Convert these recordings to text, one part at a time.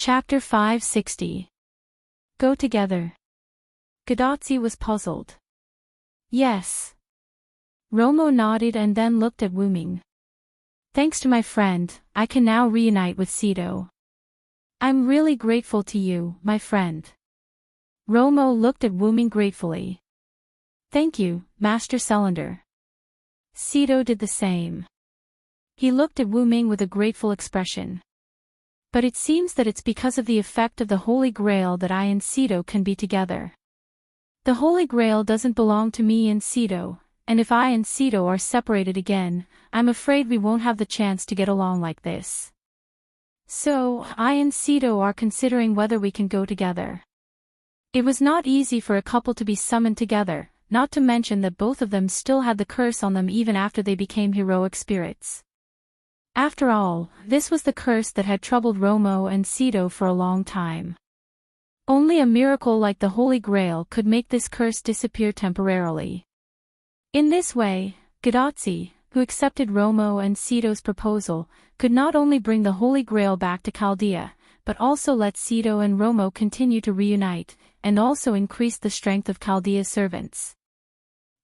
Chapter 560. Go together. Gadotsi was puzzled. Yes. Romo nodded and then looked at Wuming. Thanks to my friend, I can now reunite with Sito. I'm really grateful to you, my friend. Romo looked at Wuming gratefully. Thank you, Master Cylinder. Sito did the same. He looked at Wuming with a grateful expression. But it seems that it's because of the effect of the Holy Grail that I and Sito can be together. The Holy Grail doesn't belong to me and Sito, and if I and Sito are separated again, I'm afraid we won't have the chance to get along like this. So, I and Sito are considering whether we can go together. It was not easy for a couple to be summoned together, not to mention that both of them still had the curse on them even after they became heroic spirits. After all, this was the curse that had troubled Romo and Sito for a long time. Only a miracle like the Holy Grail could make this curse disappear temporarily. In this way, Gadotsi, who accepted Romo and Sito's proposal, could not only bring the Holy Grail back to Chaldea, but also let Sito and Romo continue to reunite, and also increase the strength of Chaldea's servants.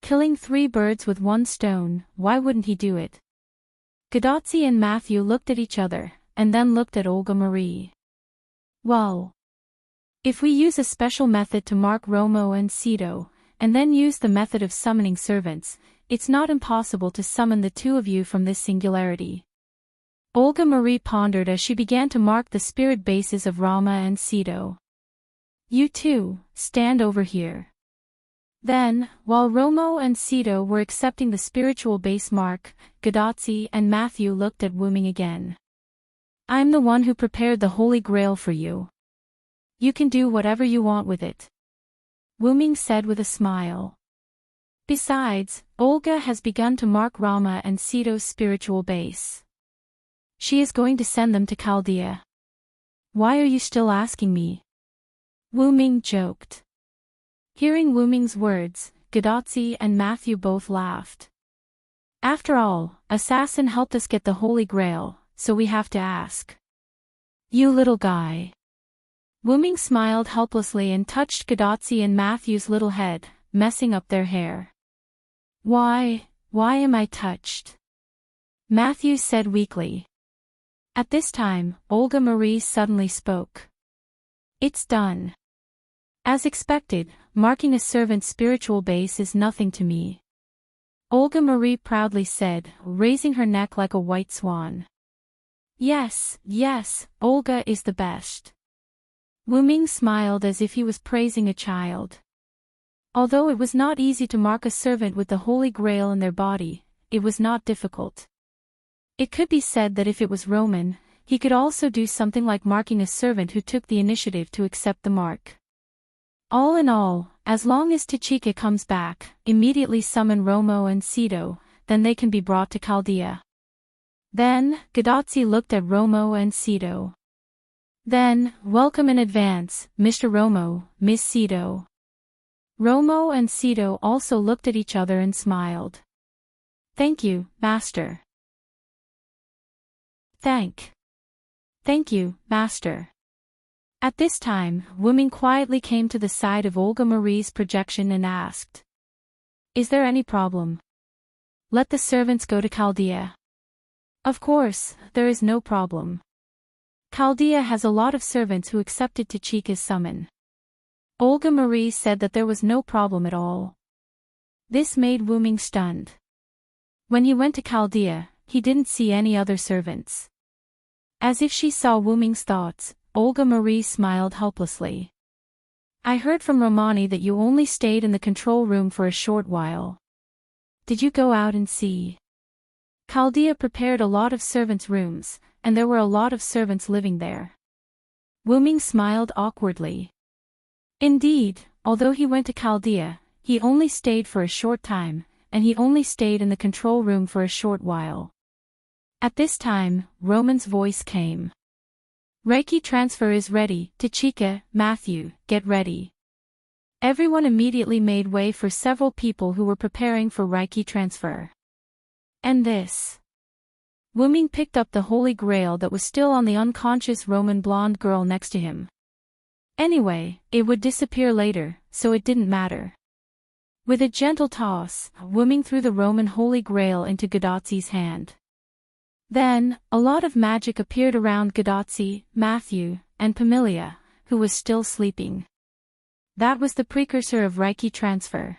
Killing 3 birds with 1 stone, why wouldn't he do it? Gadotsi and Matthew looked at each other, and then looked at Olga Marie. Well, if we use a special method to mark Romo and Sito, and then use the method of summoning servants, it's not impossible to summon the 2 of you from this singularity. Olga Marie pondered as she began to mark the spirit bases of Rama and Sito. You 2, stand over here. Then, while Romo and Sito were accepting the spiritual base mark, Gadotsi and Matthew looked at Wuming again. I'm the one who prepared the Holy Grail for you. You can do whatever you want with it. Wuming said with a smile. Besides, Olga has begun to mark Rama and Sito's spiritual base. She is going to send them to Chaldea. Why are you still asking me? Wuming joked. Hearing Wuming's words, Gadotsi and Matthew both laughed. After all, Assassin helped us get the Holy Grail, so we have to ask. You little guy. Wuming smiled helplessly and touched Gadotsi and Matthew's little head, messing up their hair. Why am I touched? Matthew said weakly. At this time, Olga Marie suddenly spoke. It's done. As expected, marking a servant's spiritual base is nothing to me. Olga Marie proudly said, raising her neck like a white swan. Yes, Olga is the best. Wuming smiled as if he was praising a child. Although it was not easy to mark a servant with the Holy Grail in their body, it was not difficult. It could be said that if it was Roman, he could also do something like marking a servant who took the initiative to accept the mark. All in all, as long as Tachika comes back, immediately summon Romo and Sito, then they can be brought to Chaldea. Then, Gadotsi looked at Romo and Sito. Then, welcome in advance, Mr. Romo, Miss Sito. Romo and Sito also looked at each other and smiled. Thank you, Master. Thank you, Master. At this time, Wuming quietly came to the side of Olga Marie's projection and asked. Is there any problem? Let the servants go to Chaldea. Of course, there is no problem. Chaldea has a lot of servants who accepted Tachika's summon. Olga Marie said that there was no problem at all. This made Wuming stunned. When he went to Chaldea, he didn't see any other servants. As if she saw Wuming's thoughts, Olga Marie smiled helplessly. I heard from Romani that you only stayed in the control room for a short while. Did you go out and see? Chaldea prepared a lot of servants' rooms, and there were a lot of servants living there. Wuming smiled awkwardly. Indeed, although he went to Chaldea, he only stayed for a short time, and he only stayed in the control room for a short while. At this time, Roman's voice came. Reiki transfer is ready, Tachika, Matthew, get ready. Everyone immediately made way for several people who were preparing for Reiki transfer. And this. Wu-Ming picked up the Holy Grail that was still on the unconscious Roman blonde girl next to him. Anyway, it would disappear later, so it didn't matter. With a gentle toss, Wu-Ming threw the Roman Holy Grail into Gadotzi's hand. Then, a lot of magic appeared around Gadotzi, Matthew, and Pamilia, who was still sleeping. That was the precursor of Reiki transfer.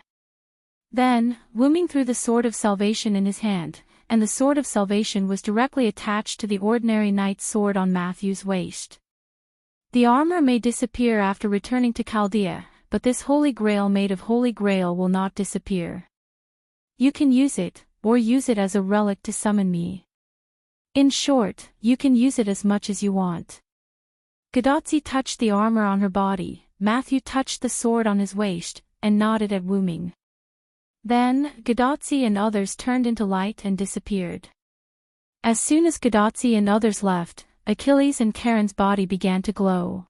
Then, Wu-Ming threw the Sword of Salvation in his hand, and the Sword of Salvation was directly attached to the ordinary knight's sword on Matthew's waist. The armor may disappear after returning to Chaldea, but this Holy Grail made of Holy Grail will not disappear. You can use it, or use it as a relic to summon me. In short, you can use it as much as you want. Gadotzi touched the armor on her body, Matthew touched the sword on his waist, and nodded at Wu-Ming. Then, Gadotzi and others turned into light and disappeared. As soon as Gadotzi and others left, Achilles and Karen's body began to glow.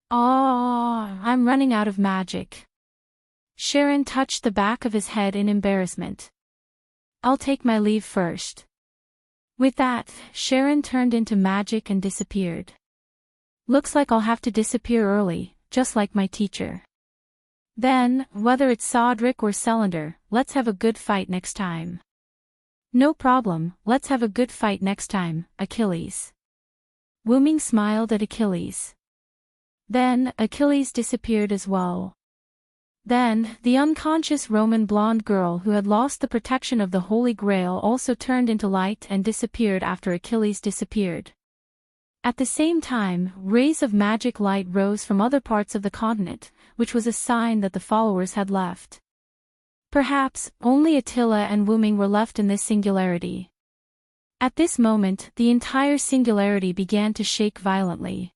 I'm running out of magic. Sharon touched the back of his head in embarrassment. I'll take my leave first. With that, Sharon turned into magic and disappeared. Looks like I'll have to disappear early, just like my teacher. Then, whether it's Sodric or Celander, let's have a good fight next time. No problem, let's have a good fight next time, Achilles. Wu-Ming smiled at Achilles. Then, Achilles disappeared as well. Then, the unconscious Roman blonde girl who had lost the protection of the Holy Grail also turned into light and disappeared after Achilles disappeared. At the same time, rays of magic light rose from other parts of the continent, which was a sign that the followers had left. Perhaps, only Attila and Wu-Ming were left in this singularity. At this moment, the entire singularity began to shake violently.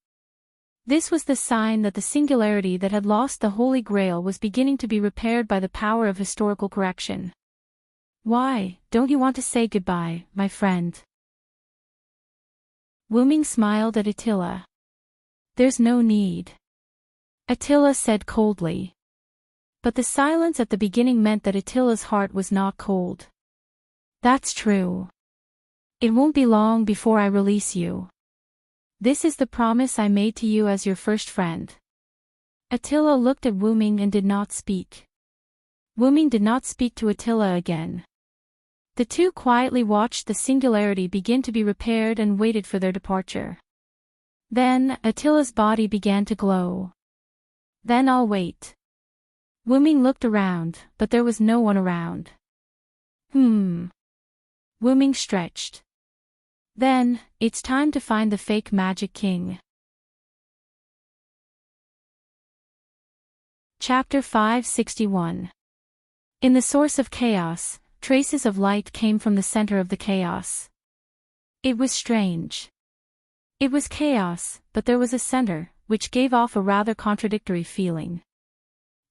This was the sign that the singularity that had lost the Holy Grail was beginning to be repaired by the power of historical correction. Why, don't you want to say goodbye, my friend? Wu-Ming smiled at Attila. There's no need. Attila said coldly. But the silence at the beginning meant that Attila's heart was not cold. That's true. It won't be long before I release you. This is the promise I made to you as your first friend. Attila looked at Wu-Ming and did not speak. Wu-Ming did not speak to Attila again. The two quietly watched the singularity begin to be repaired and waited for their departure. Then, Attila's body began to glow. Then I'll wait. Wu-Ming looked around, but there was no one around. Wu-Ming stretched. Then, it's time to find the fake Magic King. Chapter 561. In the source of chaos, traces of light came from the center of the chaos. It was strange. It was chaos, but there was a center, which gave off a rather contradictory feeling.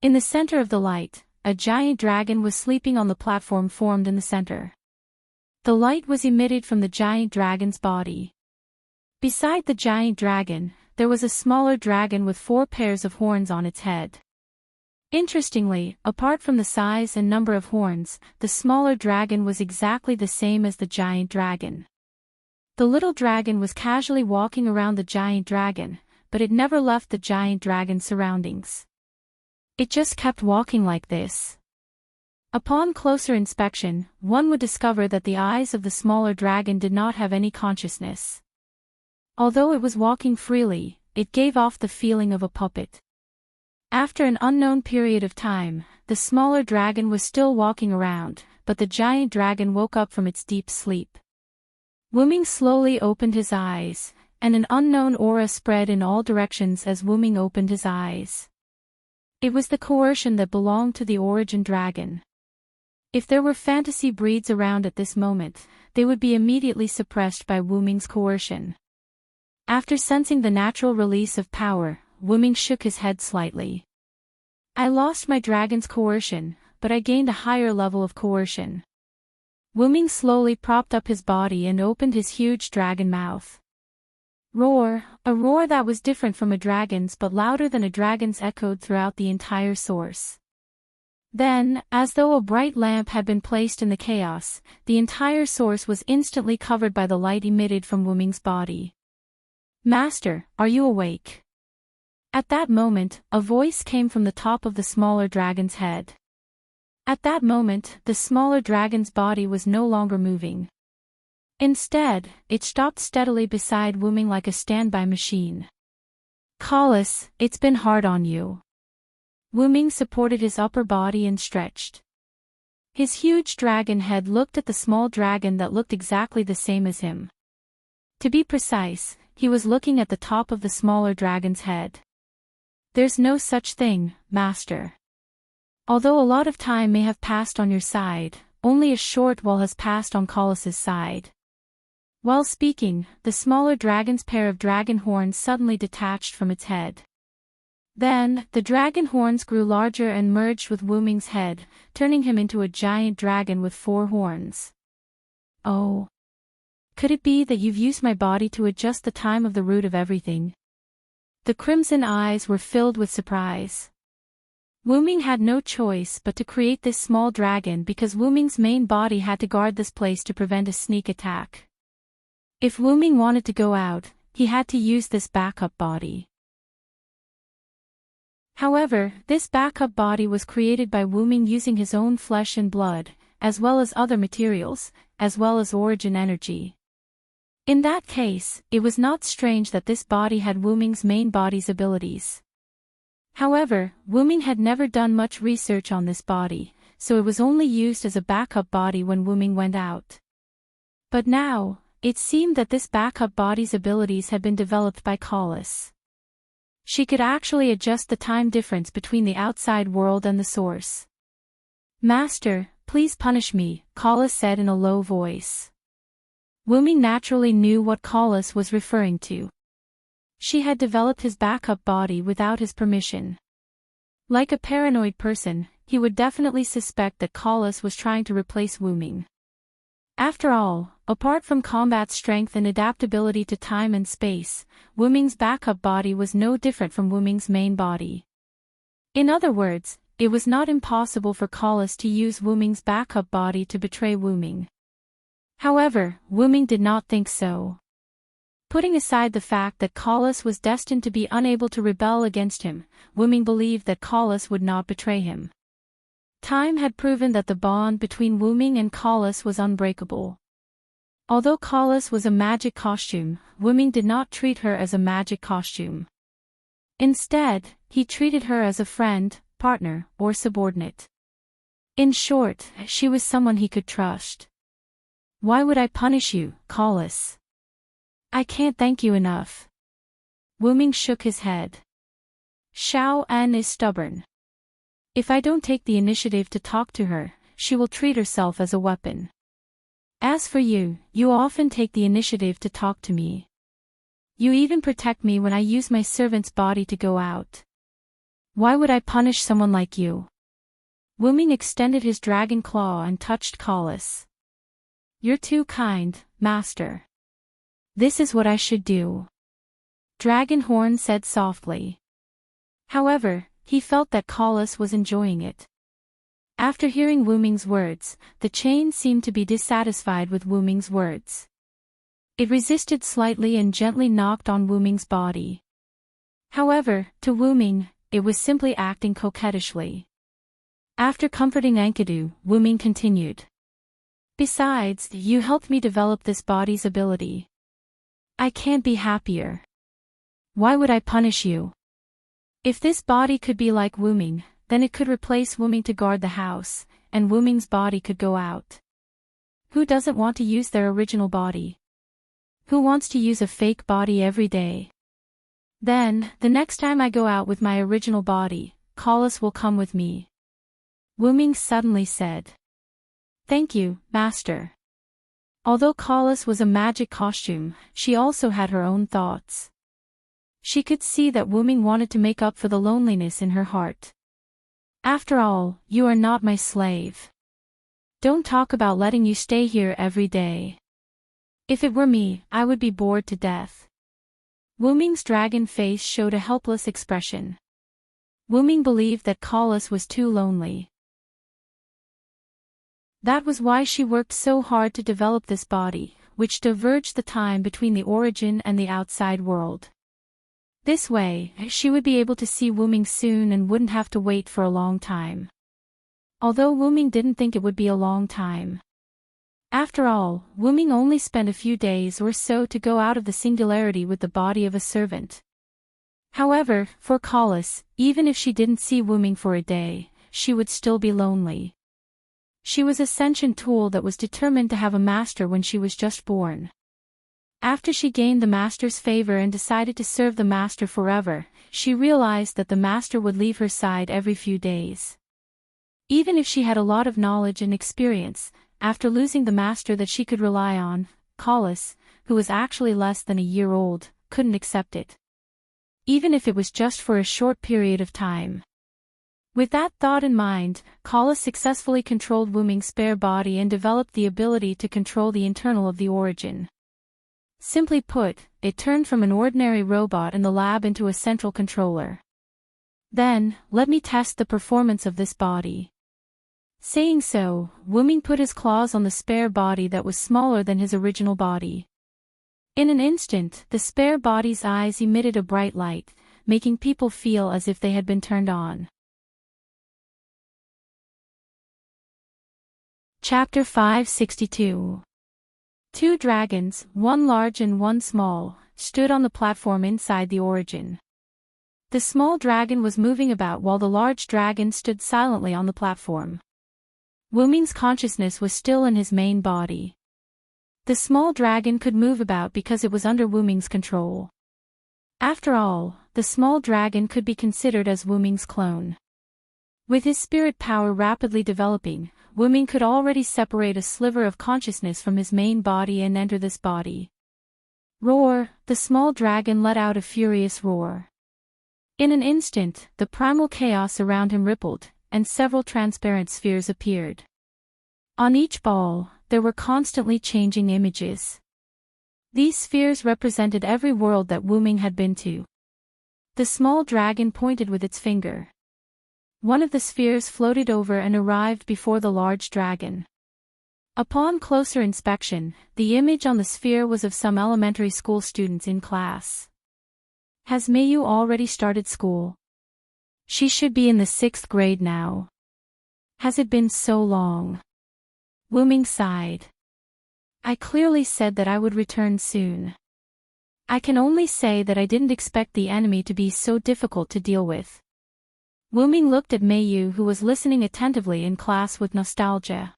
In the center of the light, a giant dragon was sleeping on the platform formed in the center. The light was emitted from the giant dragon's body. Beside the giant dragon, there was a smaller dragon with 4 pairs of horns on its head. Interestingly, apart from the size and number of horns, the smaller dragon was exactly the same as the giant dragon. The little dragon was casually walking around the giant dragon, but it never left the giant dragon's surroundings. It just kept walking like this. Upon closer inspection, one would discover that the eyes of the smaller dragon did not have any consciousness. Although it was walking freely, it gave off the feeling of a puppet. After an unknown period of time, the smaller dragon was still walking around, but the giant dragon woke up from its deep sleep. Wu-Ming slowly opened his eyes, and an unknown aura spread in all directions as Wu-Ming opened his eyes. It was the coercion that belonged to the origin dragon. If there were fantasy breeds around at this moment, they would be immediately suppressed by Wu-Ming's coercion. After sensing the natural release of power, Wu-Ming shook his head slightly. I lost my dragon's coercion, but I gained a higher level of coercion. Wu-Ming slowly propped up his body and opened his huge dragon mouth. Roar, a roar that was different from a dragon's but louder than a dragon's echoed throughout the entire source. Then, as though a bright lamp had been placed in the chaos, the entire source was instantly covered by the light emitted from Wu Ming's body. "Master, are you awake?" At that moment, a voice came from the top of the smaller dragon's head. At that moment, the smaller dragon's body was no longer moving. Instead, it stopped steadily beside Wu Ming like a standby machine. "Collis, it's been hard on you." Wu Ming supported his upper body and stretched. His huge dragon head looked at the small dragon that looked exactly the same as him. To be precise, he was looking at the top of the smaller dragon's head. "There's no such thing, Master. Although a lot of time may have passed on your side, only a short while has passed on Collis's side." While speaking, the smaller dragon's pair of dragon horns suddenly detached from its head. Then, the dragon horns grew larger and merged with Wu Ming's head, turning him into a giant dragon with 4 horns. "Oh. Could it be that you've used my body to adjust the time of the root of everything?" The crimson eyes were filled with surprise. Wu Ming had no choice but to create this small dragon because Wu Ming's main body had to guard this place to prevent a sneak attack. If Wu Ming wanted to go out, he had to use this backup body. However, this backup body was created by Wu Ming using his own flesh and blood, as well as other materials, as well as origin energy. In that case, it was not strange that this body had Wu Ming's main body's abilities. However, Wu Ming had never done much research on this body, so it was only used as a backup body when Wu Ming went out. But now, it seemed that this backup body's abilities had been developed by Collis. She could actually adjust the time difference between the outside world and the source. "Master, please punish me," Collis said in a low voice. Wu Ming naturally knew what Collis was referring to. She had developed his backup body without his permission. Like a paranoid person, he would definitely suspect that Collis was trying to replace Wu Ming. After all, apart from combat strength and adaptability to time and space, Wu Ming's backup body was no different from Wu Ming's main body. In other words, it was not impossible for Collis to use Wu Ming's backup body to betray Wu Ming. However, Wu Ming did not think so. Putting aside the fact that Collis was destined to be unable to rebel against him, Wu Ming believed that Collis would not betray him. Time had proven that the bond between Wu Ming and Collis was unbreakable. Although Collis was a magic costume, Wu Ming did not treat her as a magic costume. Instead, he treated her as a friend, partner, or subordinate. In short, she was someone he could trust. "Why would I punish you, Collis? I can't thank you enough." Wu Ming shook his head. "Xiao An is stubborn. If I don't take the initiative to talk to her, she will treat herself as a weapon. As for you, you often take the initiative to talk to me. You even protect me when I use my servant's body to go out. Why would I punish someone like you?" Wu Ming extended his dragon claw and touched Collis. "You're too kind, Master. This is what I should do," Dragonhorn said softly. However, he felt that Collis was enjoying it. After hearing Wu Ming's words, the chain seemed to be dissatisfied with Wu Ming's words. It resisted slightly and gently knocked on Wu Ming's body. However, to Wu Ming, it was simply acting coquettishly. After comforting Enkidu, Wu Ming continued. "Besides, you helped me develop this body's ability. I can't be happier. Why would I punish you? If this body could be like Wu Ming, then it could replace Wu Ming to guard the house, and Wu Ming's body could go out. Who doesn't want to use their original body? Who wants to use a fake body every day? Then, the next time I go out with my original body, Collis will come with me," Wu Ming suddenly said. "Thank you, Master." Although Collis was a magic costume, she also had her own thoughts. She could see that Wu Ming wanted to make up for the loneliness in her heart. "After all, you are not my slave. Don't talk about letting you stay here every day. If it were me, I would be bored to death." Wu Ming's dragon face showed a helpless expression. Wu Ming believed that Collis was too lonely. That was why she worked so hard to develop this body, which diverged the time between the origin and the outside world. This way, she would be able to see Wuming soon and wouldn't have to wait for a long time. Although Wuming didn't think it would be a long time. After all, Wuming only spent a few days or so to go out of the singularity with the body of a servant. However, for Collis, even if she didn't see Wuming for a day, she would still be lonely. She was a sentient tool that was determined to have a master when she was just born. After she gained the master's favor and decided to serve the master forever, she realized that the master would leave her side every few days. Even if she had a lot of knowledge and experience, after losing the master that she could rely on, Collis, who was actually less than a year old, couldn't accept it. Even if it was just for a short period of time. With that thought in mind, Collis successfully controlled Wuming's spare body and developed the ability to control the internal of the origin. Simply put, it turned from an ordinary robot in the lab into a central controller. Then, let me test the performance of this body. Saying so, Wuming put his claws on the spare body that was smaller than his original body. In an instant, the spare body's eyes emitted a bright light, making people feel as if they had been turned on. Chapter 562. Two dragons, one large and one small, stood on the platform inside the origin. The small dragon was moving about while the large dragon stood silently on the platform. Wuming's consciousness was still in his main body. The small dragon could move about because it was under Wuming's control. After all, the small dragon could be considered as Wuming's clone. With his spirit power rapidly developing, Wuming could already separate a sliver of consciousness from his main body and enter this body. Roar! The small dragon let out a furious roar. In an instant, the primal chaos around him rippled, and several transparent spheres appeared. On each ball, there were constantly changing images. These spheres represented every world that Wuming had been to. The small dragon pointed with its finger. One of the spheres floated over and arrived before the large dragon. Upon closer inspection, the image on the sphere was of some elementary school students in class. Has Mayu already started school? She should be in the 6th grade now. Has it been so long? Wuming sighed. I clearly said that I would return soon. I can only say that I didn't expect the enemy to be so difficult to deal with. Wuming looked at Mayu, who was listening attentively in class with nostalgia.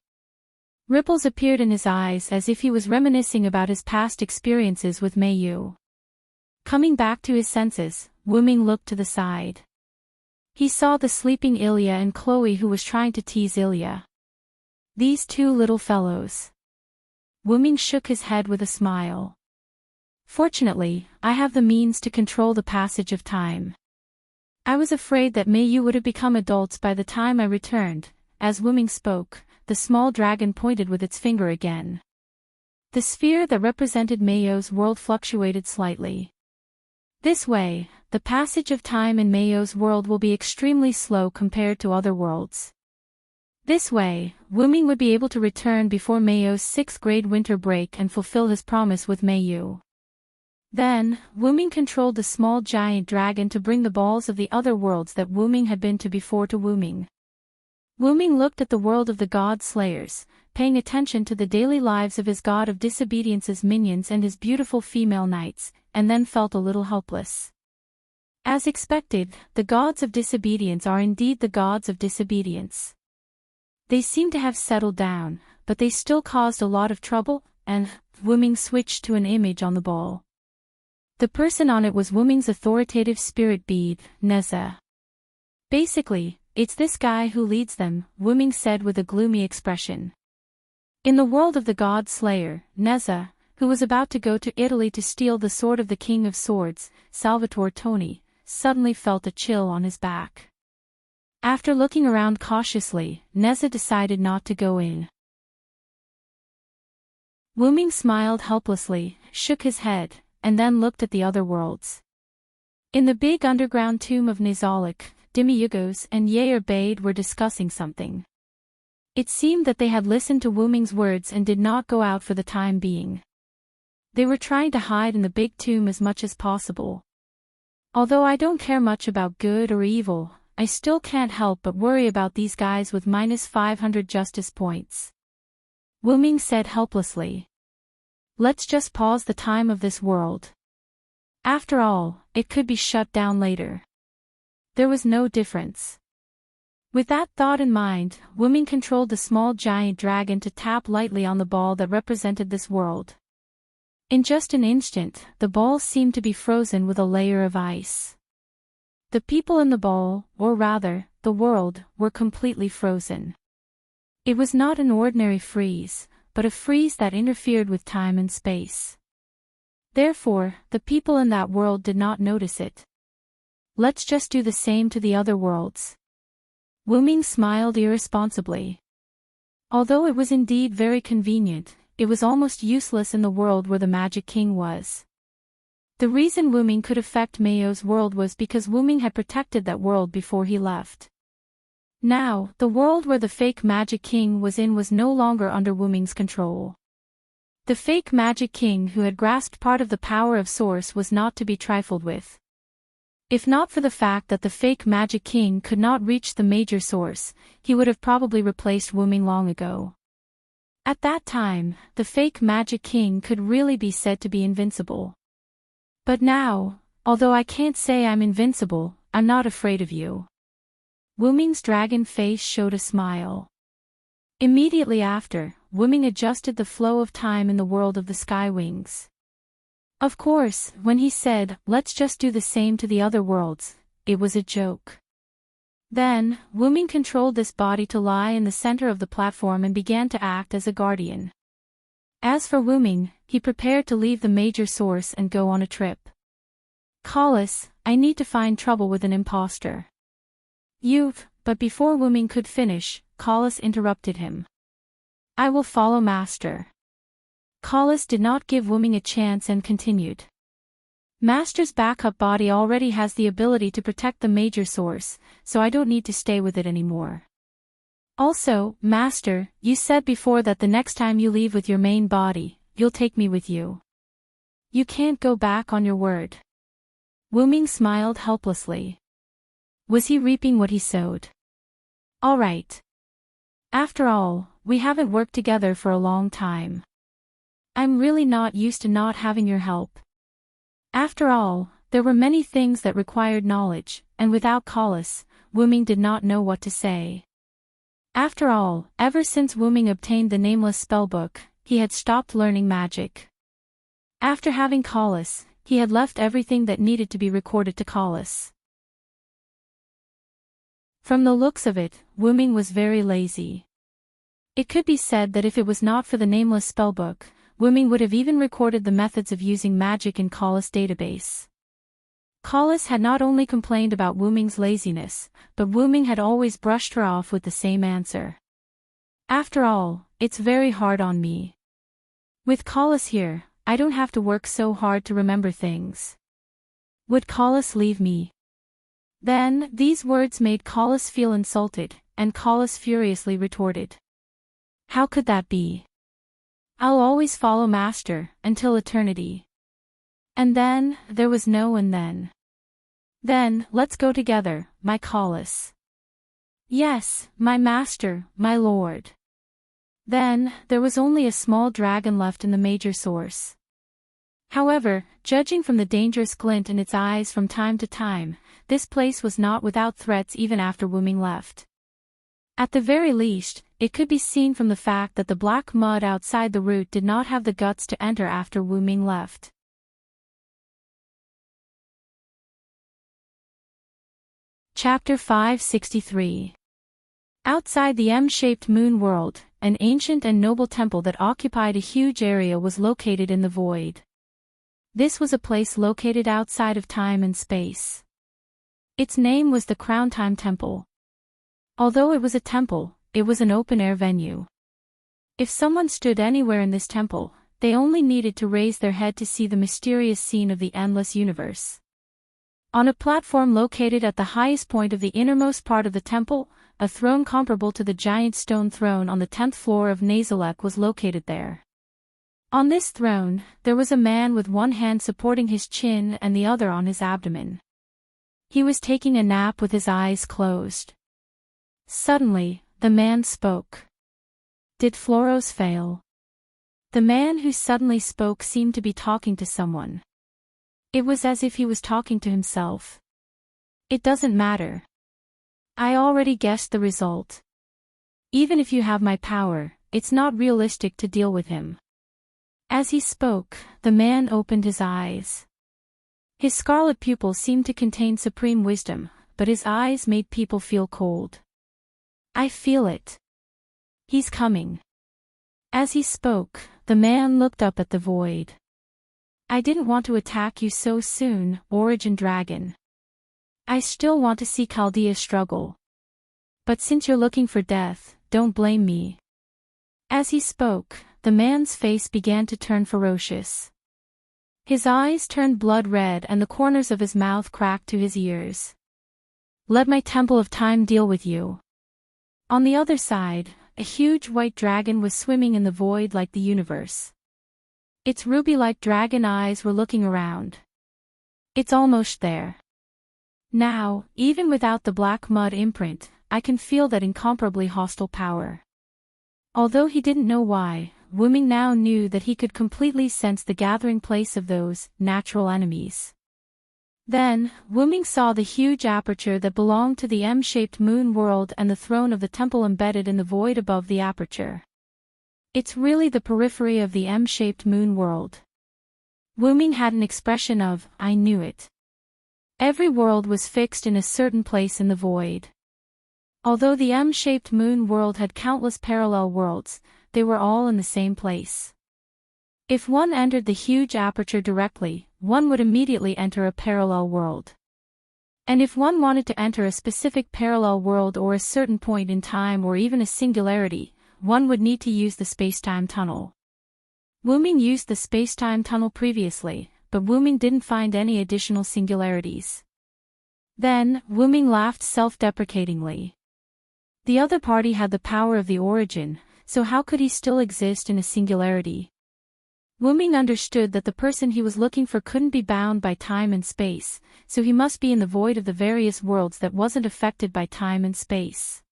Ripples appeared in his eyes as if he was reminiscing about his past experiences with Mayu. Coming back to his senses, Wuming looked to the side. He saw the sleeping Ilya and Chloe, who was trying to tease Ilya. These two little fellows. Wuming shook his head with a smile. Fortunately, I have the means to control the passage of time. I was afraid that Mayu would have become adults by the time I returned. As Wuming spoke, the small dragon pointed with its finger again. The sphere that represented Mayu's world fluctuated slightly. This way, the passage of time in Mayu's world will be extremely slow compared to other worlds. This way, Wuming would be able to return before Mayu's 6th grade winter break and fulfill his promise with Mayu. Then, Wuming controlled the small giant dragon to bring the balls of the other worlds that Wuming had been to before to Wuming. Wuming looked at the world of the god slayers, paying attention to the daily lives of his god of disobedience's minions and his beautiful female knights, and then felt a little helpless. As expected, the gods of disobedience are indeed the gods of disobedience. They seem to have settled down, but they still caused a lot of trouble, and Wuming switched to an image on the ball. The person on it was Wuming's authoritative spirit bead, Neza. Basically, it's this guy who leads them, Wuming said with a gloomy expression. In the world of the god slayer, Neza, who was about to go to Italy to steal the sword of the King of Swords, Salvatore Toni, suddenly felt a chill on his back. After looking around cautiously, Neza decided not to go in. Wuming smiled helplessly, shook his head, and then looked at the other worlds. In the big underground tomb of Nizalik, Demiurgos and Yair Bade were discussing something. It seemed that they had listened to Wu Ming's words and did not go out for the time being. They were trying to hide in the big tomb as much as possible. Although I don't care much about good or evil, I still can't help but worry about these guys with -500 justice points. Wu Ming said helplessly. Let's just pause the time of this world. After all, it could be shut down later. There was no difference. With that thought in mind, Wu Ming controlled the small giant dragon to tap lightly on the ball that represented this world. In just an instant, the ball seemed to be frozen with a layer of ice. The people in the ball, or rather, the world, were completely frozen. It was not an ordinary freeze, but a freeze that interfered with time and space. Therefore, the people in that world did not notice it. Let's just do the same to the other worlds. Wu Ming smiled irresponsibly. Although it was indeed very convenient, it was almost useless in the world where the Magic King was. The reason Wu Ming could affect Mayo's world was because Wu Ming had protected that world before he left. Now, the world where the fake Magic King was in was no longer under Wu Ming's control. The fake Magic King who had grasped part of the power of Source was not to be trifled with. If not for the fact that the fake Magic King could not reach the major source, he would have probably replaced Wu Ming long ago. At that time, the fake Magic King could really be said to be invincible. But now, although I can't say I'm invincible, I'm not afraid of you. Wu Ming's dragon face showed a smile. Immediately after, Wu Ming adjusted the flow of time in the world of the Sky Wings. Of course, when he said, let's just do the same to the other worlds, it was a joke. Then, Wu Ming controlled this body to lie in the center of the platform and began to act as a guardian. As for Wu Ming, he prepared to leave the major source and go on a trip. Collis, I need to find trouble with an imposter. But before Wu Ming could finish, Collis interrupted him. I will follow Master. Collis did not give Wu Ming a chance and continued. Master's backup body already has the ability to protect the major source, so I don't need to stay with it anymore. Also, Master, you said before that the next time you leave with your main body, you'll take me with you. You can't go back on your word. Wu Ming smiled helplessly. Was he reaping what he sowed? All right. After all, we haven't worked together for a long time. I'm really not used to not having your help. After all, there were many things that required knowledge, and without Collis, Wu Ming did not know what to say. After all, ever since Wu Ming obtained the nameless spellbook, he had stopped learning magic. After having Collis, he had left everything that needed to be recorded to Collis. From the looks of it, Wu Ming was very lazy. It could be said that if it was not for the nameless spellbook, Wu Ming would have even recorded the methods of using magic in Collis' database. Collis had not only complained about Wu Ming's laziness, but Wu Ming had always brushed her off with the same answer. After all, it's very hard on me. With Collis here, I don't have to work so hard to remember things. Would Collis leave me? Then, these words made Collis feel insulted, and Collis furiously retorted. How could that be? I'll always follow Master, until eternity. And then, there was no and then. Then, let's go together, my Collis. Yes, my Master, my Lord. Then, there was only a small dragon left in the major source. However, judging from the dangerous glint in its eyes from time to time, this place was not without threats even after Wu Ming left. At the very least, it could be seen from the fact that the black mud outside the route did not have the guts to enter after Wu Ming left. Chapter 563. Outside the M-shaped moon world, an ancient and noble temple that occupied a huge area was located in the void. This was a place located outside of time and space. Its name was the Crown Time Temple. Although it was a temple, it was an open-air venue. If someone stood anywhere in this temple, they only needed to raise their head to see the mysterious scene of the endless universe. On a platform located at the highest point of the innermost part of the temple, a throne comparable to the giant stone throne on the 10th floor of Nazalek was located there. On this throne, there was a man with one hand supporting his chin and the other on his abdomen. He was taking a nap with his eyes closed. Suddenly, the man spoke. Did Floros fail? The man who suddenly spoke seemed to be talking to someone. It was as if he was talking to himself. It doesn't matter. I already guessed the result. Even if you have my power, it's not realistic to deal with him. As he spoke, the man opened his eyes. His scarlet pupils seemed to contain supreme wisdom, but his eyes made people feel cold. I feel it. He's coming. As he spoke, the man looked up at the void. I didn't want to attack you so soon, Origin Dragon. I still want to see Chaldea struggle. But since you're looking for death, don't blame me. As he spoke, the man's face began to turn ferocious. His eyes turned blood red and the corners of his mouth cracked to his ears. Let my Temple of Time deal with you. On the other side, a huge white dragon was swimming in the void like the universe. Its ruby-like dragon eyes were looking around. It's almost there. Now, even without the black mud imprint, I can feel that incomparably hostile power. Although he didn't know why, Wuming now knew that he could completely sense the gathering place of those natural enemies. Then, Wuming saw the huge aperture that belonged to the M-shaped moon world and the throne of the temple embedded in the void above the aperture. It's really the periphery of the M-shaped moon world. Wuming had an expression of, I knew it. Every world was fixed in a certain place in the void. Although the M-shaped moon world had countless parallel worlds, they were all in the same place. If one entered the huge aperture directly, one would immediately enter a parallel world. And if one wanted to enter a specific parallel world or a certain point in time or even a singularity, one would need to use the space-time tunnel. Wuming used the space-time tunnel previously, but Wuming didn't find any additional singularities. Then, Wuming laughed self-deprecatingly. The other party had the power of the origin, so how could he still exist in a singularity? Wuming understood that the person he was looking for couldn't be bound by time and space, so he must be in the void of the various worlds that wasn't affected by time and space.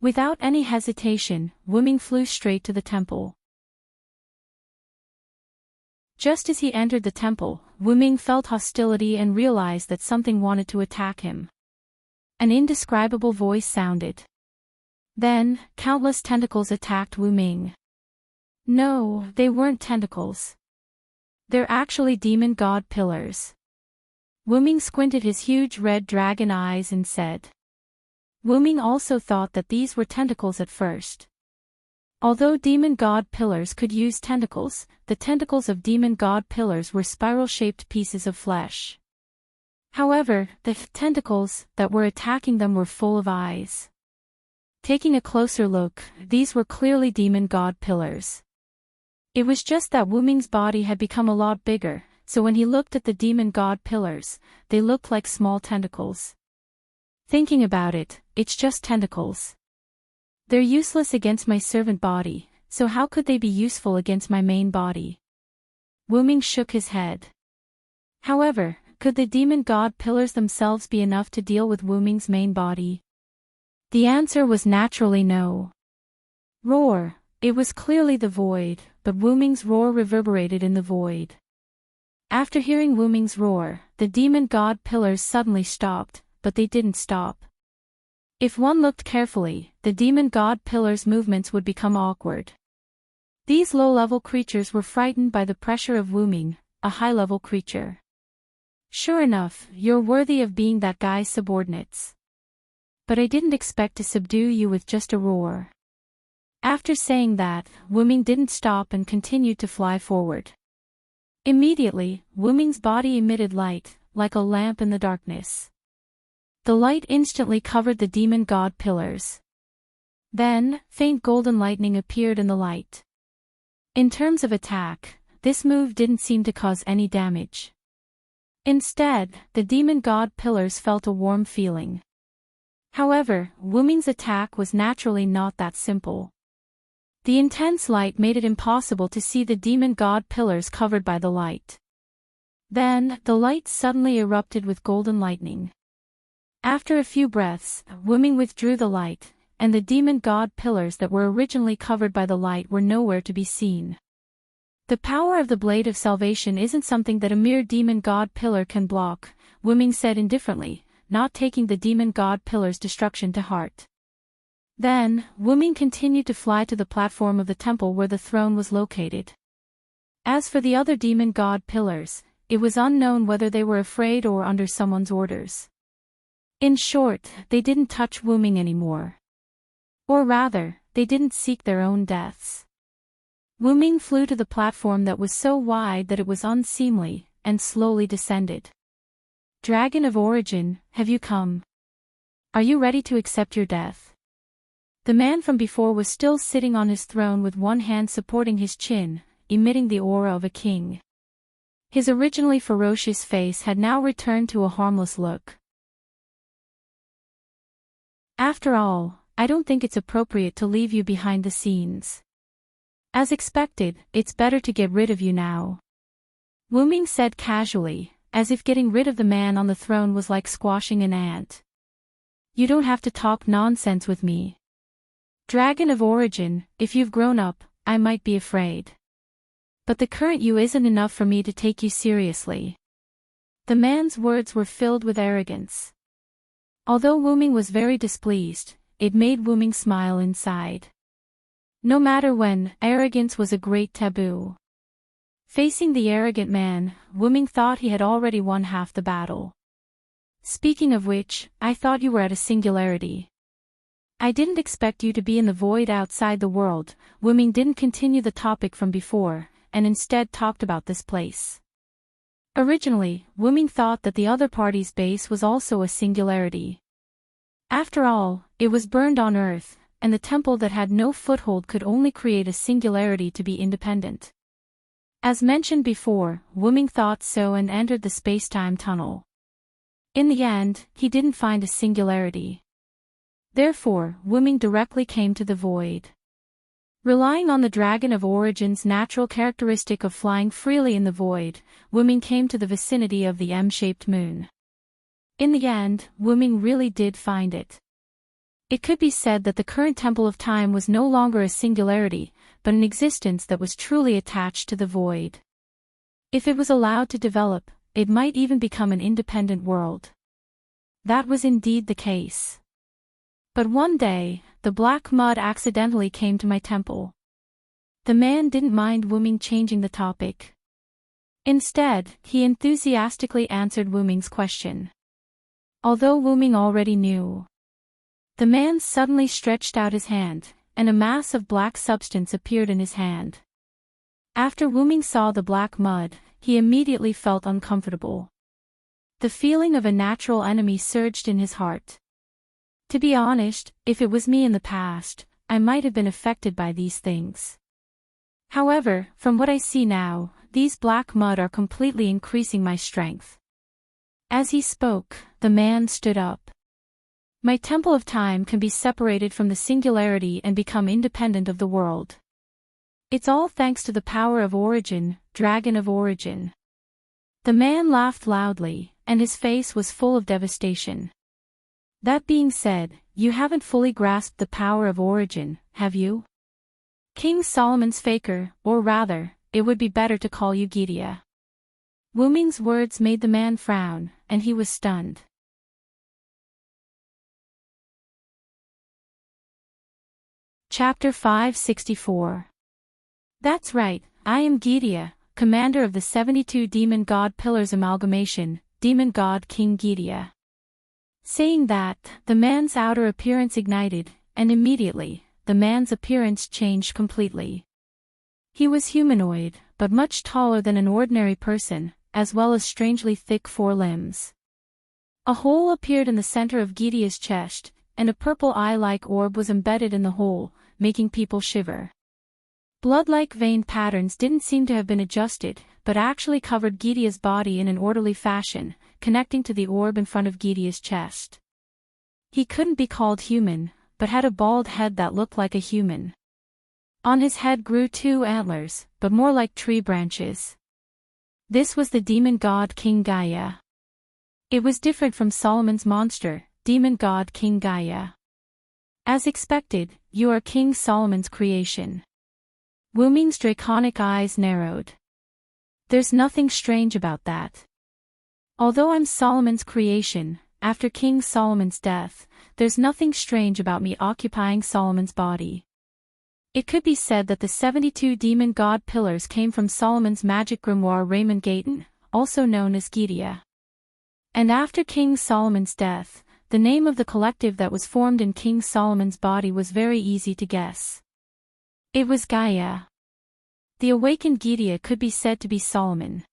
Without any hesitation, Wuming flew straight to the temple. Just as he entered the temple, Wuming felt hostility and realized that something wanted to attack him. An indescribable voice sounded. Then, countless tentacles attacked Wuming. No, they weren't tentacles. They're actually demon god pillars. Wuming squinted his huge red dragon eyes and said. Wuming also thought that these were tentacles at first. Although demon god pillars could use tentacles, the tentacles of demon god pillars were spiral-shaped pieces of flesh. However, the tentacles that were attacking them were full of eyes. Taking a closer look, these were clearly demon god pillars. It was just that Wuming's body had become a lot bigger, so when he looked at the demon god pillars, they looked like small tentacles. Thinking about it, it's just tentacles. They're useless against my servant body, so how could they be useful against my main body? Wuming shook his head. However, could the demon god pillars themselves be enough to deal with Wuming's main body? The answer was naturally no. Roar! It was clearly the void, but Wuming's roar reverberated in the void. After hearing Wuming's roar, the demon god pillars suddenly stopped, but they didn't stop. If one looked carefully, the demon god pillars' movements would become awkward. These low-level creatures were frightened by the pressure of Wuming, a high-level creature. Sure enough, you're worthy of being that guy's subordinates. But I didn't expect to subdue you with just a roar. After saying that, Wuming didn't stop and continued to fly forward. Immediately, Wuming's body emitted light, like a lamp in the darkness. The light instantly covered the demon god pillars. Then, faint golden lightning appeared in the light. In terms of attack, this move didn't seem to cause any damage. Instead, the demon god pillars felt a warm feeling. However, Wuming's attack was naturally not that simple. The intense light made it impossible to see the demon god pillars covered by the light. Then, the light suddenly erupted with golden lightning. After a few breaths, Wuming withdrew the light, and the demon god pillars that were originally covered by the light were nowhere to be seen. The power of the Blade of Salvation isn't something that a mere demon god pillar can block, Wuming said indifferently, not taking the demon god pillar's destruction to heart. Then, Wuming continued to fly to the platform of the temple where the throne was located. As for the other demon god pillars, it was unknown whether they were afraid or under someone's orders. In short, they didn't touch Wuming anymore. Or rather, they didn't seek their own deaths. Wuming flew to the platform that was so wide that it was unseemly, and slowly descended. Dragon of Origin, have you come? Are you ready to accept your death? The man from before was still sitting on his throne with one hand supporting his chin, emitting the aura of a king. His originally ferocious face had now returned to a harmless look. After all, I don't think it's appropriate to leave you behind the scenes. As expected, it's better to get rid of you now. Wuming said casually, as if getting rid of the man on the throne was like squashing an ant. You don't have to talk nonsense with me. Dragon of Origin, if you've grown up, I might be afraid. But the current you isn't enough for me to take you seriously. The man's words were filled with arrogance. Although Wuming was very displeased, it made Wuming smile inside. No matter when, arrogance was a great taboo. Facing the arrogant man, Wuming thought he had already won half the battle. Speaking of which, I thought you were at a singularity. I didn't expect you to be in the void outside the world. Wuming didn't continue the topic from before, and instead talked about this place. Originally, Wuming thought that the other party's base was also a singularity. After all, it was burned on Earth, and the temple that had no foothold could only create a singularity to be independent. As mentioned before, Wuming thought so and entered the space-time tunnel. In the end, he didn't find a singularity. Therefore, Wuming directly came to the void. Relying on the Dragon of Origin's natural characteristic of flying freely in the void, Wuming came to the vicinity of the M-shaped moon. In the end, Wuming really did find it. It could be said that the current Temple of Time was no longer a singularity, but an existence that was truly attached to the void. If it was allowed to develop, it might even become an independent world. That was indeed the case. But one day, the black mud accidentally came to my temple. The man didn't mind Wuming changing the topic. Instead, he enthusiastically answered Wuming's question. Although Wuming already knew. The man suddenly stretched out his hand, and a mass of black substance appeared in his hand. After Wuming saw the black mud, he immediately felt uncomfortable. The feeling of a natural enemy surged in his heart. To be honest, if it was me in the past, I might have been affected by these things. However, from what I see now, these black mud are completely increasing my strength. As he spoke, the man stood up. My Temple of Time can be separated from the singularity and become independent of the world. It's all thanks to the power of Origin, Dragon of Origin. The man laughed loudly, and his face was full of devastation. That being said, you haven't fully grasped the power of Origin, have you? King Solomon's faker, or rather, it would be better to call you Gidia. Wuming's words made the man frown, and he was stunned. Chapter 564. That's right, I am Gidia, commander of the 72 Demon God Pillars Amalgamation, Demon God King Gidia. Saying that, the man's outer appearance ignited, and immediately, the man's appearance changed completely. He was humanoid, but much taller than an ordinary person, as well as strangely thick forelimbs. A hole appeared in the center of Gidia's chest, and a purple eye-like orb was embedded in the hole, making people shiver. Blood-like vein patterns didn't seem to have been adjusted, but actually covered Gidia's body in an orderly fashion, connecting to the orb in front of Gidia's chest. He couldn't be called human, but had a bald head that looked like a human. On his head grew 2 antlers, but more like tree branches. This was the demon god King Gaia. It was different from Solomon's monster, demon god King Gaia. As expected, you are King Solomon's creation. Wu Ming's draconic eyes narrowed. There's nothing strange about that. Although I'm Solomon's creation, after King Solomon's death, there's nothing strange about me occupying Solomon's body. It could be said that the 72 demon god pillars came from Solomon's magic grimoire Raymond Gayton, also known as Gidia. And after King Solomon's death, the name of the collective that was formed in King Solomon's body was very easy to guess. It was Gaia. The awakened Gidia could be said to be Solomon.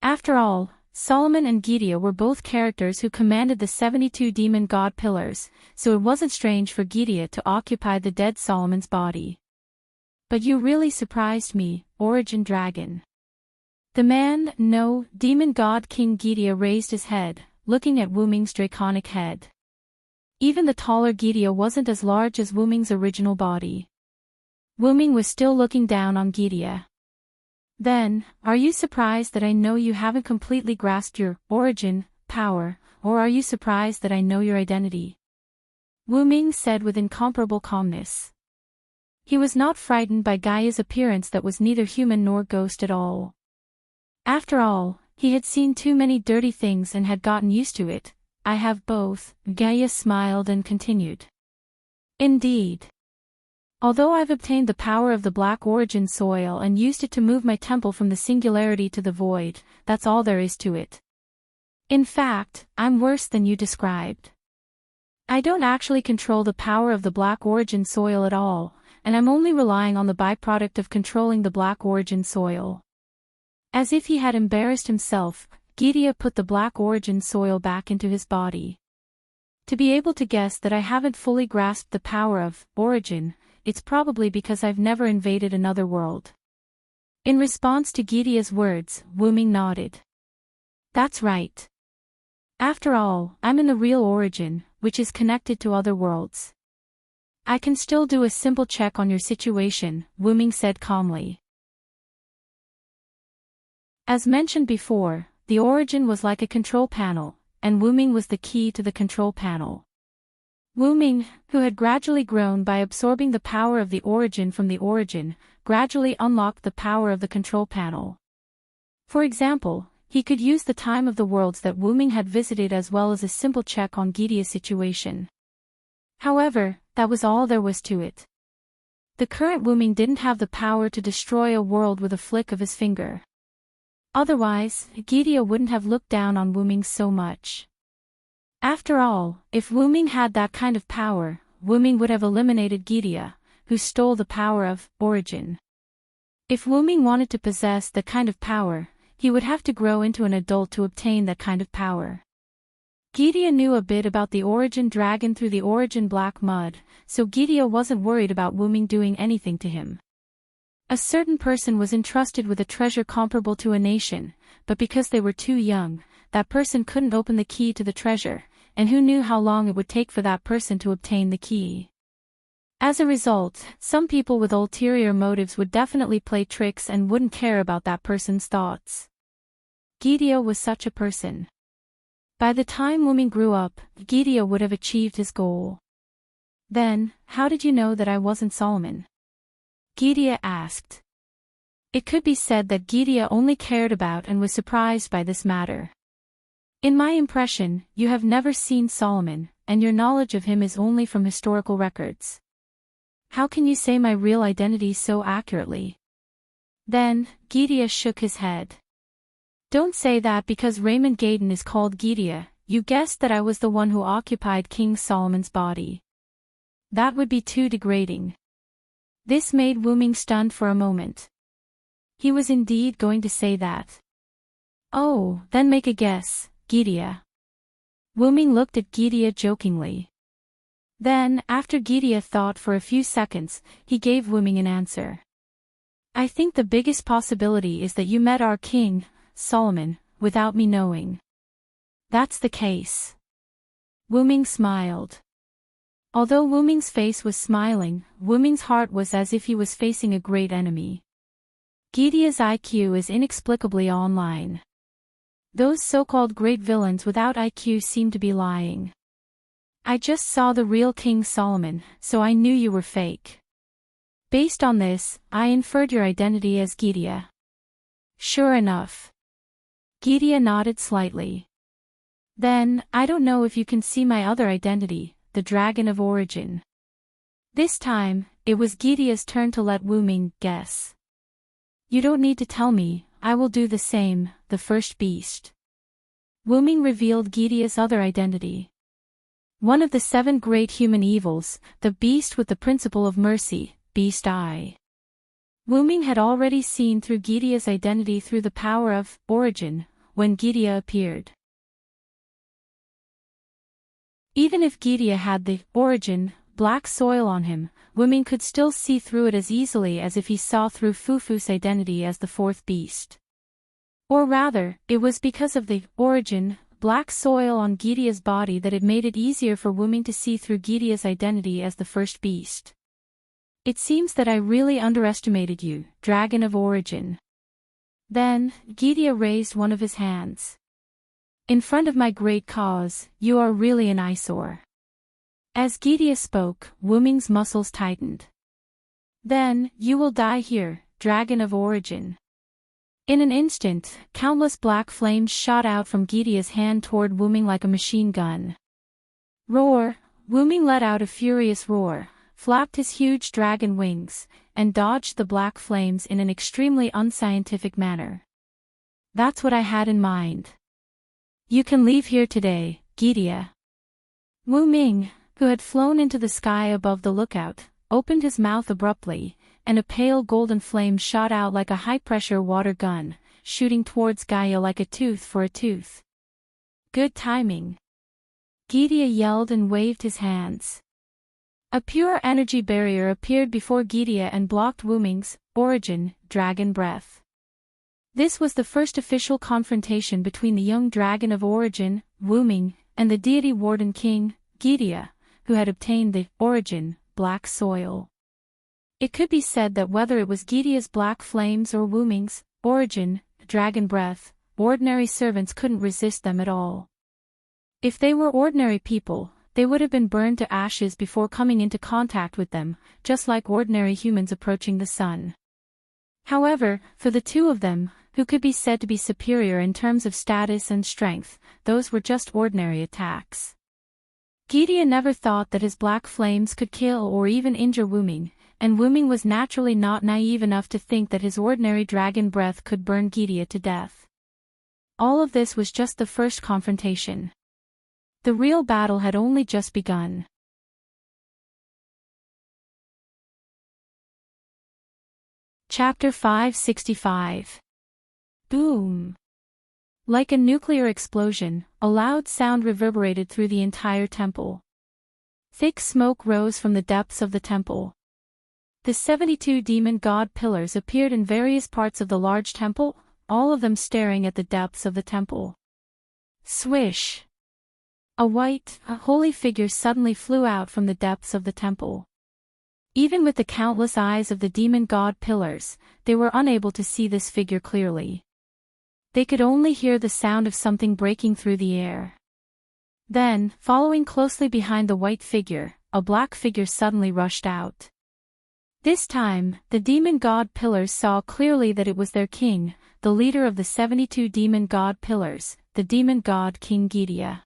After all, Solomon and Gidia were both characters who commanded the 72 demon god pillars, so it wasn't strange for Gidia to occupy the dead Solomon's body. But you really surprised me, Origin Dragon. Demon god King Gidia raised his head, looking at Wu Ming's draconic head. Even the taller Gidia wasn't as large as Wu Ming's original body. Wu Ming was still looking down on Gidia. Then, are you surprised that I know you haven't completely grasped your origin, power, or are you surprised that I know your identity? Wu Ming said with incomparable calmness. He was not frightened by Gaia's appearance that was neither human nor ghost at all. After all, he had seen too many dirty things and had gotten used to it. I have both, Gaia smiled and continued. Indeed. Although I've obtained the power of the black origin soil and used it to move my temple from the singularity to the void, that's all there is to it. In fact, I'm worse than you described. I don't actually control the power of the black origin soil at all, and I'm only relying on the byproduct of controlling the black origin soil. As if he had embarrassed himself, Gidia put the black origin soil back into his body. To be able to guess that I haven't fully grasped the power of origin, it's probably because I've never invaded another world. In response to Gidia's words, Wu Ming nodded. That's right. After all, I'm in the real origin, which is connected to other worlds. I can still do a simple check on your situation, Wu Ming said calmly. As mentioned before, the origin was like a control panel, and Wu Ming was the key to the control panel. Wu Ming, who had gradually grown by absorbing the power of the origin from the origin, gradually unlocked the power of the control panel. For example, he could use the time of the worlds that Wu Ming had visited as well as a simple check on Gidia's situation. However, that was all there was to it. The current Wu Ming didn't have the power to destroy a world with a flick of his finger. Otherwise, Gidia wouldn't have looked down on Wu Ming so much. After all, if Wu Ming had that kind of power, Wu Ming would have eliminated Gidia, who stole the power of origin. If Wu Ming wanted to possess that kind of power, he would have to grow into an adult to obtain that kind of power. Gidia knew a bit about the origin dragon through the origin black mud, so Gidia wasn't worried about Wu Ming doing anything to him. A certain person was entrusted with a treasure comparable to a nation, but because they were too young, that person couldn't open the key to the treasure, and who knew how long it would take for that person to obtain the key. As a result, some people with ulterior motives would definitely play tricks and wouldn't care about that person's thoughts. Gidia was such a person. By the time Wu Ming grew up, Gidia would have achieved his goal. Then, how did you know that I wasn't Solomon? Gidia asked. It could be said that Gidia only cared about and was surprised by this matter. In my impression, you have never seen Solomon, and your knowledge of him is only from historical records. How can you say my real identity so accurately? Then, Gidia shook his head. Don't say that because Raymond Gayton is called Gidia, you guessed that I was the one who occupied King Solomon's body. That would be too degrading. This made Wu Ming stunned for a moment. He was indeed going to say that. Oh, then make a guess, Gidia. Wu Ming looked at Gidia jokingly. Then, after Gidia thought for a few seconds, he gave Wu Ming an answer. I think the biggest possibility is that you met our king, Solomon, without me knowing. That's the case. Wuming smiled. Although Wuming's face was smiling, Wuming's heart was as if he was facing a great enemy. Gidea's IQ is inexplicably online. Those so-called great villains without IQ seem to be lying. I just saw the real King Solomon, so I knew you were fake. Based on this, I inferred your identity as Gidea. Sure enough. Gidea nodded slightly. Then, I don't know if you can see my other identity, the Dragon of Origin. This time, it was Gidea's turn to let Wuming guess. You don't need to tell me, I will do the same, the first beast. Wuming revealed Gidea's other identity. One of the 7 great human evils, the beast with the principle of mercy, Beast Eye. Wuming had already seen through Gidea's identity through the power of origin, when Gidea appeared. Even if Gidea had the origin, black soil on him, Wuming could still see through it as easily as if he saw through Fufu's identity as the 4th beast. Or rather, it was because of the origin, black soil on Gidea's body that it made it easier for Wuming to see through Gidea's identity as the 1st beast. It seems that I really underestimated you, Dragon of Origin. Then, Gidea raised one of his hands. In front of my great cause, you are really an eyesore. As Gidea spoke, Wuming's muscles tightened. Then, you will die here, Dragon of Origin. In an instant, countless black flames shot out from Gidea's hand toward Wuming like a machine gun. Roar! Wuming let out a furious roar, flapped his huge dragon wings, and dodged the black flames in an extremely unscientific manner. That's what I had in mind. You can leave here today, Gidea. Wuming, who had flown into the sky above the lookout, opened his mouth abruptly, and a pale golden flame shot out like a high-pressure water gun, shooting towards Gaia like a tooth for a tooth. Good timing. Gidea yelled and waved his hands. A pure energy barrier appeared before Gidea and blocked Wuming's origin, dragon breath. This was the first official confrontation between the young Dragon of Origin, Wuming, and the deity warden king, Gidea, who had obtained the origin, black soil. It could be said that whether it was Gidea's black flames or Wuming's origin, dragon breath, ordinary servants couldn't resist them at all. If they were ordinary people, they would have been burned to ashes before coming into contact with them, just like ordinary humans approaching the sun. However, for the two of them, who could be said to be superior in terms of status and strength, those were just ordinary attacks. Gidea never thought that his black flames could kill or even injure Wuming, and Wuming was naturally not naive enough to think that his ordinary dragon breath could burn Gidea to death. All of this was just the first confrontation. The real battle had only just begun. Chapter 565. Boom! Like a nuclear explosion, a loud sound reverberated through the entire temple. Thick smoke rose from the depths of the temple. The 72 demon god pillars appeared in various parts of the large temple, all of them staring at the depths of the temple. Swish! A white, holy figure suddenly flew out from the depths of the temple. Even with the countless eyes of the demon god pillars, they were unable to see this figure clearly. They could only hear the sound of something breaking through the air. Then, following closely behind the white figure, a black figure suddenly rushed out. This time, the demon god pillars saw clearly that it was their king, the leader of the 72 demon god pillars, the demon god King Gidea.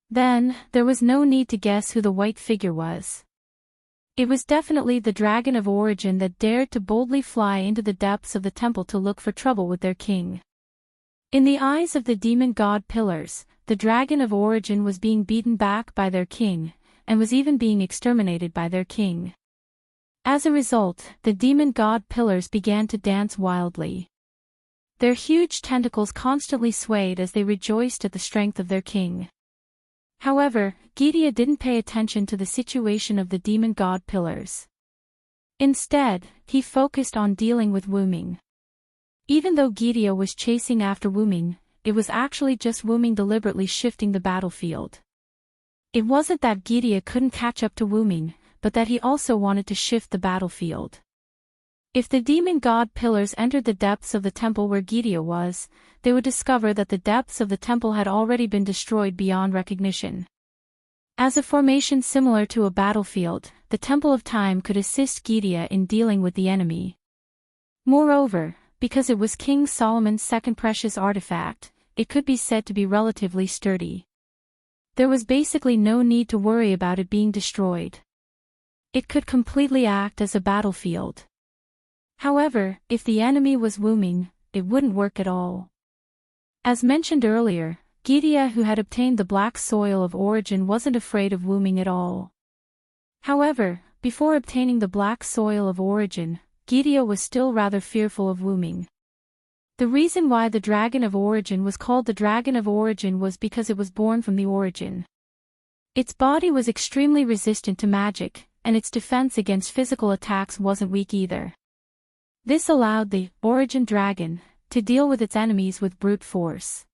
Then, there was no need to guess who the white figure was. It was definitely the Dragon of Origin that dared to boldly fly into the depths of the temple to look for trouble with their king. In the eyes of the demon god pillars, the Dragon of Origin was being beaten back by their king, and was even being exterminated by their king. As a result, the demon god pillars began to dance wildly. Their huge tentacles constantly swayed as they rejoiced at the strength of their king. However, Gidea didn't pay attention to the situation of the demon god pillars. Instead, he focused on dealing with Wuming. Even though Gidea was chasing after Wuming, it was actually just Wuming deliberately shifting the battlefield. It wasn't that Gidia couldn't catch up to Wuming, but that he also wanted to shift the battlefield. If the demon god pillars entered the depths of the temple where Gidia was, they would discover that the depths of the temple had already been destroyed beyond recognition. As a formation similar to a battlefield, the Temple of Time could assist Gidia in dealing with the enemy. Moreover, because it was King Solomon's second precious artifact, it could be said to be relatively sturdy. There was basically no need to worry about it being destroyed. It could completely act as a battlefield. However, if the enemy was Wuming, it wouldn't work at all. As mentioned earlier, Gidia, who had obtained the black soil of origin, wasn't afraid of Wuming at all. However, before obtaining the black soil of origin, Gidia was still rather fearful of Wuming. The reason why the Dragon of Origin was called the Dragon of Origin was because it was born from the origin. Its body was extremely resistant to magic, and its defense against physical attacks wasn't weak either. This allowed the Origin Dragon to deal with its enemies with brute force.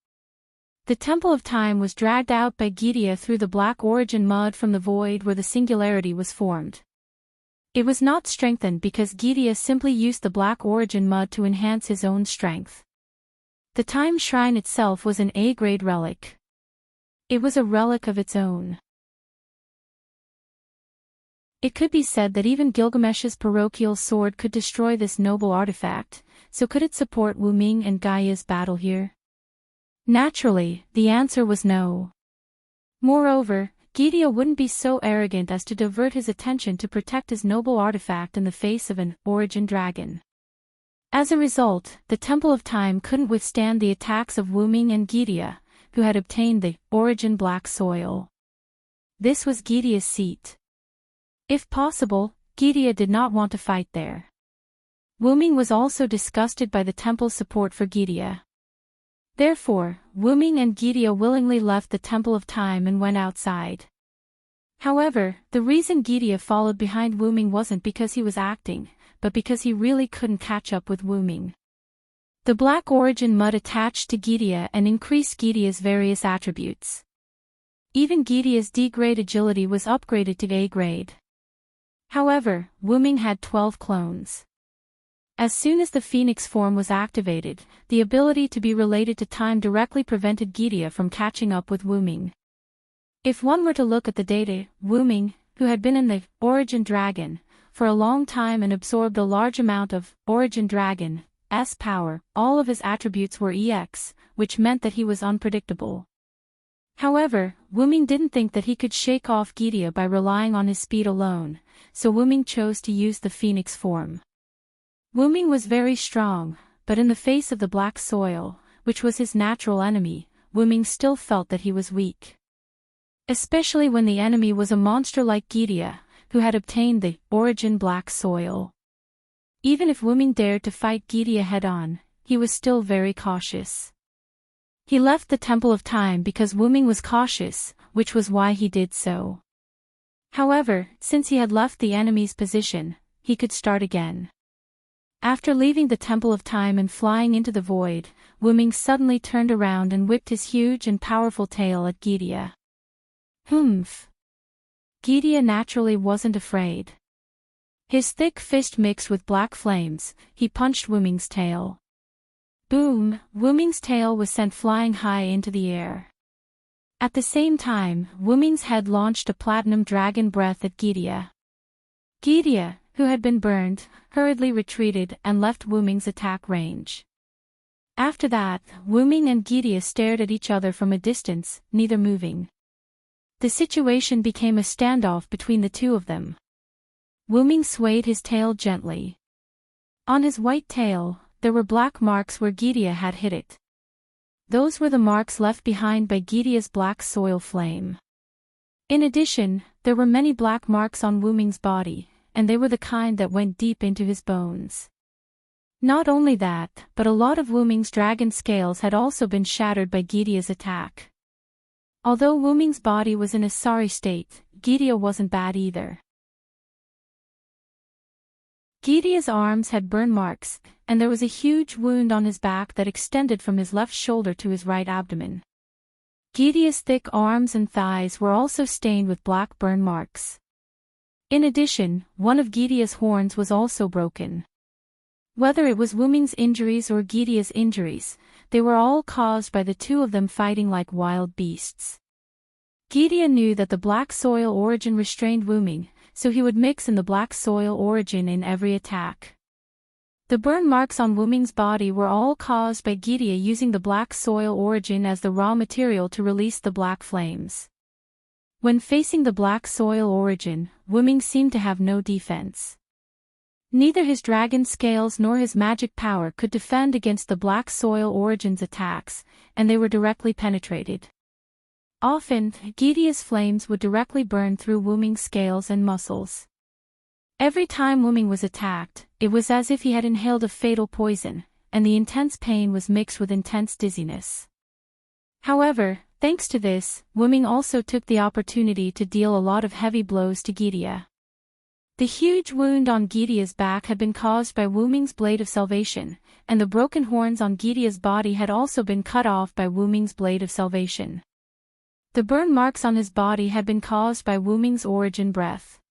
The Temple of Time was dragged out by Gidia through the black origin mud from the void where the singularity was formed. It was not strengthened because Gidia simply used the black origin mud to enhance his own strength. The Time Shrine itself was an A-grade relic. It was a relic of its own. It could be said that even Gilgamesh's parochial sword could destroy this noble artifact, so could it support Wuming and Gaia's battle here? Naturally, the answer was no. Moreover, Gidia wouldn't be so arrogant as to divert his attention to protect his noble artifact in the face of an origin dragon. As a result, the Temple of Time couldn't withstand the attacks of Wuming and Gidia, who had obtained the origin black soil. This was Gidia's seat. If possible, Gidia did not want to fight there. Wuming was also disgusted by the temple's support for Gidia. Therefore, Wuming and Gidia willingly left the Temple of Time and went outside. However, the reason Gidia followed behind Wuming wasn't because he was acting, but because he really couldn't catch up with Wuming. The black origin mud attached to Gidia and increased Gidia's various attributes. Even Gidia's D-grade agility was upgraded to A-grade. However, Wuming had 12 clones. As soon as the Phoenix form was activated, the ability to be related to time directly prevented Gidia from catching up with Wuming. If one were to look at the data, Wuming, who had been in the Origin Dragon for a long time and absorbed a large amount of Origin Dragon's power, all of his attributes were EX, which meant that he was unpredictable. However, Wuming didn't think that he could shake off Gidia by relying on his speed alone, so Wuming chose to use the Phoenix form. Wuming was very strong, but in the face of the black soil, which was his natural enemy, Wuming still felt that he was weak. Especially when the enemy was a monster like Gidia, who had obtained the origin black soil. Even if Wuming dared to fight Gidia head-on, he was still very cautious. He left the Temple of Time because Wuming was cautious, which was why he did so. However, since he had left the enemy's position, he could start again. After leaving the Temple of Time and flying into the void, Wuming suddenly turned around and whipped his huge and powerful tail at Gidia. Humph! Gidia naturally wasn't afraid. His thick fist mixed with black flames, he punched Wuming's tail. Boom! Wuming's tail was sent flying high into the air. At the same time, Wuming's head launched a platinum dragon breath at Gidia. Gidia, who had been burned, hurriedly retreated and left Wuming's attack range. After that, Wuming and Gidia stared at each other from a distance, neither moving. The situation became a standoff between the two of them. Wuming swayed his tail gently. On his white tail, there were black marks where Gidia had hit it. Those were the marks left behind by Gidia's black soil flame. In addition, there were many black marks on Wuming's body, and they were the kind that went deep into his bones. Not only that, but a lot of Wuming's dragon scales had also been shattered by Gidia's attack. Although Wuming's body was in a sorry state, Gidia wasn't bad either. Gidia's arms had burn marks, and there was a huge wound on his back that extended from his left shoulder to his right abdomen. Gidea's thick arms and thighs were also stained with black burn marks. In addition, one of Gidea's horns was also broken. Whether it was Wuming's injuries or Gidea's injuries, they were all caused by the two of them fighting like wild beasts. Gidea knew that the black soil origin restrained Wuming, so he would mix in the black soil origin in every attack. The burn marks on Wuming's body were all caused by Gidea using the black soil origin as the raw material to release the black flames. When facing the black soil origin, Wuming seemed to have no defense. Neither his dragon scales nor his magic power could defend against the black soil origin's attacks, and they were directly penetrated. Often, Gidea's flames would directly burn through Wuming's scales and muscles. Every time Wuming was attacked, it was as if he had inhaled a fatal poison, and the intense pain was mixed with intense dizziness. However, thanks to this, Wuming also took the opportunity to deal a lot of heavy blows to Gidea. The huge wound on Gidea's back had been caused by Wuming's blade of salvation, and the broken horns on Gidea's body had also been cut off by Wuming's blade of salvation. The burn marks on his body had been caused by Wuming's origin breath.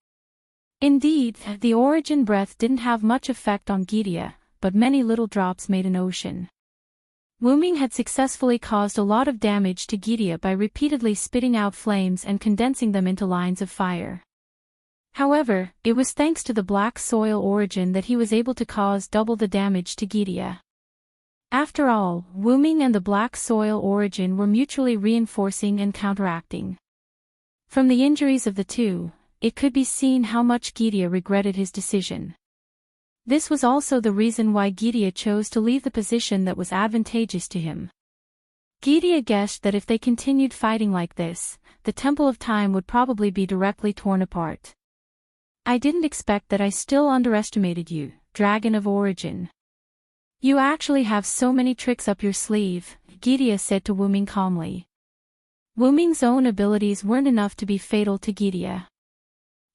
Indeed, the origin breath didn't have much effect on Gidea, but many little drops made an ocean. Wuming had successfully caused a lot of damage to Gidea by repeatedly spitting out flames and condensing them into lines of fire. However, it was thanks to the black soil origin that he was able to cause double the damage to Gidea. After all, Wuming and the black soil origin were mutually reinforcing and counteracting. From the injuries of the two, it could be seen how much Gidea regretted his decision. This was also the reason why Gidea chose to leave the position that was advantageous to him. Gidea guessed that if they continued fighting like this, the Temple of Time would probably be directly torn apart. I didn't expect that. I still underestimated you, Dragon of Origin. You actually have so many tricks up your sleeve, Gidea said to Wuming calmly. Wuming's own abilities weren't enough to be fatal to Gidea.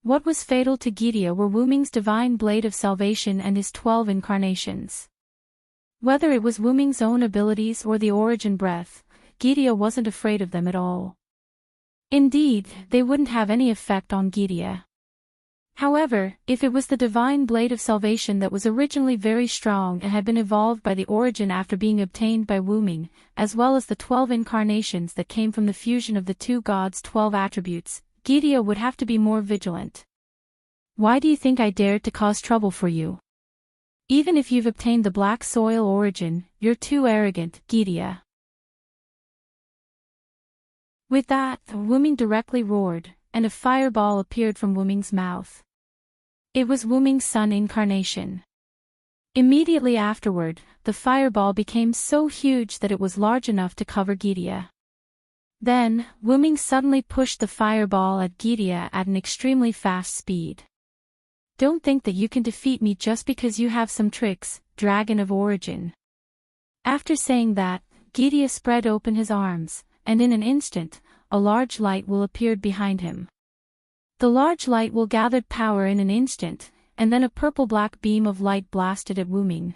What was fatal to Gidea were Wuming's divine blade of salvation and his 12 incarnations. Whether it was Wuming's own abilities or the origin breath, Gidea wasn't afraid of them at all. Indeed, they wouldn't have any effect on Gidea. However, if it was the divine blade of salvation that was originally very strong and had been evolved by the origin after being obtained by Wuming, as well as the 12 incarnations that came from the fusion of the two gods' 12 attributes, Gidea would have to be more vigilant. Why do you think I dared to cause trouble for you? Even if you've obtained the black soil origin, you're too arrogant, Gidea. With that, Wuming directly roared, and a fireball appeared from Wuming's mouth. It was Wuming's sun incarnation. Immediately afterward, the fireball became so huge that it was large enough to cover Gidea. Then, Wuming suddenly pushed the fireball at Gidea at an extremely fast speed. Don't think that you can defeat me just because you have some tricks, Dragon of Origin. After saying that, Gidea spread open his arms, and in an instant, a large light will appeared behind him. The large light will gathered power in an instant, and then a purple-black beam of light blasted at Wuming.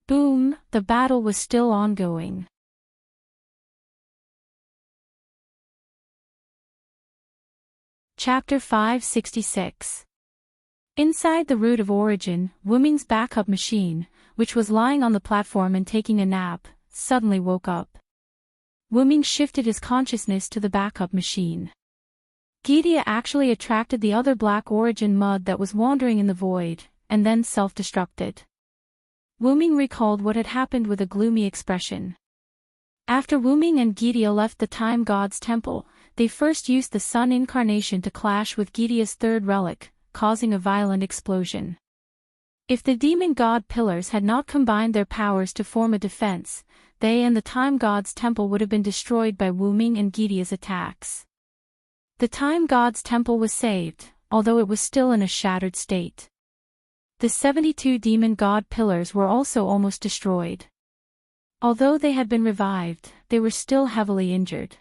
Boom, the battle was still ongoing. Chapter 566. Inside the Root of Origin, Wuming's backup machine, which was lying on the platform and taking a nap, suddenly woke up. Wuming shifted his consciousness to the backup machine. Gidea actually attracted the other black origin mud that was wandering in the void, and then self-destructed. Wuming recalled what had happened with a gloomy expression. After Wuming and Gidea left the Time God's temple, they first used the Sun incarnation to clash with Gidea's third relic, causing a violent explosion. If the demon god pillars had not combined their powers to form a defense, they and the Time God's temple would have been destroyed by Wuming and Gidea's attacks. The Time God's temple was saved, although it was still in a shattered state. The 72 demon god pillars were also almost destroyed. Although they had been revived, they were still heavily injured.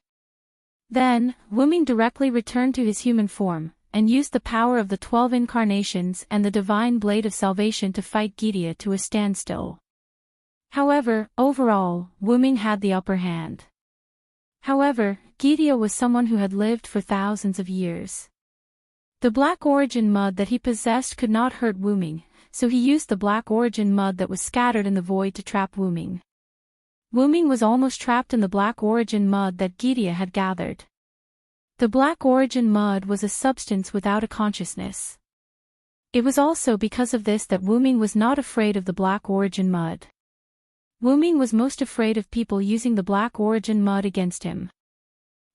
Then, Wuming directly returned to his human form, and used the power of the 12 incarnations and the divine blade of salvation to fight Gidea to a standstill. However, overall, Wuming had the upper hand. However, Gideon was someone who had lived for thousands of years. The black origin mud that he possessed could not hurt Wu Ming, so he used the black origin mud that was scattered in the void to trap Wu Ming. Wu Ming was almost trapped in the black origin mud that Gideon had gathered. The black origin mud was a substance without a consciousness. It was also because of this that Wu Ming was not afraid of the black origin mud. Wu Ming was most afraid of people using the black origin mud against him.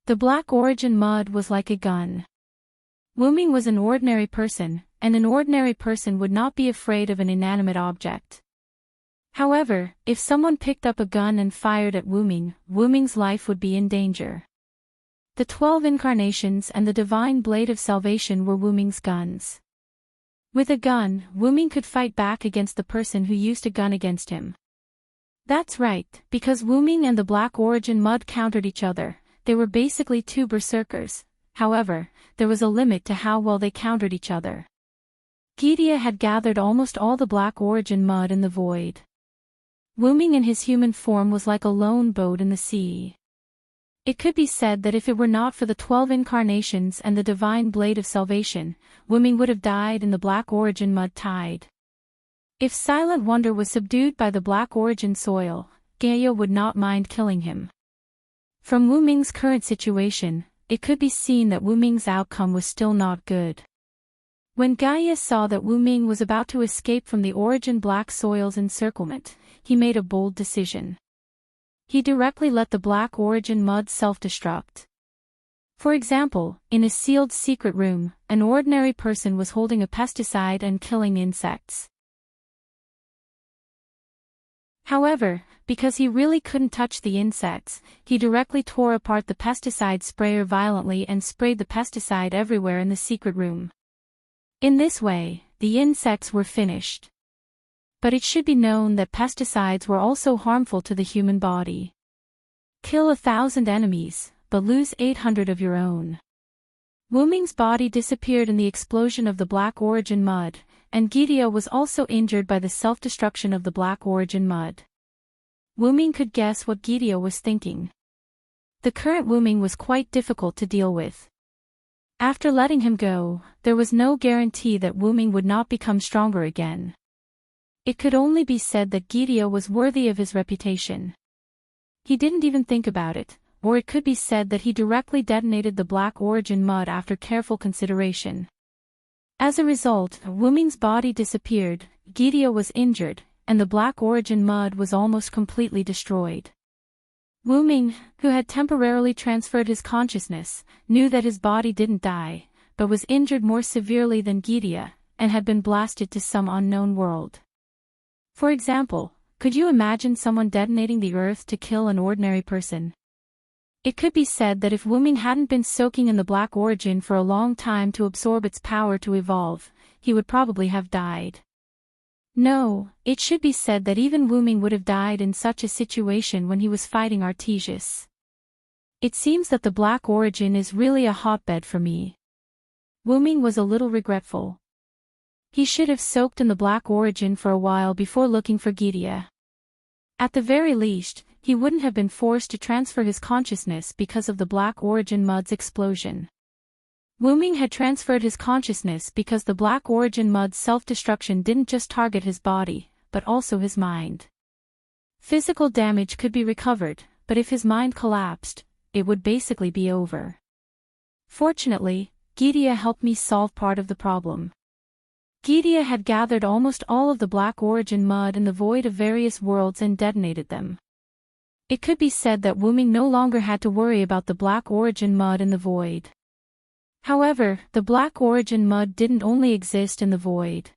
The black origin mud was like a gun. Wu Ming was an ordinary person, and an ordinary person would not be afraid of an inanimate object. However, if someone picked up a gun and fired at Wu Ming's life would be in danger. The 12 incarnations and the divine blade of salvation were Wu Ming's guns. With a gun, Wu Ming could fight back against the person who used a gun against him. That's right, because Wu Ming and the black origin mud countered each other. They were basically two berserkers. However, there was a limit to how well they countered each other. Gideon had gathered almost all the black origin mud in the void. Wu Ming in his human form was like a lone boat in the sea. It could be said that if it were not for the 12 incarnations and the divine blade of salvation, Wu Ming would have died in the black origin mud tide. If Silent Wonder was subdued by the black origin soil, Gideon would not mind killing him. From Wu Ming's current situation, it could be seen that Wu Ming's outcome was still not good. When Gaia saw that Wu Ming was about to escape from the origin black soil's encirclement, he made a bold decision. He directly let the black origin mud self-destruct. For example, in a sealed secret room, an ordinary person was holding a pesticide and killing insects. However, because he really couldn't touch the insects, he directly tore apart the pesticide sprayer violently and sprayed the pesticide everywhere in the secret room. In this way, the insects were finished. But it should be known that pesticides were also harmful to the human body. Kill 1,000 enemies, but lose 800 of your own. Wu Ming's body disappeared in the explosion of the black origin mud, and Gideon was also injured by the self-destruction of the black origin mud. Wu Ming could guess what Gideon was thinking. The current Wu Ming was quite difficult to deal with. After letting him go, there was no guarantee that Wu Ming would not become stronger again. It could only be said that Gideon was worthy of his reputation. He didn't even think about it, or it could be said that he directly detonated the black origin mud after careful consideration. As a result, Wu Ming's body disappeared, Gideon was injured, and the black origin mud was almost completely destroyed. Wu Ming, who had temporarily transferred his consciousness, knew that his body didn't die, but was injured more severely than Gideon, and had been blasted to some unknown world. For example, could you imagine someone detonating the earth to kill an ordinary person? It could be said that if Wu Ming hadn't been soaking in the black origin for a long time to absorb its power to evolve, he would probably have died. No, it should be said that even Wu Ming would have died in such a situation when he was fighting Artesius. It seems that the black origin is really a hotbed for me. Wu Ming was a little regretful. He should have soaked in the black origin for a while before looking for Gideon. At the very least, he wouldn't have been forced to transfer his consciousness because of the black origin mud's explosion. Wu Ming had transferred his consciousness because the black origin mud's self-destruction didn't just target his body, but also his mind. Physical damage could be recovered, but if his mind collapsed, it would basically be over. Fortunately, Gideon helped me solve part of the problem. Gideon had gathered almost all of the black origin mud in the void of various worlds and detonated them. It could be said that Wu Ming no longer had to worry about the black origin mud in the void. However, the black origin mud didn't only exist in the void.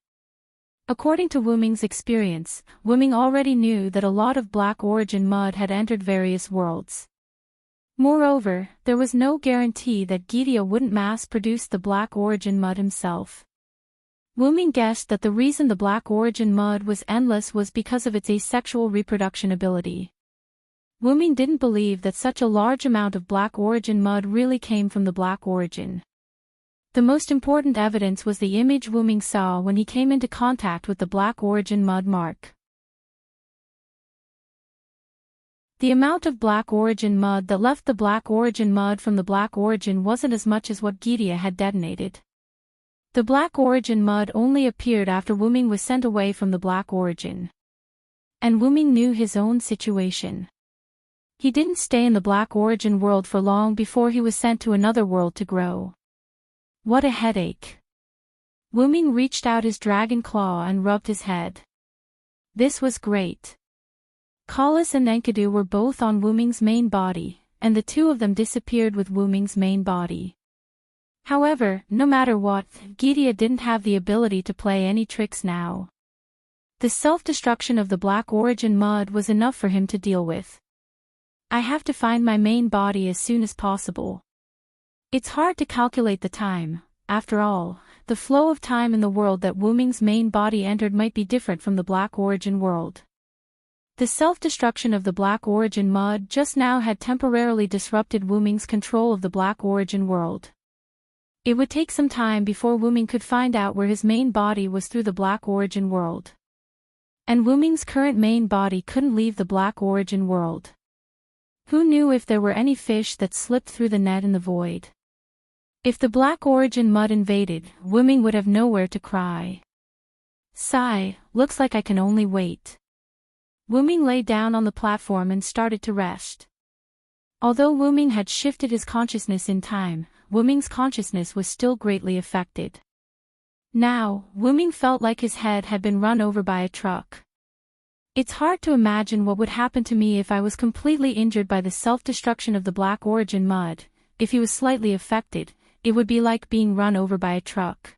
According to Wu Ming's experience, Wu Ming already knew that a lot of black origin mud had entered various worlds. Moreover, there was no guarantee that Gideon wouldn't mass-produce the black origin mud himself. Wu Ming guessed that the reason the black origin mud was endless was because of its asexual reproduction ability. Wu Ming didn't believe that such a large amount of black origin mud really came from the black origin. The most important evidence was the image Wu Ming saw when he came into contact with the black origin mud mark. The amount of black origin mud that left the black origin mud from the black origin wasn't as much as what Gidia had detonated. The black origin mud only appeared after Wuming was sent away from the black origin. And Wuming knew his own situation. He didn't stay in the black origin world for long before he was sent to another world to grow. What a headache. Wuming reached out his dragon claw and rubbed his head. This was great. Kalas and Enkidu were both on Wuming's main body, and the two of them disappeared with Wuming's main body. However, no matter what, Gidia didn't have the ability to play any tricks now. The self-destruction of the black origin mud was enough for him to deal with. I have to find my main body as soon as possible. It's hard to calculate the time. After all, the flow of time in the world that Wuming's main body entered might be different from the black origin world. The self-destruction of the black origin mud just now had temporarily disrupted Wuming's control of the black origin world. It would take some time before Wuming could find out where his main body was through the black origin world. And Wuming's current main body couldn't leave the black origin world. Who knew if there were any fish that slipped through the net in the void? If the black origin mud invaded, Wuming would have nowhere to cry. Sigh, looks like I can only wait. Wuming lay down on the platform and started to rest. Although Wuming had shifted his consciousness in time, Wuming's consciousness was still greatly affected. Now, Wuming felt like his head had been run over by a truck. It's hard to imagine what would happen to me if I was completely injured by the self-destruction of the black origin mud. If he was slightly affected, it would be like being run over by a truck.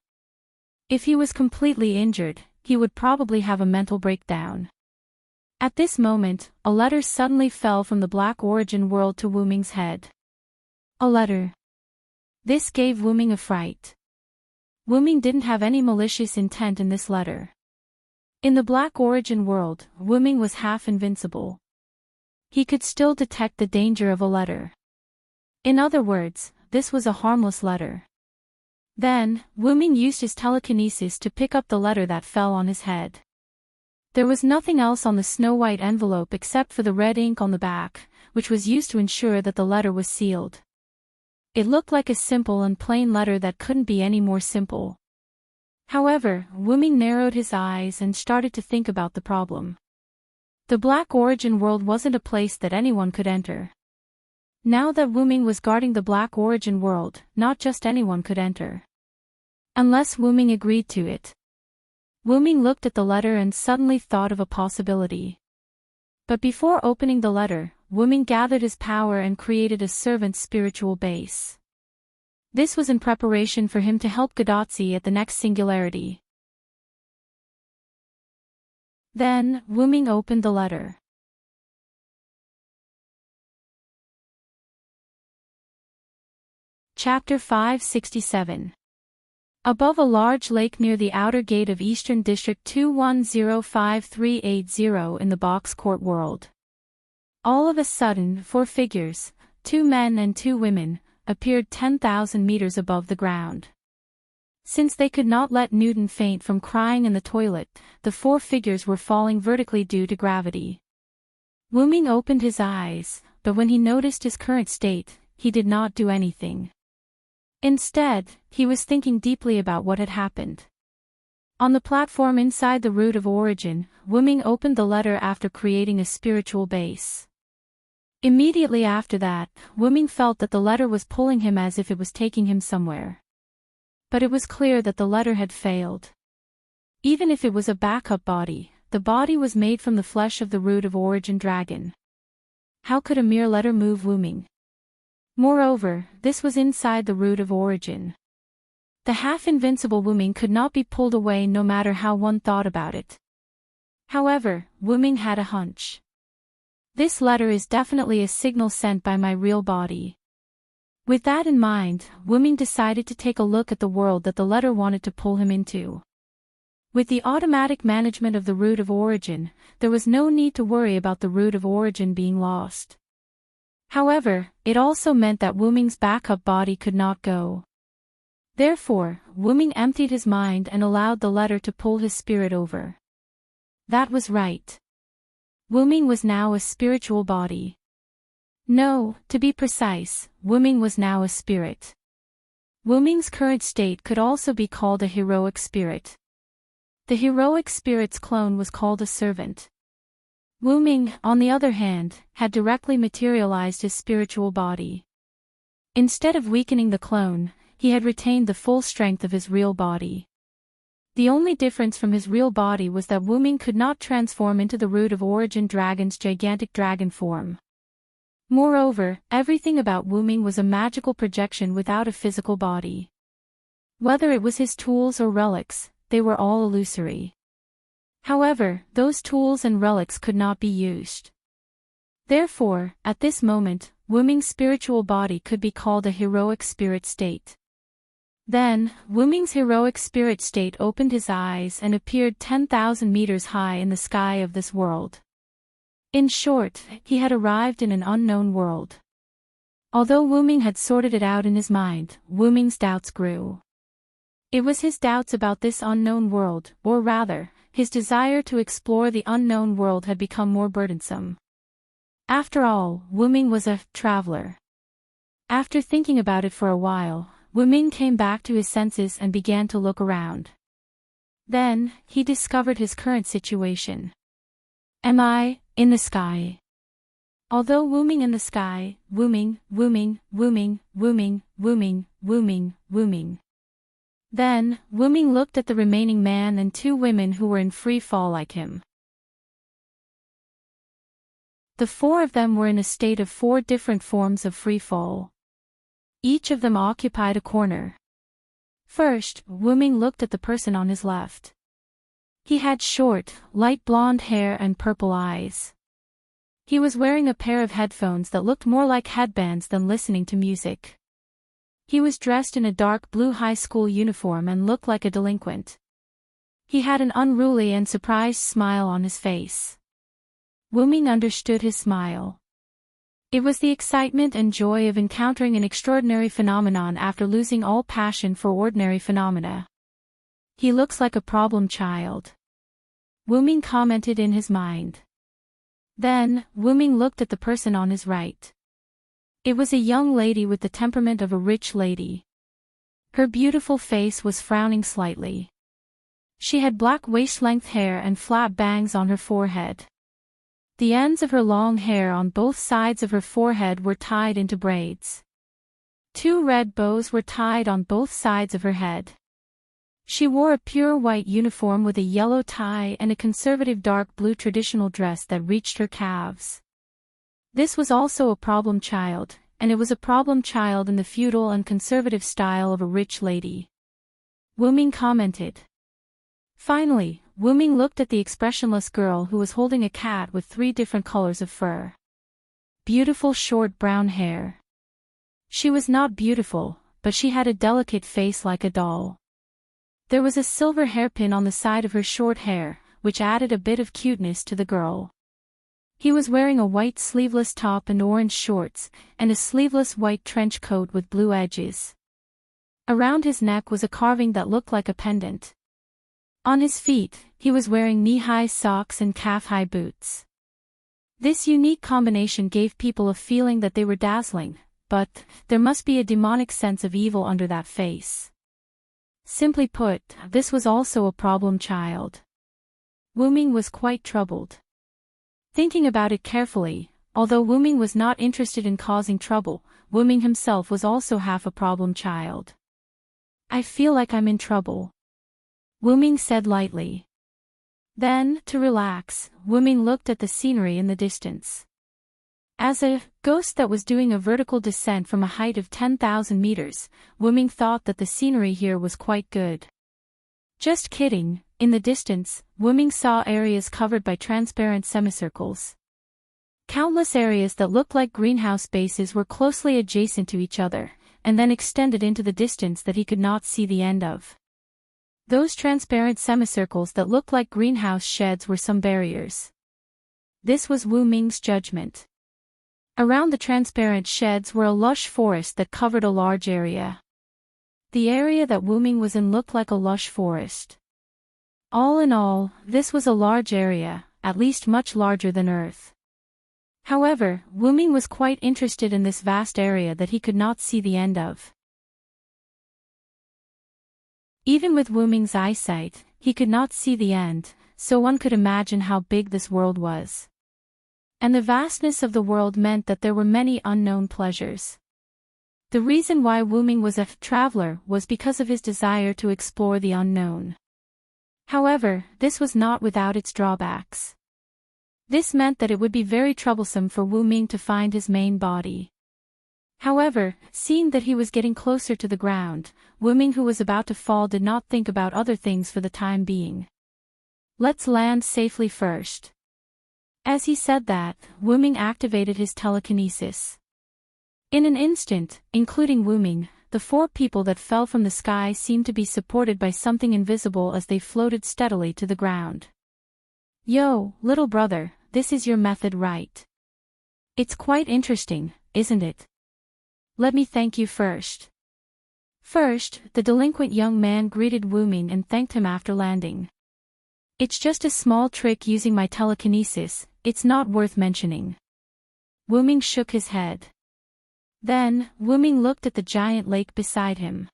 If he was completely injured, he would probably have a mental breakdown. At this moment, a letter suddenly fell from the black origin world to Wuming's head. A letter. This gave Wuming a fright. Wuming didn't have any malicious intent in this letter. In the black origin world, Wuming was half invincible. He could still detect the danger of a letter. In other words, this was a harmless letter. Then, Wuming used his telekinesis to pick up the letter that fell on his head. There was nothing else on the snow-white envelope except for the red ink on the back, which was used to ensure that the letter was sealed. It looked like a simple and plain letter that couldn't be any more simple. However, Wuming narrowed his eyes and started to think about the problem. The black origin world wasn't a place that anyone could enter. Now that Wuming was guarding the black origin world, not just anyone could enter. Unless Wuming agreed to it. Wuming looked at the letter and suddenly thought of a possibility. But before opening the letter, Wuming gathered his power and created a servant's spiritual base. This was in preparation for him to help Gadotsi at the next singularity. Then, Wuming opened the letter. Chapter 567. Above a large lake near the outer gate of Eastern District 2105380 in the Box Court world. All of a sudden, 4 figures, 2 men and 2 women, appeared 10,000 meters above the ground. Since they could not let Newton faint from crying in the toilet, the 4 figures were falling vertically due to gravity. Wuming opened his eyes, but when he noticed his current state, he did not do anything. Instead, he was thinking deeply about what had happened. On the platform inside the root of origin, Wuming opened the letter after creating a spiritual base. Immediately after that, Wuming felt that the letter was pulling him as if it was taking him somewhere. But it was clear that the letter had failed. Even if it was a backup body, the body was made from the flesh of the root of origin dragon. How could a mere letter move Wuming? Moreover, this was inside the root of origin. The half-invincible Wuming could not be pulled away no matter how one thought about it. However, Wuming had a hunch. This letter is definitely a signal sent by my real body. With that in mind, Wuming decided to take a look at the world that the letter wanted to pull him into. With the automatic management of the root of origin, there was no need to worry about the root of origin being lost. However, it also meant that Wuming's backup body could not go. Therefore, Wuming emptied his mind and allowed the letter to pull his spirit over. That was right. Wu Ming was now a spiritual body. No, to be precise, Wu Ming was now a spirit. Wu Ming's current state could also be called a heroic spirit. The heroic spirit's clone was called a servant. Wu Ming, on the other hand, had directly materialized his spiritual body. Instead of weakening the clone, he had retained the full strength of his real body. The only difference from his real body was that Wu Ming could not transform into the root of origin dragon's gigantic dragon form. Moreover, everything about Wu Ming was a magical projection without a physical body. Whether it was his tools or relics, they were all illusory. However, those tools and relics could not be used. Therefore, at this moment, Wu Ming's spiritual body could be called a heroic spirit state. Then, Wu Ming's heroic spirit state opened his eyes and appeared 10,000 meters high in the sky of this world. In short, he had arrived in an unknown world. Although Wu Ming had sorted it out in his mind, Wu Ming's doubts grew. It was his doubts about this unknown world, or rather, his desire to explore the unknown world had become more burdensome. After all, Wu Ming was a traveler. After thinking about it for a while, Wu Ming came back to his senses and began to look around. Then, he discovered his current situation. Am I in the sky? Although Wu Ming in the sky, Wu Ming, Wu Ming, Wu Ming, Wu Ming, Wu Ming, Wu Ming, Wu Ming. Then, Wu Ming looked at the remaining man and two women who were in free fall like him. The four of them were in a state of four different forms of free fall. Each of them occupied a corner. First, Wu Ming looked at the person on his left. He had short, light blonde hair and purple eyes. He was wearing a pair of headphones that looked more like headbands than listening to music. He was dressed in a dark blue high school uniform and looked like a delinquent. He had an unruly and surprised smile on his face. Wu Ming understood his smile. It was the excitement and joy of encountering an extraordinary phenomenon after losing all passion for ordinary phenomena. He looks like a problem child. Wu Ming commented in his mind. Then, Wu Ming looked at the person on his right. It was a young lady with the temperament of a rich lady. Her beautiful face was frowning slightly. She had black waist-length hair and flat bangs on her forehead. The ends of her long hair on both sides of her forehead were tied into braids. Two red bows were tied on both sides of her head. She wore a pure white uniform with a yellow tie and a conservative dark blue traditional dress that reached her calves. This was also a problem child, and it was a problem child in the feudal and conservative style of a rich lady. Wu Ming commented. Finally, Wu Ming looked at the expressionless girl who was holding a cat with 3 different colors of fur. Beautiful short brown hair. She was not beautiful, but she had a delicate face like a doll. There was a silver hairpin on the side of her short hair, which added a bit of cuteness to the girl. He was wearing a white sleeveless top and orange shorts, and a sleeveless white trench coat with blue edges. Around his neck was a carving that looked like a pendant. On his feet, he was wearing knee-high socks and calf-high boots. This unique combination gave people a feeling that they were dazzling, but there must be a demonic sense of evil under that face. Simply put, this was also a problem child. Wu Ming was quite troubled. Thinking about it carefully, although Wu Ming was not interested in causing trouble, Wu Ming himself was also half a problem child. I feel like I'm in trouble, Wu Ming said lightly. Then, to relax, Wu Ming looked at the scenery in the distance. As a ghost that was doing a vertical descent from a height of 10,000 meters, Wu Ming thought that the scenery here was quite good. Just kidding, in the distance, Wu Ming saw areas covered by transparent semicircles. Countless areas that looked like greenhouse bases were closely adjacent to each other, and then extended into the distance that he could not see the end of. Those transparent semicircles that looked like greenhouse sheds were some barriers. This was Wu Ming's judgment. Around the transparent sheds were a lush forest that covered a large area. The area that Wu Ming was in looked like a lush forest. All in all, this was a large area, at least much larger than Earth. However, Wu-Ming was quite interested in this vast area that he could not see the end of. Even with Wu-Ming's eyesight, he could not see the end, so one could imagine how big this world was. And the vastness of the world meant that there were many unknown pleasures. The reason why Wu-Ming was a traveler was because of his desire to explore the unknown. However, this was not without its drawbacks. This meant that it would be very troublesome for Wu-Ming to find his main body. However, seeing that he was getting closer to the ground, Wu-Ming, who was about to fall, did not think about other things for the time being. Let's land safely first. As he said that, Wu-Ming activated his telekinesis. In an instant, including Wu-Ming, the 4 people that fell from the sky seemed to be supported by something invisible as they floated steadily to the ground. Yo, little brother, this is your method, right? It's quite interesting, isn't it? Let me thank you first. First, the delinquent young man greeted Wu-Ming and thanked him after landing. It's just a small trick using my telekinesis, it's not worth mentioning. Wu-Ming shook his head. Then, Wu-Ming looked at the giant lake beside him.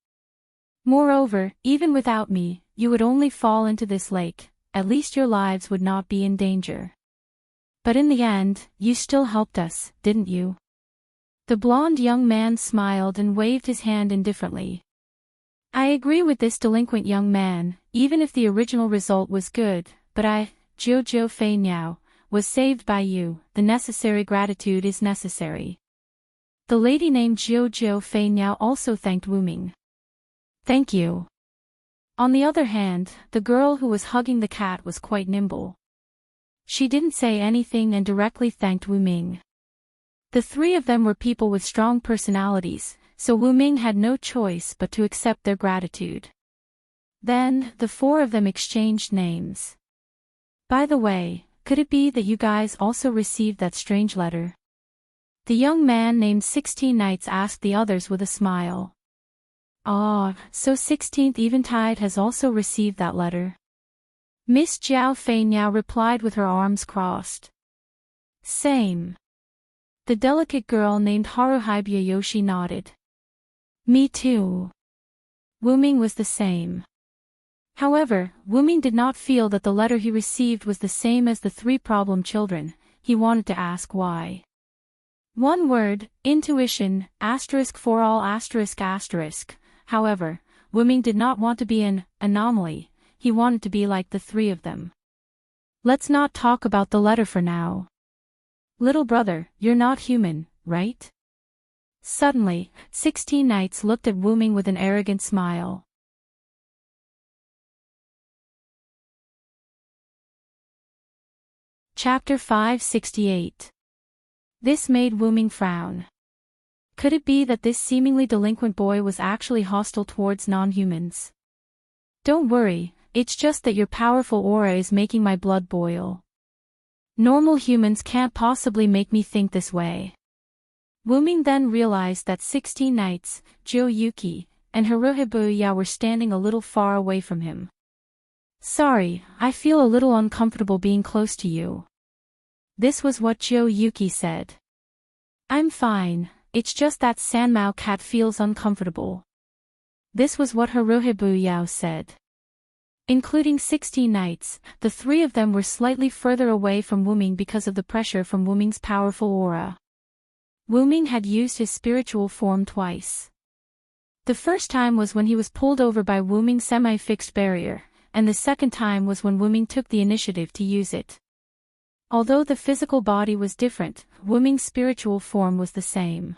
Moreover, even without me, you would only fall into this lake, at least your lives would not be in danger. But in the end, you still helped us, didn't you? The blonde young man smiled and waved his hand indifferently. I agree with this delinquent young man, even if the original result was good, but I, Jojo Fei Niao, was saved by you, the necessary gratitude is necessary. The lady named Jojo Fei Niao also thanked Wu-Ming. Thank you. On the other hand, the girl who was hugging the cat was quite nimble. She didn't say anything and directly thanked Wu-Ming. The 3 of them were people with strong personalities, so Wu-Ming had no choice but to accept their gratitude. Then, the 4 of them exchanged names. By the way, could it be that you guys also received that strange letter? The young man named 16 Nights asked the others with a smile. Ah, so 16th Eventide has also received that letter. Miss Jiao Fei Niao replied with her arms crossed. Same. The delicate girl named Haruhi Byayoshi nodded. Me too. Wu-Ming was the same. However, Wu-Ming did not feel that the letter he received was the same as the 3 problem children. He wanted to ask why. One word, intuition, for all ***. However, Wu-Ming did not want to be an anomaly, he wanted to be like the 3 of them. Let's not talk about the letter for now. Little brother, you're not human, right? Suddenly, 16 Nights looked at Wu-Ming with an arrogant smile. Chapter 568. This made Wu-Ming frown. Could it be that this seemingly delinquent boy was actually hostile towards non-humans? Don't worry, it's just that your powerful aura is making my blood boil. Normal humans can't possibly make me think this way. Wu-Ming then realized that 16 Nights, Zhou Yuki, and Haruhi Byayoshi were standing a little far away from him. Sorry, I feel a little uncomfortable being close to you. This was what Zhou Yuki said. I'm fine, it's just that Sanmao cat feels uncomfortable. This was what Haruhi Byayoshi said. Including 16 Nights, the 3 of them were slightly further away from Wu-Ming because of the pressure from Wu-Ming's powerful aura. Wu-Ming had used his spiritual form twice. The first time was when he was pulled over by Wu-Ming's semi-fixed barrier, and the second time was when Wu-Ming took the initiative to use it. Although the physical body was different, Wu-Ming's spiritual form was the same.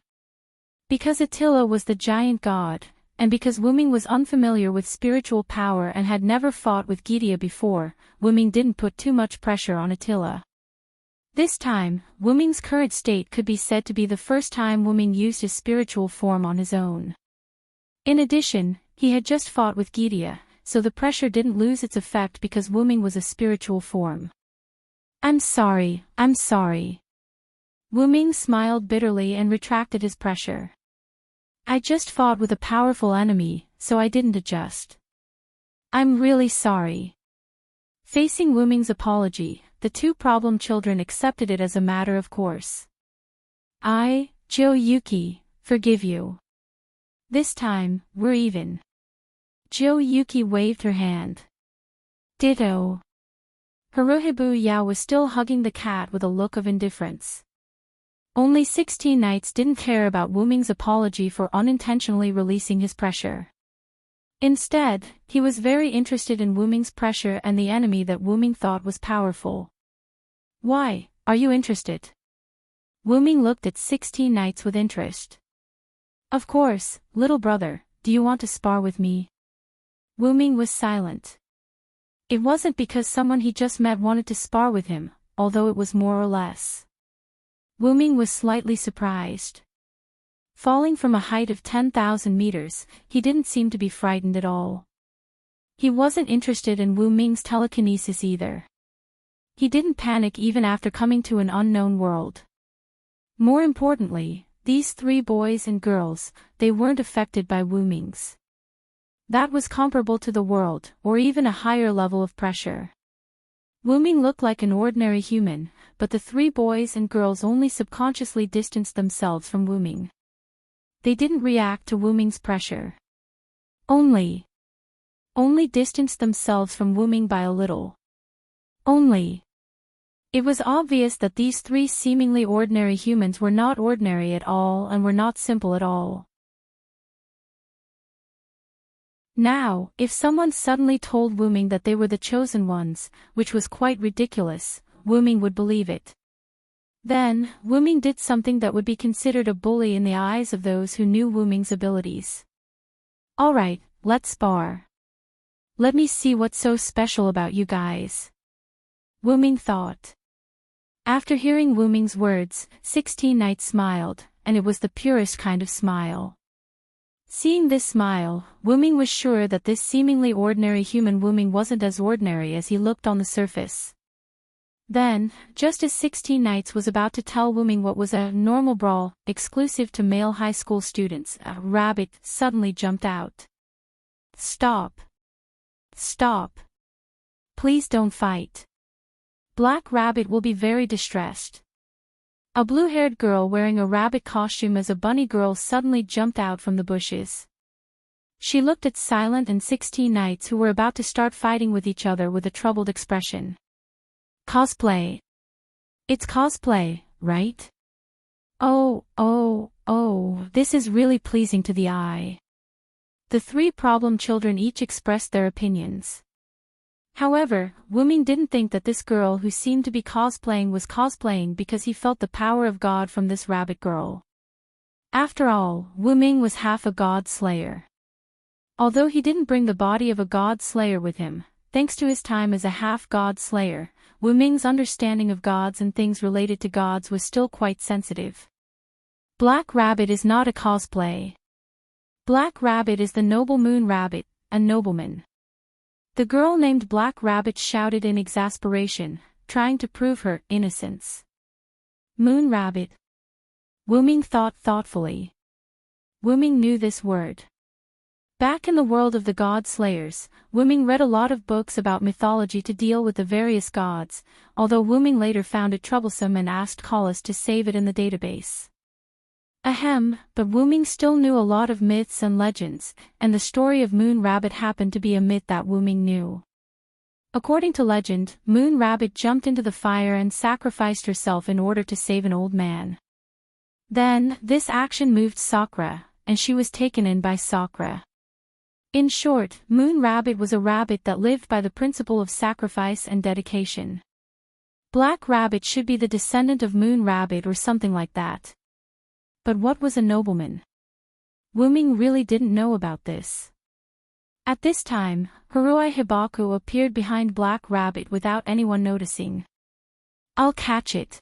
Because Attila was the giant god, and because Wu-Ming was unfamiliar with spiritual power and had never fought with Gidia before, Wu-Ming didn't put too much pressure on Attila. This time, Wu-Ming's current state could be said to be the first time Wu-Ming used his spiritual form on his own. In addition, he had just fought with Gidia, so the pressure didn't lose its effect because Wu-Ming was a spiritual form. I'm sorry. Wu-Ming smiled bitterly and retracted his pressure. I just fought with a powerful enemy, so I didn't adjust. I'm really sorry. Facing Wu-Ming's apology, the two problem children accepted it as a matter of course. I, Yuki, forgive you. This time, we're even. Yuki waved her hand. Ditto. Haruhibu Yao was still hugging the cat with a look of indifference. Only 16 Knights didn't care about Wu Ming's apology for unintentionally releasing his pressure. Instead, he was very interested in Wu Ming's pressure and the enemy that Wu Ming thought was powerful. Why, are you interested? Wu Ming looked at 16 Knights with interest. Of course, little brother, do you want to spar with me? Wu Ming was silent. It wasn't because someone he just met wanted to spar with him, although it was more or less. Wu Ming was slightly surprised. Falling from a height of 10,000 meters, he didn't seem to be frightened at all. He wasn't interested in Wu Ming's telekinesis either. He didn't panic even after coming to an unknown world. More importantly, these three boys and girls, they weren't affected by Wu Ming's. That was comparable to the world, or even a higher level of pressure. Wu Ming looked like an ordinary human, but the three boys and girls only subconsciously distanced themselves from Wu Ming. They didn't react to Wu Ming's pressure. Only distanced themselves from Wu Ming by a little. Only. It was obvious that these three seemingly ordinary humans were not ordinary at all and were not simple at all. Now, if someone suddenly told Wu Ming that they were the chosen ones, which was quite ridiculous, Wu Ming would believe it. Then, Wu Ming did something that would be considered a bully in the eyes of those who knew Wu Ming's abilities. Alright, let's spar. Let me see what's so special about you guys. Wu Ming thought. After hearing Wu Ming's words, 16 Knights smiled, and it was the purest kind of smile. Seeing this smile, Wu Ming was sure that this seemingly ordinary human Wu Ming wasn't as ordinary as he looked on the surface. Then, just as 16 Knights was about to tell Wu Ming what was a normal brawl, exclusive to male high school students, a rabbit suddenly jumped out. Stop. Stop. Please don't fight. Black Rabbit will be very distressed. A blue-haired girl wearing a rabbit costume as a bunny girl suddenly jumped out from the bushes. She looked at Silent and 16 Knights who were about to start fighting with each other with a troubled expression. Cosplay. It's cosplay, right? Oh, this is really pleasing to the eye. The three problem children each expressed their opinions. However, Wu Ming didn't think that this girl who seemed to be cosplaying was cosplaying because he felt the power of God from this rabbit girl. After all, Wu Ming was half a god slayer. Although he didn't bring the body of a god slayer with him, thanks to his time as a half-god slayer, Wu Ming's understanding of gods and things related to gods was still quite sensitive. Black Rabbit is not a cosplay. Black Rabbit is the noble Moon Rabbit, a nobleman. The girl named Black Rabbit shouted in exasperation, trying to prove her innocence. Moon Rabbit. Wu Ming thought thoughtfully. Wu Ming knew this word. Back in the world of the God Slayers, Wu Ming read a lot of books about mythology to deal with the various gods, although Wu Ming later found it troublesome and asked Collis to save it in the database. Ahem, but Wu Ming still knew a lot of myths and legends, and the story of Moon Rabbit happened to be a myth that Wu Ming knew. According to legend, Moon Rabbit jumped into the fire and sacrificed herself in order to save an old man. Then, this action moved Sakura, and she was taken in by Sakura. In short, Moon Rabbit was a rabbit that lived by the principle of sacrifice and dedication. Black Rabbit should be the descendant of Moon Rabbit or something like that. But what was a nobleman? Wu Ming really didn't know about this. At this time, Haruhi Hibaku appeared behind Black Rabbit without anyone noticing. I'll catch it.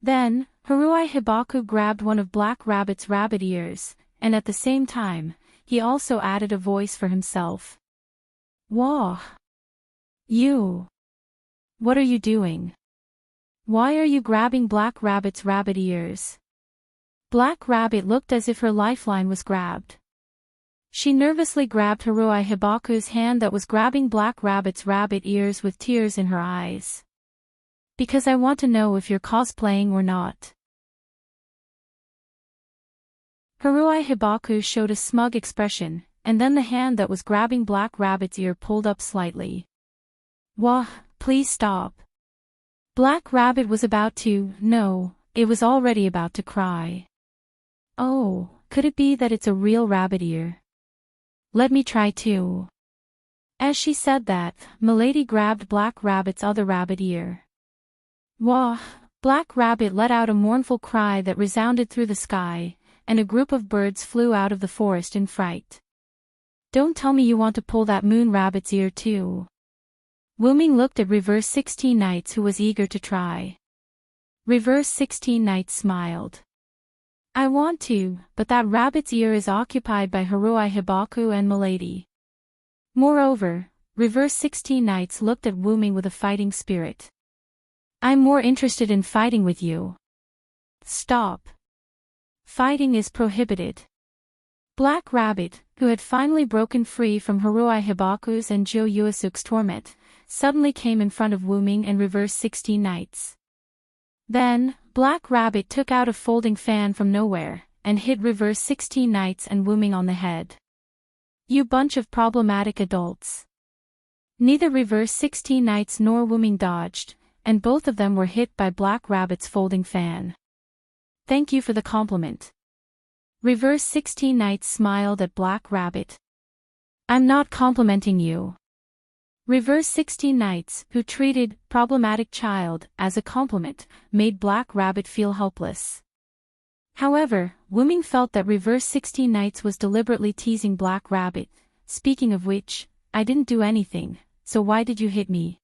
Then, Haruhi Hibaku grabbed one of Black Rabbit's rabbit ears, and at the same time, he also added a voice for himself. Wah! You! What are you doing? Why are you grabbing Black Rabbit's rabbit ears? Black Rabbit looked as if her lifeline was grabbed. She nervously grabbed Haruhi Hibaku's hand that was grabbing Black Rabbit's rabbit ears with tears in her eyes. Because I want to know if you're cosplaying or not. Haruhi Hibaku showed a smug expression, and then the hand that was grabbing Black Rabbit's ear pulled up slightly. Wah, please stop. Black Rabbit was about to, no, it was already about to cry. Oh, could it be that it's a real rabbit ear? Let me try too. As she said that, Milady grabbed Black Rabbit's other rabbit ear. Wah! Black Rabbit let out a mournful cry that resounded through the sky, and a group of birds flew out of the forest in fright. Don't tell me you want to pull that moon rabbit's ear too. Wuming looked at Reverse 16 Knights, who was eager to try. Reverse 16 Knights smiled. I want to, but that rabbit's ear is occupied by Haruhi Hibaku and Milady. Moreover, Reverse 16 Knights looked at Wuming with a fighting spirit. I'm more interested in fighting with you. Stop. Fighting is prohibited. Black Rabbit, who had finally broken free from Haruhi Hibaku's and Jo Yuasuke's torment, suddenly came in front of Wuming and Reverse 16 Knights. Then, Black Rabbit took out a folding fan from nowhere, and hit Reverse 16 Knights and Wuming on the head. You bunch of problematic adults. Neither Reverse 16 Knights nor Wuming dodged, and both of them were hit by Black Rabbit's folding fan. Thank you for the compliment. Reverse 16 Knights smiled at Black Rabbit. I'm not complimenting you. Reverse 16 Knights, who treated problematic child as a compliment, made Black Rabbit feel helpless. However, Wuming felt that Reverse 16 Knights was deliberately teasing Black Rabbit. Speaking of which, I didn't do anything, so why did you hit me?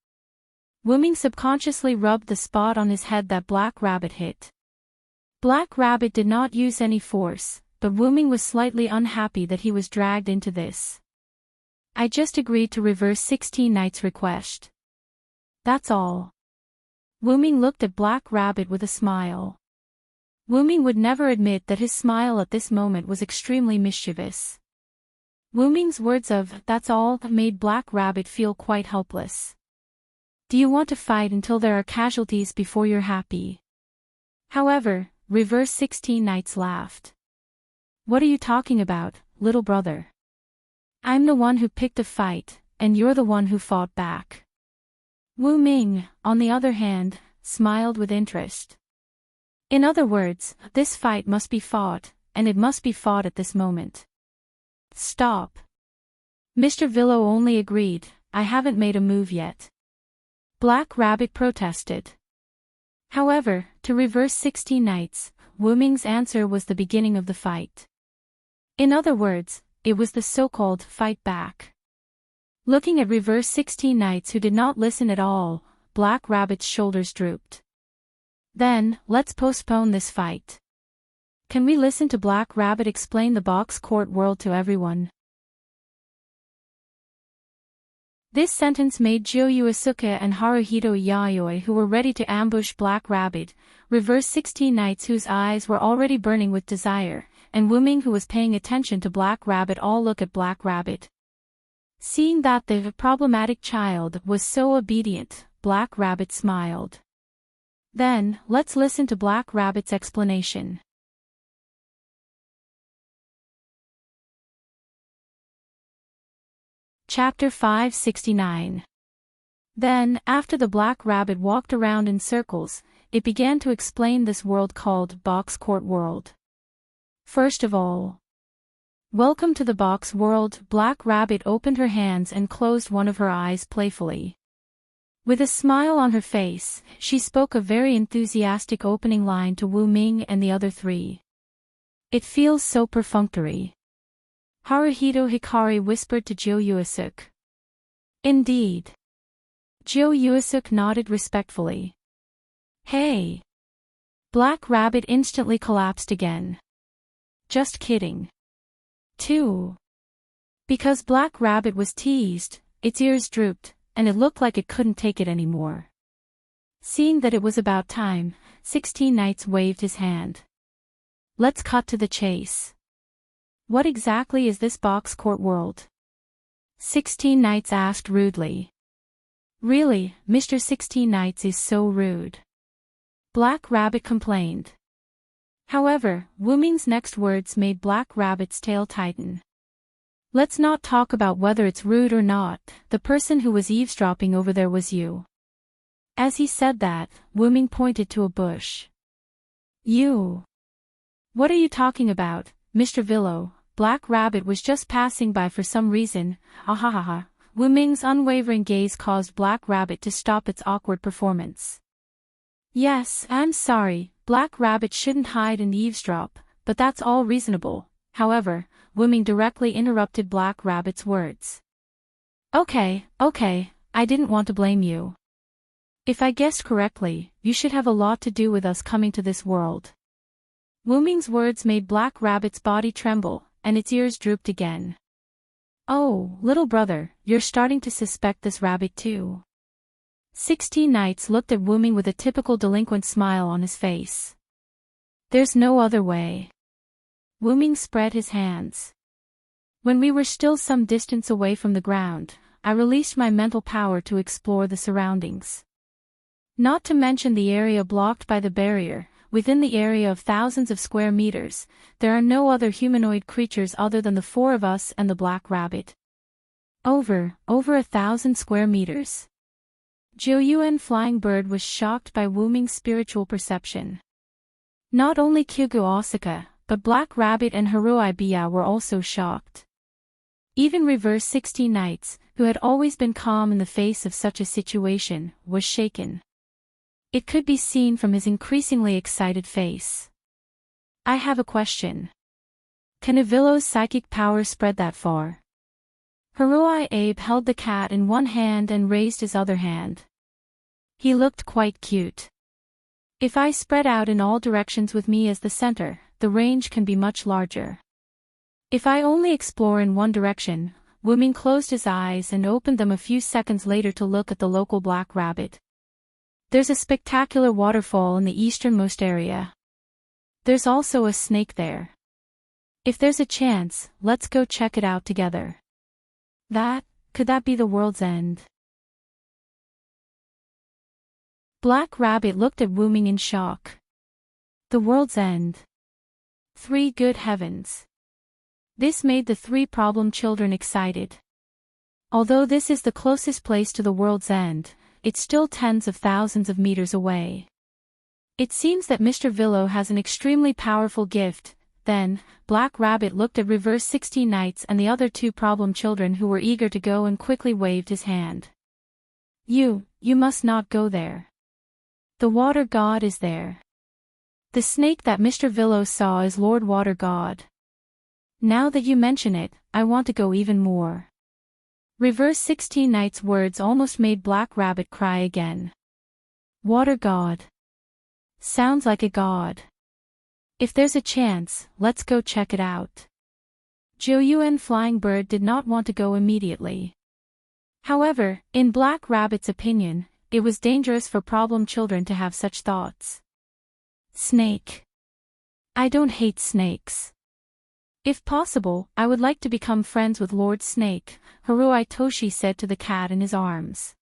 Wuming subconsciously rubbed the spot on his head that Black Rabbit hit. Black Rabbit did not use any force, but Wuming was slightly unhappy that he was dragged into this. I just agreed to Reverse 16 Knights' request. That's all. Wuming looked at Black Rabbit with a smile. Wuming would never admit that his smile at this moment was extremely mischievous. Wuming's words of, that's all, made Black Rabbit feel quite helpless. Do you want to fight until there are casualties before you're happy? However, Reverse 16 Knights laughed. What are you talking about, little brother? I'm the one who picked a fight, and you're the one who fought back. Wuming, on the other hand, smiled with interest. In other words, this fight must be fought, and it must be fought at this moment. Stop. Mr. Villo only agreed, I haven't made a move yet. Black Rabbit protested. However, to Reverse 16 Knights, Wuming's answer was the beginning of the fight. In other words, it was the so-called fight back. Looking at Reverse 16 Knights who did not listen at all, Black Rabbit's shoulders drooped. Then, let's postpone this fight. Can we listen to Black Rabbit explain the box court world to everyone? This sentence made Jo Yuasuke and Haruhito Yayoi, who were ready to ambush Black Rabbit, Reverse 16 Knights whose eyes were already burning with desire, and Wuming who was paying attention to Black Rabbit all look at Black Rabbit. Seeing that the problematic child was so obedient, Black Rabbit smiled. Then, let's listen to Black Rabbit's explanation. Chapter 569. Then, after the Black Rabbit walked around in circles, it began to explain this world called Box Court World. First of all, welcome to the Box World. Black Rabbit opened her hands and closed one of her eyes playfully. With a smile on her face, she spoke a very enthusiastic opening line to Wuming and the other three. It feels so perfunctory. Haruhito Hikari whispered to Jo Yuasuke. Indeed. Jo Yuasuke nodded respectfully. Hey! Black Rabbit instantly collapsed again. Just kidding. 2. Because Black Rabbit was teased, its ears drooped, and it looked like it couldn't take it anymore. Seeing that it was about time, 16 Knights waved his hand. Let's cut to the chase. What exactly is this Box Court World? 16 Knights asked rudely. Really, Mr. 16 Nights is so rude. Black Rabbit complained. However, Wu Ming's next words made Black Rabbit's tail tighten. Let's not talk about whether it's rude or not, the person who was eavesdropping over there was you. As he said that, Wu Ming pointed to a bush. You. What are you talking about, Mr. Villo? Black Rabbit was just passing by for some reason, ahahaha. Wu Ming's unwavering gaze caused Black Rabbit to stop its awkward performance. Yes, I'm sorry, Black Rabbit shouldn't hide and eavesdrop, but that's all reasonable. However, Wu Ming directly interrupted Black Rabbit's words. Okay, I didn't want to blame you. If I guessed correctly, you should have a lot to do with us coming to this world. Wu Ming's words made Black Rabbit's body tremble, and its ears drooped again. Oh, little brother, you're starting to suspect this rabbit too. 16 Nights looked at Wu Ming with a typical delinquent smile on his face. There's no other way. Wu Ming spread his hands. When we were still some distance away from the ground, I released my mental power to explore the surroundings. Not to mention the area blocked by the barrier, within the area of thousands of square meters, there are no other humanoid creatures other than the four of us and the Black Rabbit. Over 1,000 square meters. Jiu Yuan Flying Bird was shocked by Wu Ming's spiritual perception. Not only Kyugu Osaka, but Black Rabbit and Haruai Bia were also shocked. Even Reverse 16 Nights, who had always been calm in the face of such a situation, was shaken. It could be seen from his increasingly excited face. I have a question. Can Avillo's psychic power spread that far? Haruai Abe held the cat in one hand and raised his other hand. He looked quite cute. If I spread out in all directions with me as the center, the range can be much larger. If I only explore in one direction, Wu Ming closed his eyes and opened them a few seconds later to look at the local Black Rabbit. There's a spectacular waterfall in the easternmost area. There's also a snake there. If there's a chance, let's go check it out together. Could that be the world's end? Black Rabbit looked at Wu Ming in shock. The world's end. 3 good heavens. This made the 3 problem children excited. Although this is the closest place to the world's end, it's still tens of thousands of meters away. It seems that Mr. Villo has an extremely powerful gift. Then, Black Rabbit looked at Reverse 16 Nights and the other 2 problem children who were eager to go and quickly waved his hand. You must not go there. The Water God is there. The snake that Mr. Villo saw is Lord Water God. Now that you mention it, I want to go even more. Reverse 16 Nights' words almost made Black Rabbit cry again. Water God. Sounds like a god. If there's a chance, let's go check it out. Jiu Yuan Flying Bird did not want to go immediately. However, in Black Rabbit's opinion, it was dangerous for problem children to have such thoughts. Snake. I don't hate snakes. If possible, I would like to become friends with Lord Snake, Haruai Toshi said to the cat in his arms.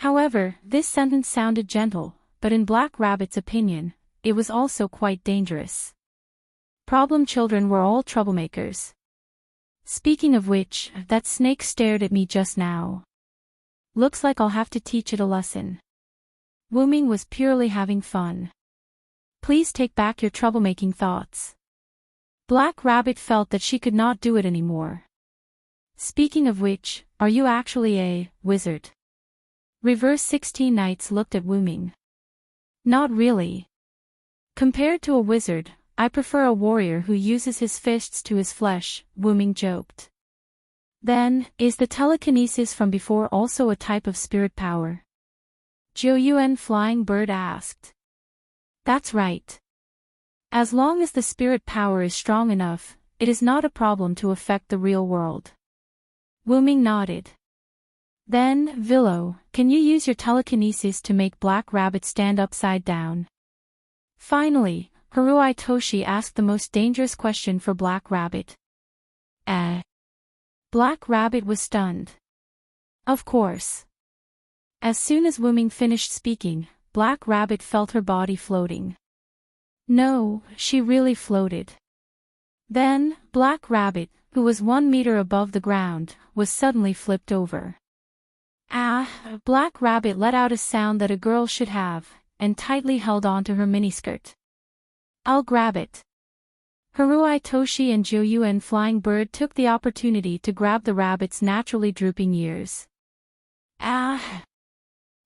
However, this sentence sounded gentle, but in Black Rabbit's opinion, it was also quite dangerous. Problem children were all troublemakers. Speaking of which, that snake stared at me just now. Looks like I'll have to teach it a lesson. Wu Ming was purely having fun. Please take back your troublemaking thoughts. Black Rabbit felt that she could not do it anymore. Speaking of which, are you actually a wizard? Reverse 16 Nights looked at Wu Ming. Not really. Compared to a wizard, I prefer a warrior who uses his fists to his flesh, Wu Ming joked. Then, is the telekinesis from before also a type of spirit power? Jiu Yuan Flying Bird asked. That's right. As long as the spirit power is strong enough, it is not a problem to affect the real world. Wu Ming nodded. Then, Villo, can you use your telekinesis to make Black Rabbit stand upside down? Finally, Haruai Toshi asked the most dangerous question for Black Rabbit. Black Rabbit was stunned. Of course. As soon as Wu Ming finished speaking, Black Rabbit felt her body floating. No, she really floated. Then, Black Rabbit, who was 1 meter above the ground, was suddenly flipped over. Ah! Black Rabbit let out a sound that a girl should have, and tightly held on to her miniskirt. I'll grab it. Haruai Toshi and Joyuen Flying Bird took the opportunity to grab the rabbit's naturally drooping ears. Ah!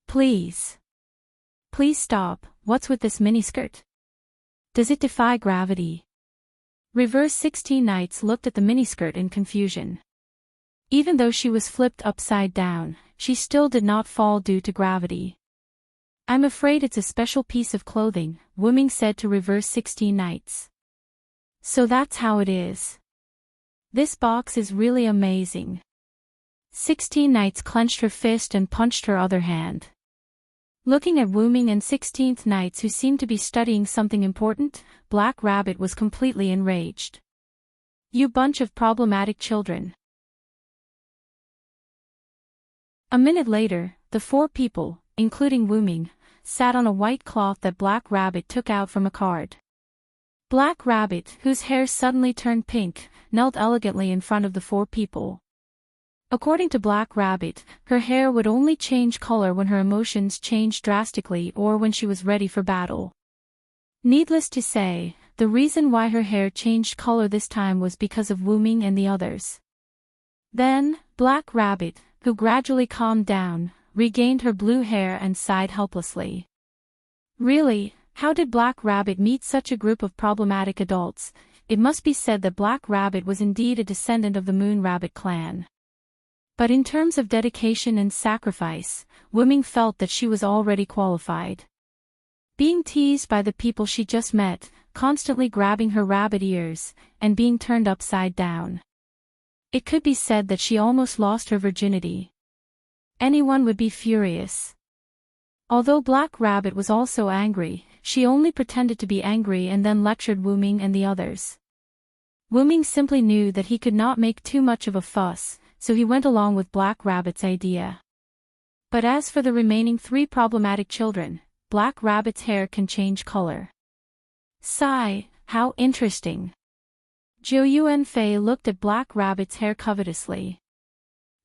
Please. Please stop, what's with this miniskirt? Does it defy gravity? Reverse 16 Knights looked at the miniskirt in confusion. Even though she was flipped upside down, she still did not fall due to gravity. I'm afraid it's a special piece of clothing, Wu Ming said to Reverse 16 Knights. So that's how it is. This box is really amazing. 16 Knights clenched her fist and punched her other hand. Looking at Wu Ming and 16th Knights who seemed to be studying something important, Black Rabbit was completely enraged. You bunch of problematic children. A minute later, the 4 people, including Wu Ming, sat on a white cloth that Black Rabbit took out from a card. Black Rabbit, whose hair suddenly turned pink, knelt elegantly in front of the 4 people. According to Black Rabbit, her hair would only change color when her emotions changed drastically or when she was ready for battle. Needless to say, the reason why her hair changed color this time was because of Wu Ming and the others. Then, Black Rabbit, who gradually calmed down, regained her blue hair and sighed helplessly. Really, how did Black Rabbit meet such a group of problematic adults? It must be said that Black Rabbit was indeed a descendant of the Moon Rabbit clan. But in terms of dedication and sacrifice, Wu Ming felt that she was already qualified. Being teased by the people she just met, constantly grabbing her rabbit ears, and being turned upside down. It could be said that she almost lost her virginity. Anyone would be furious. Although Black Rabbit was also angry, she only pretended to be angry and then lectured Wu Ming and the others. Wu Ming simply knew that he could not make too much of a fuss, so he went along with Black Rabbit's idea. But as for the remaining 3 problematic children, Black Rabbit's hair can change color. Sigh, how interesting. Joyuen Fei looked at Black Rabbit's hair covetously.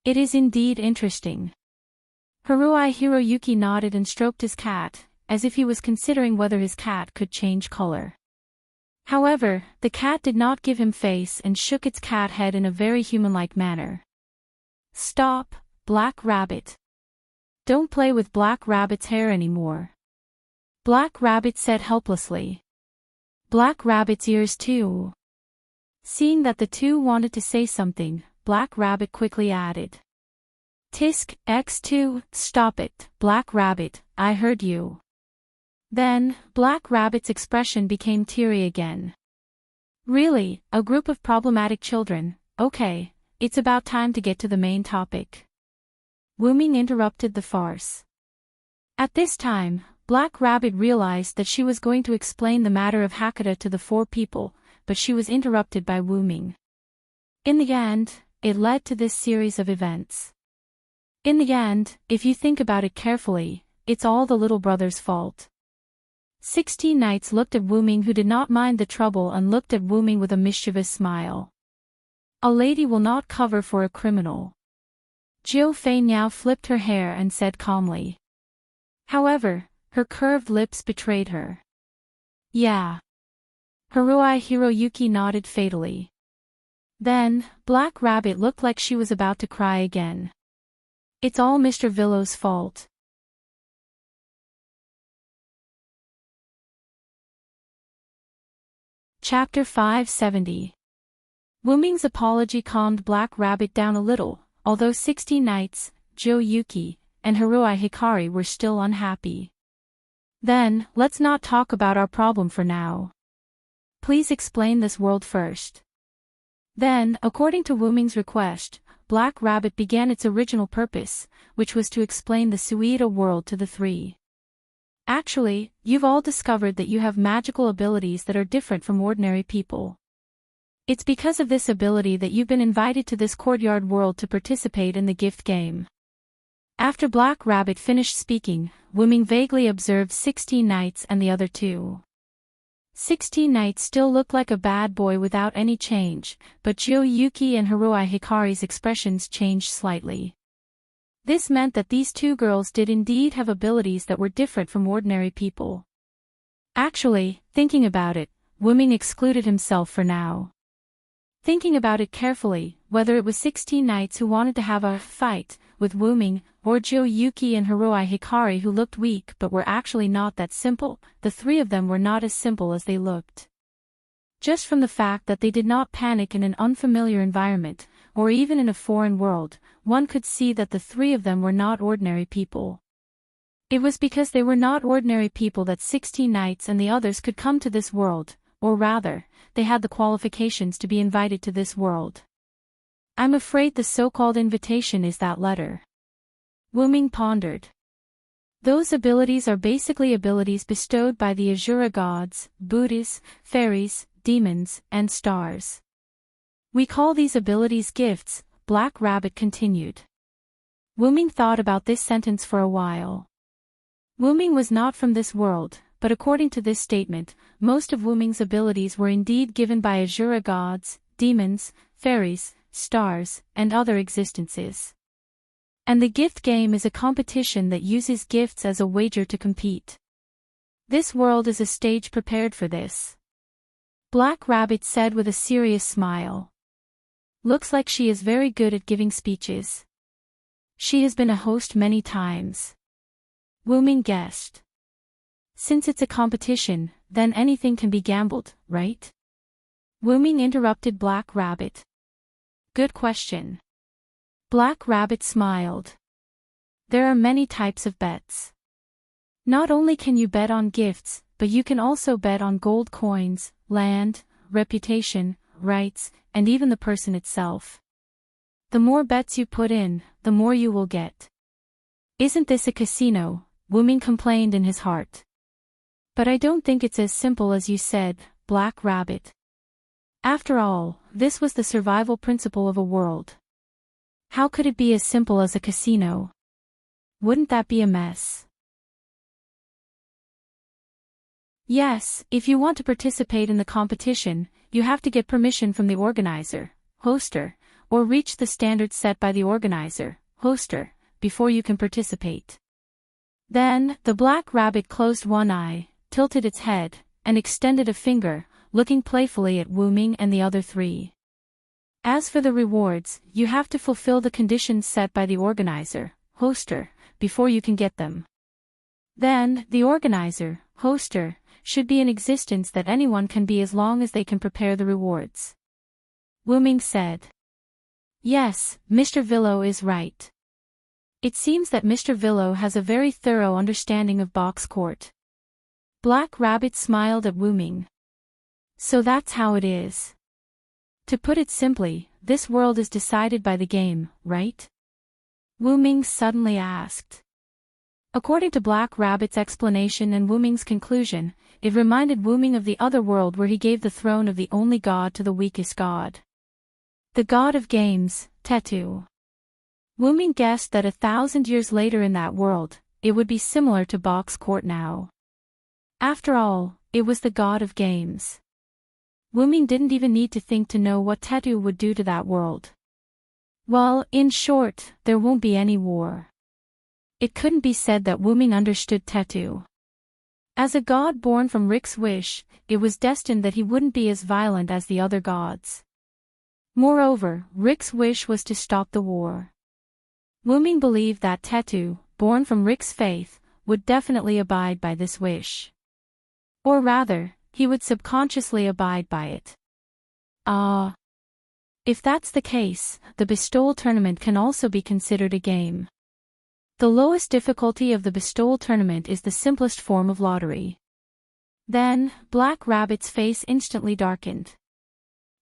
It is indeed interesting. Haruai Hiroyuki nodded and stroked his cat, as if he was considering whether his cat could change color. However, the cat did not give him face and shook its cat head in a very human-like manner. Stop, Black Rabbit. Don't play with Black Rabbit's hair anymore. Black Rabbit said helplessly. Black Rabbit's ears too. Seeing that the 2 wanted to say something, Black Rabbit quickly added. Tisk, X2, stop it, Black Rabbit, I heard you. Then, Black Rabbit's expression became teary again. Really, a group of problematic children, okay. It's about time to get to the main topic. Wu Ming interrupted the farce. At this time, Black Rabbit realized that she was going to explain the matter of Hakata to the 4 people, but she was interrupted by Wu Ming. In the end, it led to this series of events. In the end, if you think about it carefully, it's all the little brother's fault. 16 Knights looked at Wu Ming, who did not mind the trouble, and looked at Wu Ming with a mischievous smile. A lady will not cover for a criminal. Jiu Fei now flipped her hair and said calmly. However, her curved lips betrayed her. Yeah. Haruai Hiroyuki nodded fatally. Then, Black Rabbit looked like she was about to cry again. It's all Mr. Villow's fault. Chapter 570. Wu Ming's apology calmed Black Rabbit down a little, although 16 Knights, Jo Yuki, and Haruai Hikari were still unhappy. Then, let's not talk about our problem for now. Please explain this world first. Then, according to Wu Ming's request, Black Rabbit began its original purpose, which was to explain the Suida world to the 3. Actually, you've all discovered that you have magical abilities that are different from ordinary people. It's because of this ability that you've been invited to this courtyard world to participate in the gift game. After Black Rabbit finished speaking, Wuming vaguely observed 16 knights and the other two. 16 knights still looked like a bad boy without any change, but Yuki and Hiroi Hikari's expressions changed slightly. This meant that these two girls did indeed have abilities that were different from ordinary people. Actually, thinking about it, Wuming excluded himself for now. Thinking about it carefully, whether it was 16 knights who wanted to have a fight with Wuming, or Yuki and Hiroi Hikari who looked weak but were actually not that simple, the three of them were not as simple as they looked. Just from the fact that they did not panic in an unfamiliar environment, or even in a foreign world, one could see that the three of them were not ordinary people. It was because they were not ordinary people that 16 knights and the others could come to this world, or rather, they had the qualifications to be invited to this world. I'm afraid the so-called invitation is that letter. Wuming pondered. Those abilities are basically abilities bestowed by the Asura gods, Buddhas, fairies, demons, and stars. We call these abilities gifts, Black Rabbit continued. Wuming thought about this sentence for a while. Wuming was not from this world, but according to this statement, most of Wuming's abilities were indeed given by Asura gods, demons, fairies, stars, and other existences. And the gift game is a competition that uses gifts as a wager to compete. This world is a stage prepared for this. Black Rabbit said with a serious smile. Looks like she is very good at giving speeches. She has been a host many times. Wuming guessed. Since it's a competition, then anything can be gambled, right? Wuming interrupted Black Rabbit. Good question. Black Rabbit smiled. There are many types of bets. Not only can you bet on gifts, but you can also bet on gold coins, land, reputation, rights, and even the person itself. The more bets you put in, the more you will get. Isn't this a casino? Wuming complained in his heart. But I don't think it's as simple as you said, Black Rabbit. After all, this was the survival principle of a world. How could it be as simple as a casino? Wouldn't that be a mess? Yes, if you want to participate in the competition, you have to get permission from the organizer, hoster, or reach the standards set by the organizer, hoster, before you can participate. Then, the Black Rabbit closed one eye, tilted its head, and extended a finger, looking playfully at Wuming and the other three. As for the rewards, you have to fulfill the conditions set by the organizer, hoster, before you can get them. Then, the organizer, hoster, should be in existence that anyone can be as long as they can prepare the rewards. Wuming said. Yes, Mr. Villo is right. It seems that Mr. Villo has a very thorough understanding of box court. Black Rabbit smiled at Wuming. So that's how it is. To put it simply, this world is decided by the game, right? Wuming suddenly asked. According to Black Rabbit's explanation and Wuming's conclusion, it reminded Wuming of the other world where he gave the throne of the only god to the weakest god. The god of games, Tetu. Wuming guessed that 1,000 years later in that world, it would be similar to box court now. After all, it was the god of games. Wuming didn't even need to think to know what Tetu would do to that world. Well, in short, there won't be any war. It couldn't be said that Wuming understood Tetu. As a god born from Rick's wish, it was destined that he wouldn't be as violent as the other gods. Moreover, Rick's wish was to stop the war. Wuming believed that Tetu, born from Rick's faith, would definitely abide by this wish. Or rather, he would subconsciously abide by it. If that's the case, the bestowal tournament can also be considered a game. The lowest difficulty of the bestowal tournament is the simplest form of lottery. Then, Black Rabbit's face instantly darkened.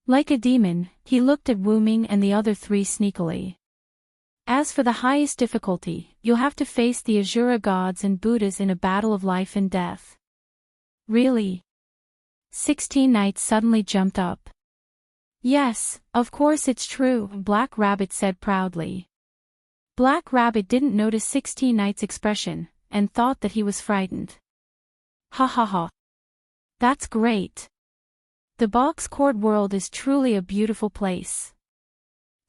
Like a demon, he looked at Wuming and the other three sneakily. As for the highest difficulty, you'll have to face the Asura gods and Buddhas in a battle of life and death. Really? 16 knights suddenly jumped up. Yes, of course it's true, Black Rabbit said proudly. Black Rabbit didn't notice 16 Knight's expression, and thought that he was frightened. Ha ha ha. That's great. The box court world is truly a beautiful place.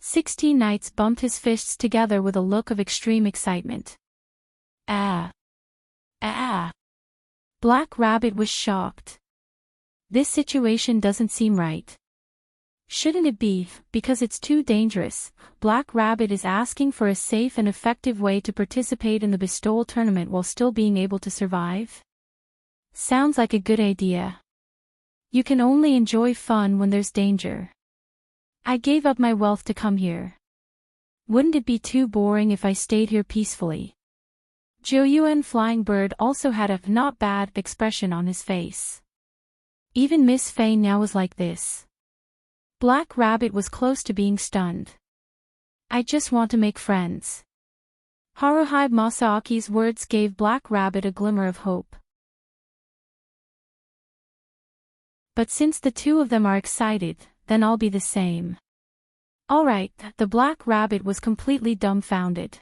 16 Knights bumped his fists together with a look of extreme excitement. Ah. Ah. Black Rabbit was shocked. This situation doesn't seem right. Shouldn't it be, because it's too dangerous? Black Rabbit is asking for a safe and effective way to participate in the bestowal tournament while still being able to survive? Sounds like a good idea. You can only enjoy fun when there's danger. I gave up my wealth to come here. Wouldn't it be too boring if I stayed here peacefully? Zhou Yuan Flying Bird also had a not bad expression on his face. Even Miss Fei now was like this. Black Rabbit was close to being stunned. I just want to make friends. Haruhi Masaaki's words gave Black Rabbit a glimmer of hope. But since the two of them are excited, then I'll be the same. Alright, the Black Rabbit was completely dumbfounded.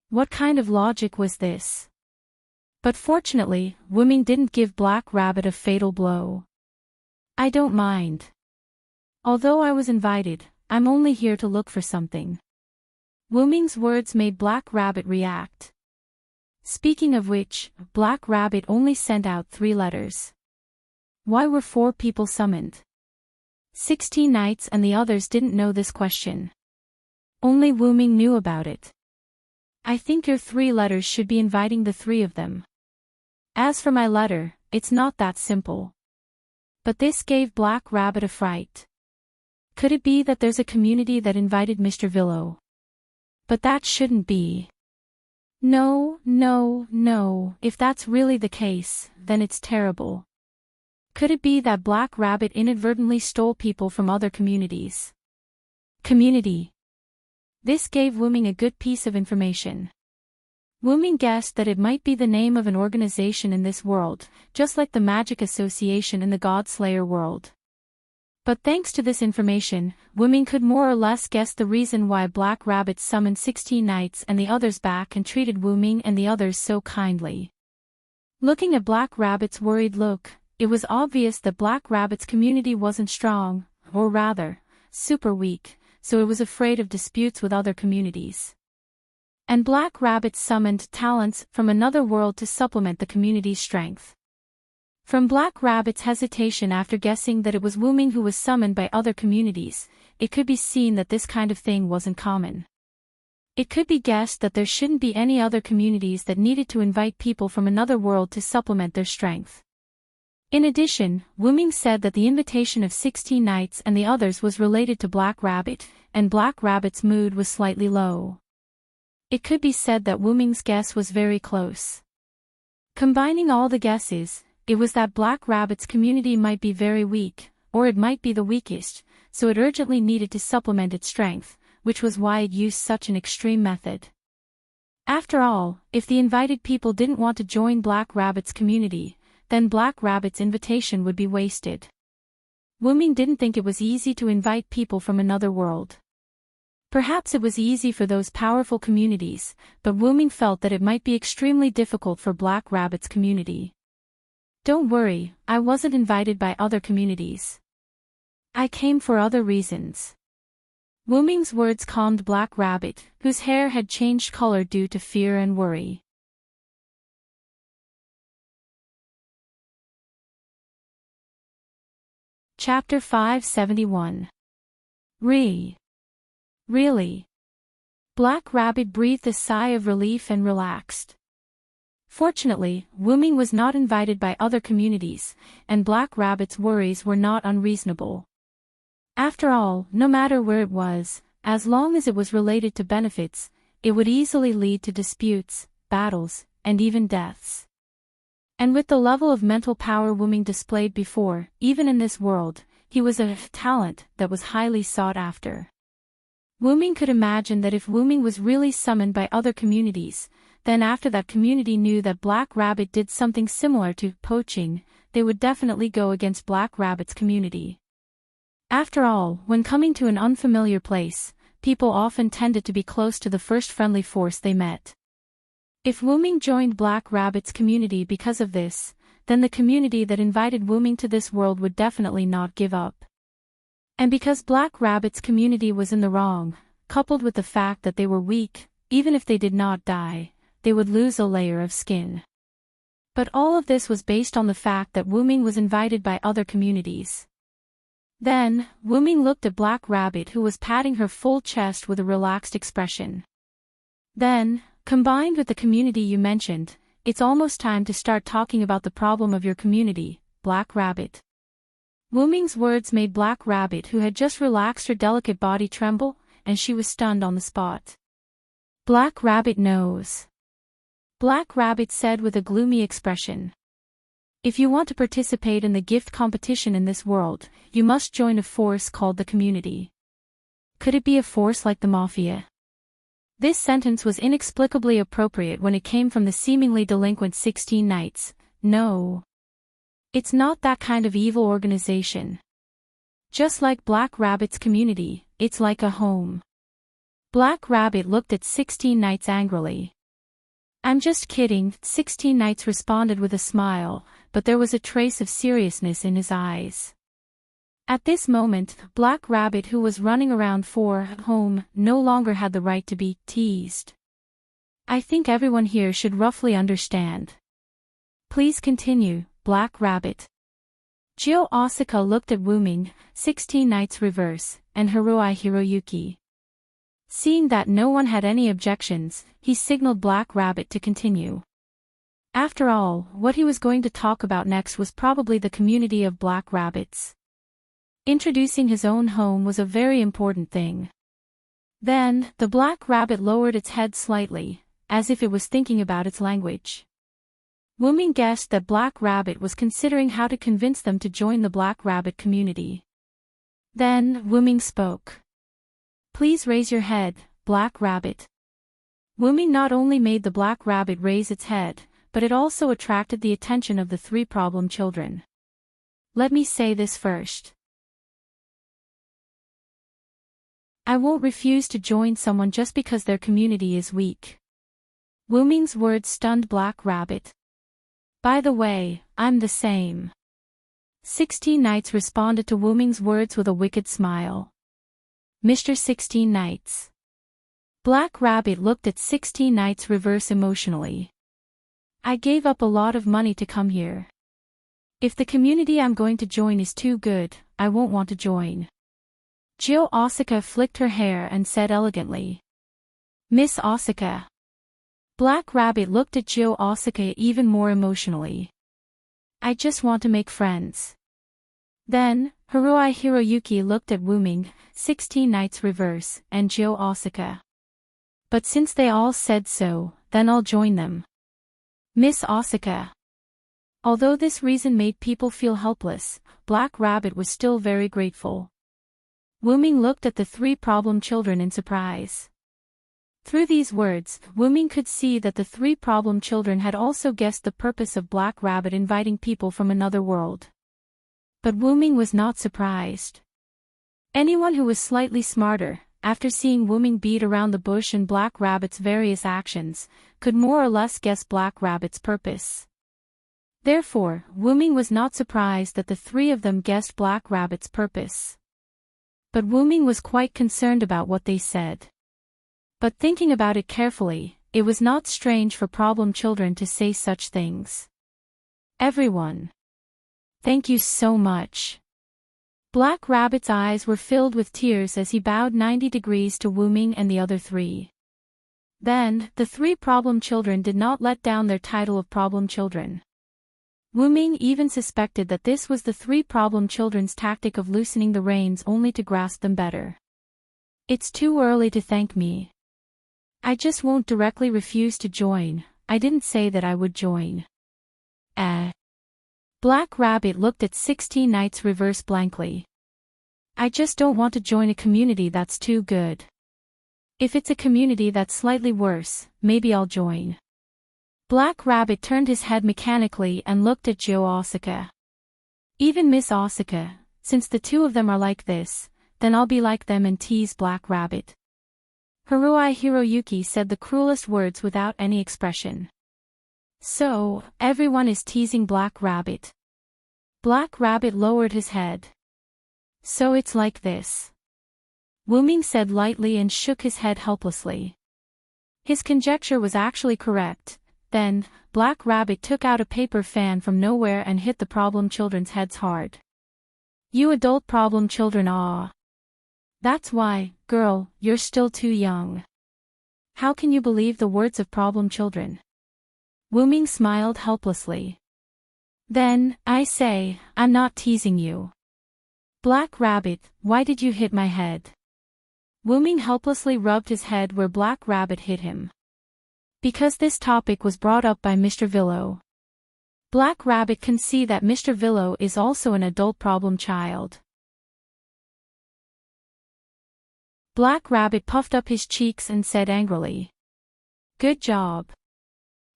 What kind of logic was this? But fortunately, Wuming didn't give Black Rabbit a fatal blow. I don't mind. Although I was invited, I'm only here to look for something. Wuming's words made Black Rabbit react. Speaking of which, Black Rabbit only sent out 3 letters. Why were 4 people summoned? 16 Knights and the others didn't know this question. Only Wuming knew about it. I think your 3 letters should be inviting the 3 of them. As for my letter, it's not that simple. But this gave Black Rabbit a fright. Could it be that there's a community that invited Mr. Villo? But that shouldn't be. No, if that's really the case, then it's terrible. Could it be that Black Rabbit inadvertently stole people from other communities? Community. This gave Wuming a good piece of information. Wuming guessed that it might be the name of an organization in this world, just like the Magic Association in the Godslayer world. But thanks to this information, Wuming could more or less guess the reason why Black Rabbit summoned 16 Knights and the others back and treated Wuming and the others so kindly. Looking at Black Rabbit's worried look, it was obvious that Black Rabbit's community wasn't strong, or rather, super weak, so it was afraid of disputes with other communities. And Black Rabbit summoned talents from another world to supplement the community's strength. From Black Rabbit's hesitation after guessing that it was Wuming who was summoned by other communities, it could be seen that this kind of thing wasn't common. It could be guessed that there shouldn't be any other communities that needed to invite people from another world to supplement their strength. In addition, Wuming said that the invitation of 16 Knights and the others was related to Black Rabbit, and Black Rabbit's mood was slightly low. It could be said that Wuming's guess was very close. Combining all the guesses, it was that Black Rabbit's community might be very weak, or it might be the weakest, so it urgently needed to supplement its strength, which was why it used such an extreme method. After all, if the invited people didn't want to join Black Rabbit's community, then Black Rabbit's invitation would be wasted. Wuming didn't think it was easy to invite people from another world. Perhaps it was easy for those powerful communities, but Wuming felt that it might be extremely difficult for Black Rabbit's community. Don't worry, I wasn't invited by other communities. I came for other reasons. Wuming's words calmed Black Rabbit, whose hair had changed color due to fear and worry. Chapter 571. Really? Black Rabbit breathed a sigh of relief and relaxed. Fortunately, Wuming was not invited by other communities, and Black Rabbit's worries were not unreasonable. After all, no matter where it was, as long as it was related to benefits, it would easily lead to disputes, battles, and even deaths. And with the level of mental power Wuming displayed before, even in this world, he was a talent that was highly sought after. Wuming could imagine that if Wuming was really summoned by other communities, then after that community knew that Black Rabbit did something similar to poaching, they would definitely go against Black Rabbit's community. After all, when coming to an unfamiliar place, people often tended to be close to the first friendly force they met. If Wuming joined Black Rabbit's community because of this, then the community that invited Wuming to this world would definitely not give up. And because Black Rabbit's community was in the wrong, coupled with the fact that they were weak, even if they did not die, they would lose a layer of skin. But all of this was based on the fact that Wuming was invited by other communities. Then, Wuming looked at Black Rabbit, who was patting her full chest with a relaxed expression. Then, combined with the community you mentioned, it's almost time to start talking about the problem of your community, Black Rabbit. Wuming's words made Black Rabbit, who had just relaxed her delicate body, tremble, and she was stunned on the spot. Black Rabbit knows. Black Rabbit said with a gloomy expression. If you want to participate in the gift competition in this world, you must join a force called the community. Could it be a force like the Mafia? This sentence was inexplicably appropriate when it came from the seemingly delinquent 16 Knights. No. It's not that kind of evil organization. Just like Black Rabbit's community, it's like a home. Black Rabbit looked at 16 Knights angrily. I'm just kidding, 16 Knights responded with a smile, but there was a trace of seriousness in his eyes. At this moment, Black Rabbit, who was running around for home, no longer had the right to be teased. I think everyone here should roughly understand. Please continue, Black Rabbit. Jio Asuka looked at Wuming, 16 Knights Reverse, and Hiroi Hiroyuki. Seeing that no one had any objections, he signaled Black Rabbit to continue. After all, what he was going to talk about next was probably the community of Black Rabbits. Introducing his own home was a very important thing. Then, the Black Rabbit lowered its head slightly, as if it was thinking about its language. Wuming guessed that Black Rabbit was considering how to convince them to join the Black Rabbit community. Then, Wuming spoke. Please raise your head, Black Rabbit. Wuming not only made the Black Rabbit raise its head, but it also attracted the attention of the three problem children. Let me say this first. I won't refuse to join someone just because their community is weak. Wuming's words stunned Black Rabbit. By the way, I'm the same. 16 Knights responded to Wuming's words with a wicked smile. Mr. 16 Knights. Black Rabbit looked at 16 Knights Reverse emotionally. I gave up a lot of money to come here. If the community I'm going to join is too good, I won't want to join. Jio Asuka flicked her hair and said elegantly. Miss Asuka. Black Rabbit looked at Jio Asuka even more emotionally. I just want to make friends. Then, Hiroi Hiroyuki looked at Wuming, 16 Knights Reverse, and Jio Asuka. But since they all said so, then I'll join them. Miss Asuka. Although this reason made people feel helpless, Black Rabbit was still very grateful. Wuming looked at the three problem children in surprise. Through these words, Wuming could see that the three problem children had also guessed the purpose of Black Rabbit inviting people from another world. But Wuming was not surprised. Anyone who was slightly smarter, after seeing Wuming beat around the bush and Black Rabbit's various actions, could more or less guess Black Rabbit's purpose. Therefore, Wuming was not surprised that the three of them guessed Black Rabbit's purpose. But Wuming was quite concerned about what they said. But thinking about it carefully, it was not strange for problem children to say such things. Everyone. Thank you so much. Black Rabbit's eyes were filled with tears as he bowed 90 degrees to Wuming and the other three. Then, the three problem children did not let down their title of problem children. Wuming even suspected that this was the three problem children's tactic of loosening the reins only to grasp them better. It's too early to thank me. I just won't directly refuse to join. I didn't say that I would join. Black Rabbit looked at 16 Knights Reverse blankly. I just don't want to join a community that's too good. If it's a community that's slightly worse, maybe I'll join. Black Rabbit turned his head mechanically and looked at Jio Asuka. Even Miss Asuka, since the two of them are like this, then I'll be like them and tease Black Rabbit. Haruai Hiroyuki said the cruelest words without any expression. So, everyone is teasing Black Rabbit. Black Rabbit lowered his head. So it's like this. Wuming said lightly and shook his head helplessly. His conjecture was actually correct. Then, Black Rabbit took out a paper fan from nowhere and hit the problem children's heads hard. You adult problem children, ah. That's why, girl, you're still too young. How can you believe the words of problem children? Wuming smiled helplessly. Then, I say, I'm not teasing you. Black Rabbit, why did you hit my head? Wuming helplessly rubbed his head where Black Rabbit hit him. Because this topic was brought up by Mr. Villo. Black Rabbit can see that Mr. Villo is also an adult problem child. Black Rabbit puffed up his cheeks and said angrily. Good job.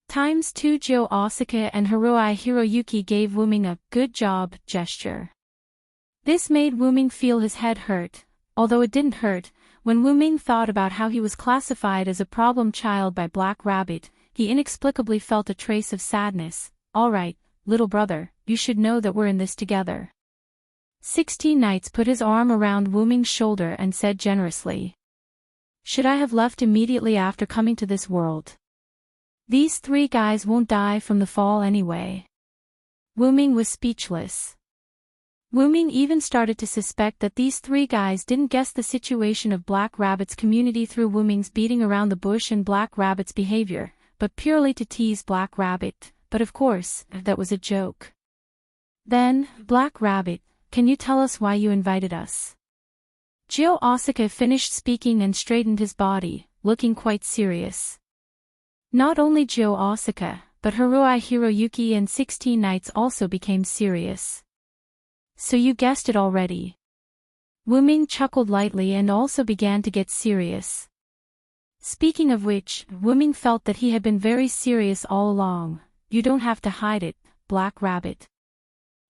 Times 2. Jo Asuka and Haruai Hiroyuki gave Wuming a good job gesture. This made Wuming feel his head hurt, although it didn't hurt. When Wuming thought about how he was classified as a problem child by Black Rabbit, he inexplicably felt a trace of sadness. Alright, little brother, you should know that we're in this together. 16 Knights put his arm around Wuming's shoulder and said generously. Should I have left immediately after coming to this world? These 3 guys won't die from the fall anyway. Wuming was speechless. Wuming even started to suspect that these 3 guys didn't guess the situation of Black Rabbit's community through Wuming's beating around the bush and Black Rabbit's behavior, but purely to tease Black Rabbit, but of course, that was a joke. Then, Black Rabbit, can you tell us why you invited us? Jo Asuka finished speaking and straightened his body, looking quite serious. Not only Jo Asuka, but Haruai Hiroyuki and 16 Knights also became serious. So you guessed it already. Wuming chuckled lightly and also began to get serious. Speaking of which, Wuming felt that he had been very serious all along. You don't have to hide it, Black Rabbit.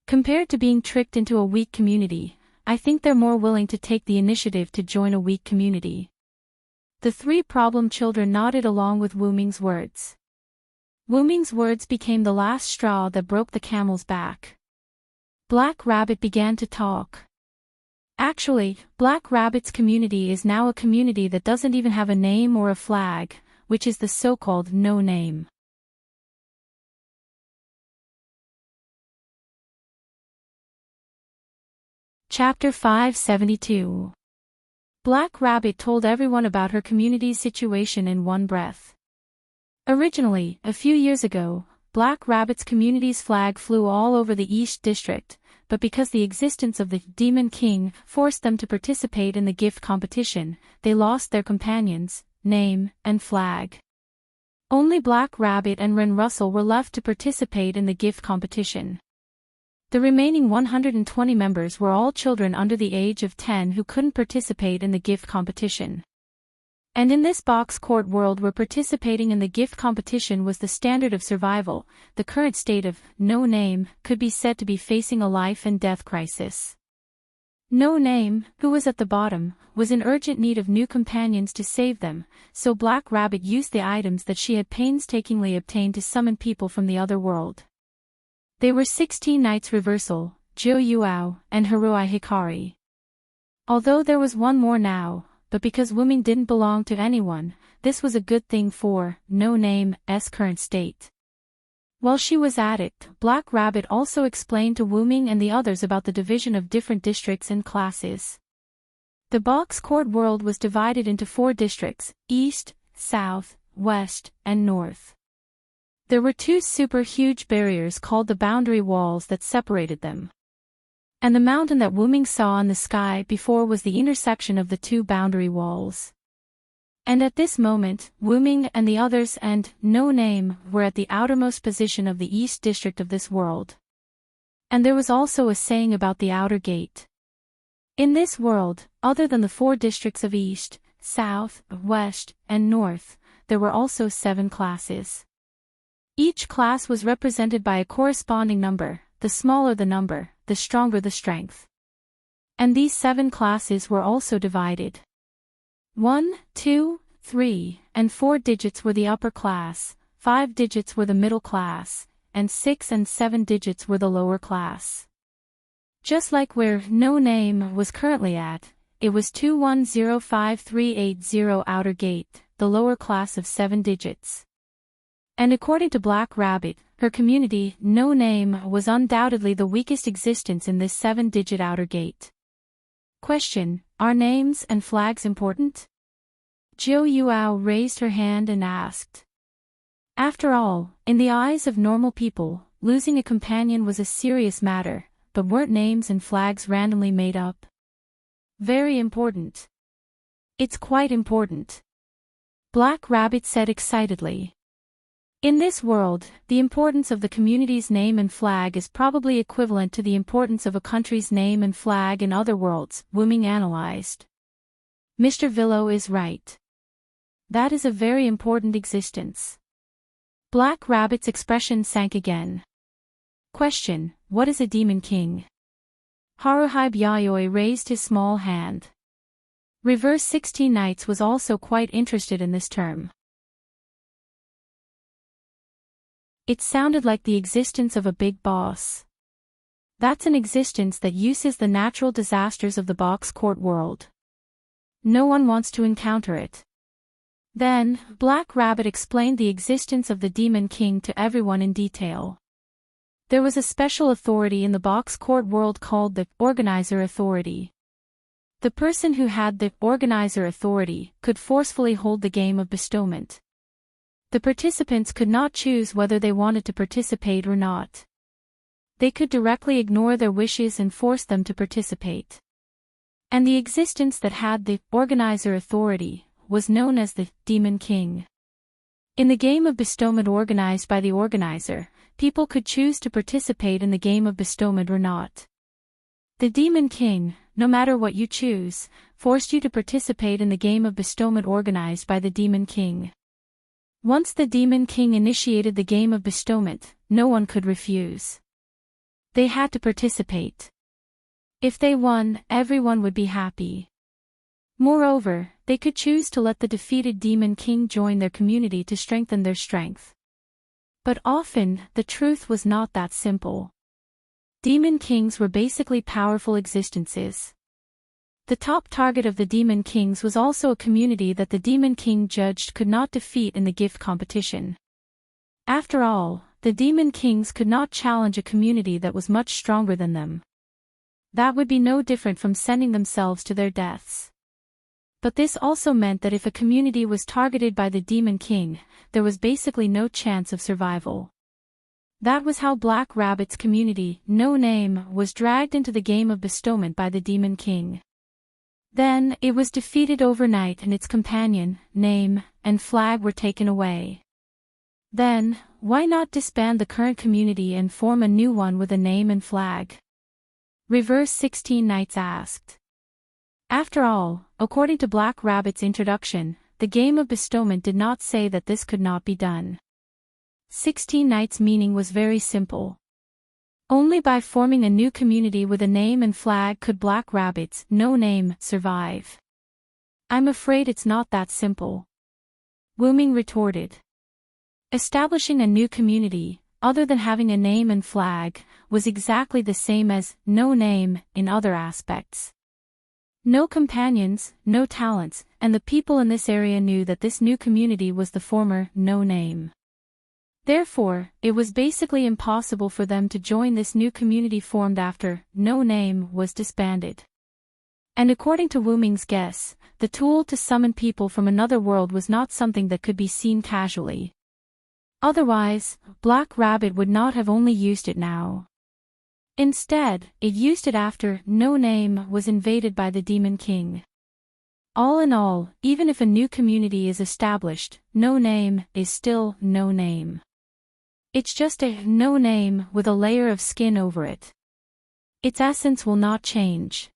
Compared to being tricked into a weak community, I think they're more willing to take the initiative to join a weak community. The 3 problem children nodded along with Wuming's words. Wuming's words became the last straw that broke the camel's back. Black Rabbit began to talk. Actually, Black Rabbit's community is now a community that doesn't even have a name or a flag, which is the so-called no name. Chapter 572. Black Rabbit told everyone about her community's situation in one breath. Originally, a few years ago, Black Rabbit's community's flag flew all over the East District, but because the existence of the Demon King forced them to participate in the gift competition, they lost their companions, name, and flag. Only Black Rabbit and Ren Russell were left to participate in the gift competition. The remaining 120 members were all children under the age of 10 who couldn't participate in the gift competition. And in this box court world where participating in the gift competition was the standard of survival, the current state of No Name could be said to be facing a life and death crisis. No Name, who was at the bottom, was in urgent need of new companions to save them, so Black Rabbit used the items that she had painstakingly obtained to summon people from the other world. They were 16 Knights Reversal, Jo Yuao, and Haruai Hikari. Although there was one more now, but because Wuming didn't belong to anyone, this was a good thing for No Name's current state. While she was at it, Black Rabbit also explained to Wuming and the others about the division of different districts and classes. The box court world was divided into 4 districts, East, South, West, and North. There were 2 super huge barriers called the boundary walls that separated them. And the mountain that Wuming saw in the sky before was the intersection of the 2 boundary walls. And at this moment, Wuming and the others and No Name were at the outermost position of the East District of this world. And there was also a saying about the outer gate. In this world, other than the 4 districts of East, South, West, and North, there were also 7 classes. Each class was represented by a corresponding number. The smaller the number, the stronger the strength. And these 7 classes were also divided. 1, 2, 3 and 4 digits were the upper class, 5 digits were the middle class, and 6 and 7 digits were the lower class. Just like where no name was currently at, it was 2105380 outer gate, the lower class of 7 digits. And according to Black Rabbit, her community, no name, was undoubtedly the weakest existence in this 7-digit outer gate. Question: are names and flags important? Jiu Yuao raised her hand and asked. After all, in the eyes of normal people, losing a companion was a serious matter, but weren't names and flags randomly made up? Very important. It's quite important. Black Rabbit said excitedly. In this world, the importance of the community's name and flag is probably equivalent to the importance of a country's name and flag in other worlds, Wuming analyzed. Mr. Villo is right. That is a very important existence. Black Rabbit's expression sank again. Question: what is a demon king? Haruhi Yayoi raised his small hand. Reverse 16 Knights was also quite interested in this term. It sounded like the existence of a big boss. That's an existence that uses the natural disasters of the box court world. No one wants to encounter it. Then, Black Rabbit explained the existence of the Demon King to everyone in detail. There was a special authority in the box court world called the Organizer Authority. The person who had the Organizer Authority could forcefully hold the game of bestowment. The participants could not choose whether they wanted to participate or not. They could directly ignore their wishes and force them to participate. And the existence that had the Organizer Authority was known as the Demon King. In the game of bestowment organized by the organizer, people could choose to participate in the game of bestowment or not. The Demon King, no matter what you choose, forced you to participate in the game of bestowment organized by the Demon King. Once the Demon King initiated the game of bestowment, no one could refuse. They had to participate. If they won, everyone would be happy. Moreover, they could choose to let the defeated Demon King join their community to strengthen their strength. But often, the truth was not that simple. Demon Kings were basically powerful existences. The top target of the Demon Kings was also a community that the Demon King judged could not defeat in the gift competition. After all, the Demon Kings could not challenge a community that was much stronger than them. That would be no different from sending themselves to their deaths. But this also meant that if a community was targeted by the Demon King, there was basically no chance of survival. That was how Black Rabbit's community, No Name, was dragged into the game of bestowment by the Demon King. Then, it was defeated overnight and its companion, name, and flag were taken away. Then, why not disband the current community and form a new one with a name and flag? Reverse 16 Knights asked. After all, according to Black Rabbit's introduction, the game of bestowment did not say that this could not be done. 16 Knights' meaning was very simple. Only by forming a new community with a name and flag could Black Rabbit's No Name survive. I'm afraid it's not that simple. Wuming retorted. Establishing a new community, other than having a name and flag, was exactly the same as no name in other aspects. No companions, no talents, and the people in this area knew that this new community was the former No Name. Therefore, it was basically impossible for them to join this new community formed after No Name was disbanded. And according to Wuming's guess, the tool to summon people from another world was not something that could be seen casually. Otherwise, Black Rabbit would not have only used it now. Instead, it used it after No Name was invaded by the Demon King. All in all, even if a new community is established, No Name is still No Name. It's just a no name with a layer of skin over it. Its essence will not change.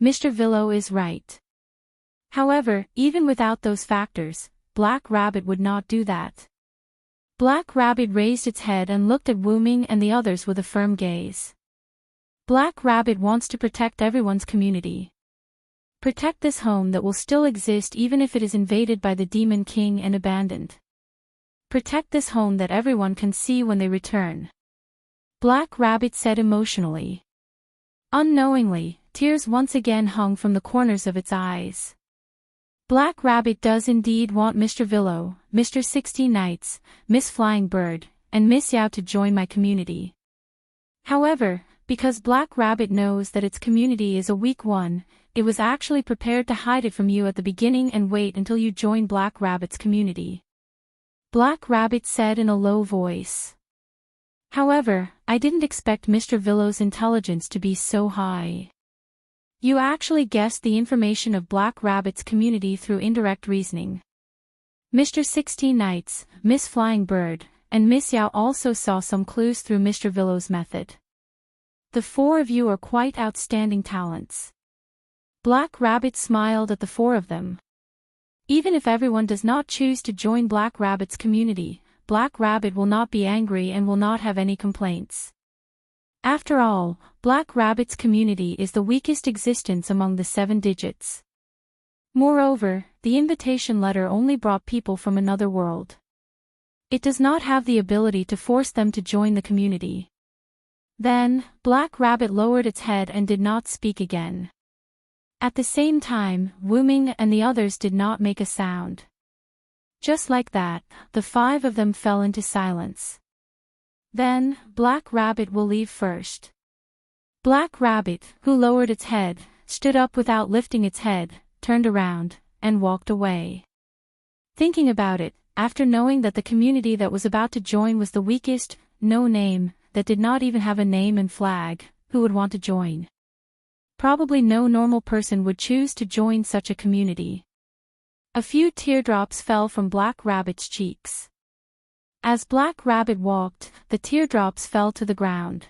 Mr. Villo is right. However, even without those factors, Black Rabbit would not do that. Black Rabbit raised its head and looked at Wuming and the others with a firm gaze. Black Rabbit wants to protect everyone's community. Protect this home that will still exist even if it is invaded by the Demon King and abandoned. Protect this home that everyone can see when they return. Black Rabbit said emotionally. Unknowingly, tears once again hung from the corners of its eyes. Black Rabbit does indeed want Mr. Villo, Mr. 16 Knights, Miss Flying Bird, and Miss Yao to join my community. However, because Black Rabbit knows that its community is a weak one, it was actually prepared to hide it from you at the beginning and wait until you join Black Rabbit's community. Black Rabbit said in a low voice. However, I didn't expect Mr. Villo's intelligence to be so high. You actually guessed the information of Black Rabbit's community through indirect reasoning. Mr. 16 Knights, Miss Flying Bird, and Miss Yao also saw some clues through Mr. Villo's method. The four of you are quite outstanding talents. Black Rabbit smiled at the four of them. Even if everyone does not choose to join Black Rabbit's community, Black Rabbit will not be angry and will not have any complaints. After all, Black Rabbit's community is the weakest existence among the 7 digits. Moreover, the invitation letter only brought people from another world. It does not have the ability to force them to join the community. Then, Black Rabbit lowered its head and did not speak again. At the same time, Wuming and the others did not make a sound. Just like that, the 5 of them fell into silence. Then, Black Rabbit will leave first. Black Rabbit, who lowered its head, stood up without lifting its head, turned around, and walked away. Thinking about it, after knowing that the community that was about to join was the weakest, no name, that did not even have a name and flag, who would want to join? Probably no normal person would choose to join such a community. A few teardrops fell from Black Rabbit's cheeks. As Black Rabbit walked, the teardrops fell to the ground.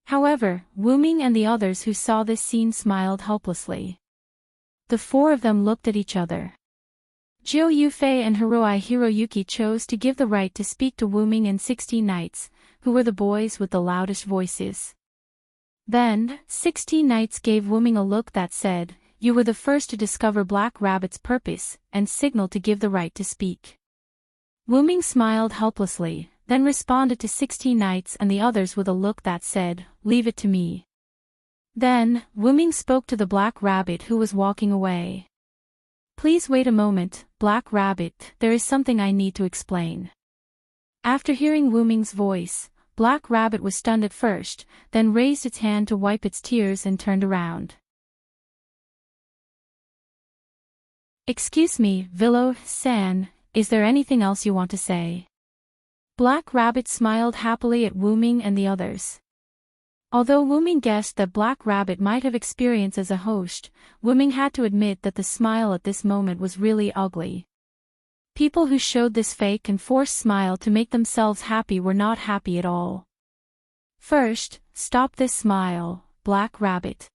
However, Wuming and the others who saw this scene smiled helplessly. The 4 of them looked at each other. Jiu Yufei and Hiroi Hiroyuki chose to give the right to speak to Wuming and 16 Knights, who were the boys with the loudest voices. Then, 16 Knights gave Wuming a look that said, "You were the first to discover Black Rabbit's purpose," and signaled to give the right to speak. Wuming smiled helplessly, then responded to 16 Knights and the others with a look that said, "Leave it to me." Then, Wuming spoke to the Black Rabbit who was walking away. "Please wait a moment, Black Rabbit, there is something I need to explain." After hearing Wuming's voice, Black Rabbit was stunned at first, then raised its hand to wipe its tears and turned around. "Excuse me, Villo-san, is there anything else you want to say?" Black Rabbit smiled happily at Wuming and the others. Although Wuming guessed that Black Rabbit might have experience as a host, Wuming had to admit that the smile at this moment was really ugly. People who showed this fake and forced smile to make themselves happy were not happy at all. "First, stop this smile, Black Rabbit,"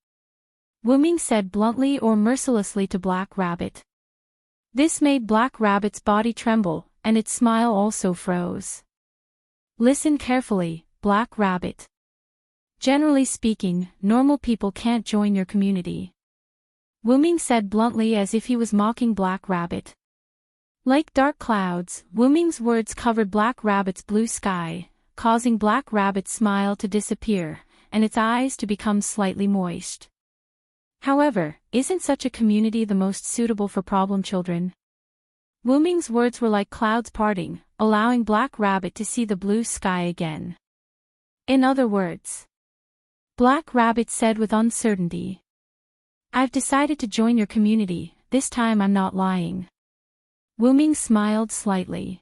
Wuming said bluntly or mercilessly to Black Rabbit. This made Black Rabbit's body tremble, and its smile also froze. "Listen carefully, Black Rabbit. Generally speaking, normal people can't join your community," Wuming said bluntly as if he was mocking Black Rabbit. Like dark clouds, Wuming's words covered Black Rabbit's blue sky, causing Black Rabbit's smile to disappear, and its eyes to become slightly moist. However, isn't such a community the most suitable for problem children? Wuming's words were like clouds parting, allowing Black Rabbit to see the blue sky again. In other words, Black Rabbit said with uncertainty, "I've decided to join your community, this time I'm not lying." Wuming smiled slightly.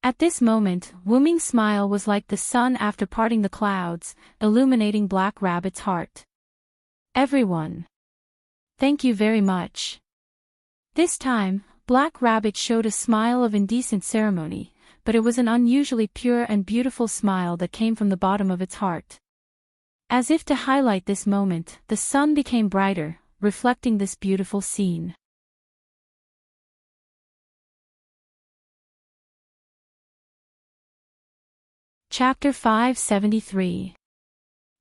At this moment, Wuming's smile was like the sun after parting the clouds, illuminating Black Rabbit's heart. "Everyone. Thank you very much." This time, Black Rabbit showed a smile of indecent ceremony, but it was an unusually pure and beautiful smile that came from the bottom of its heart. As if to highlight this moment, the sun became brighter, reflecting this beautiful scene. Chapter 573.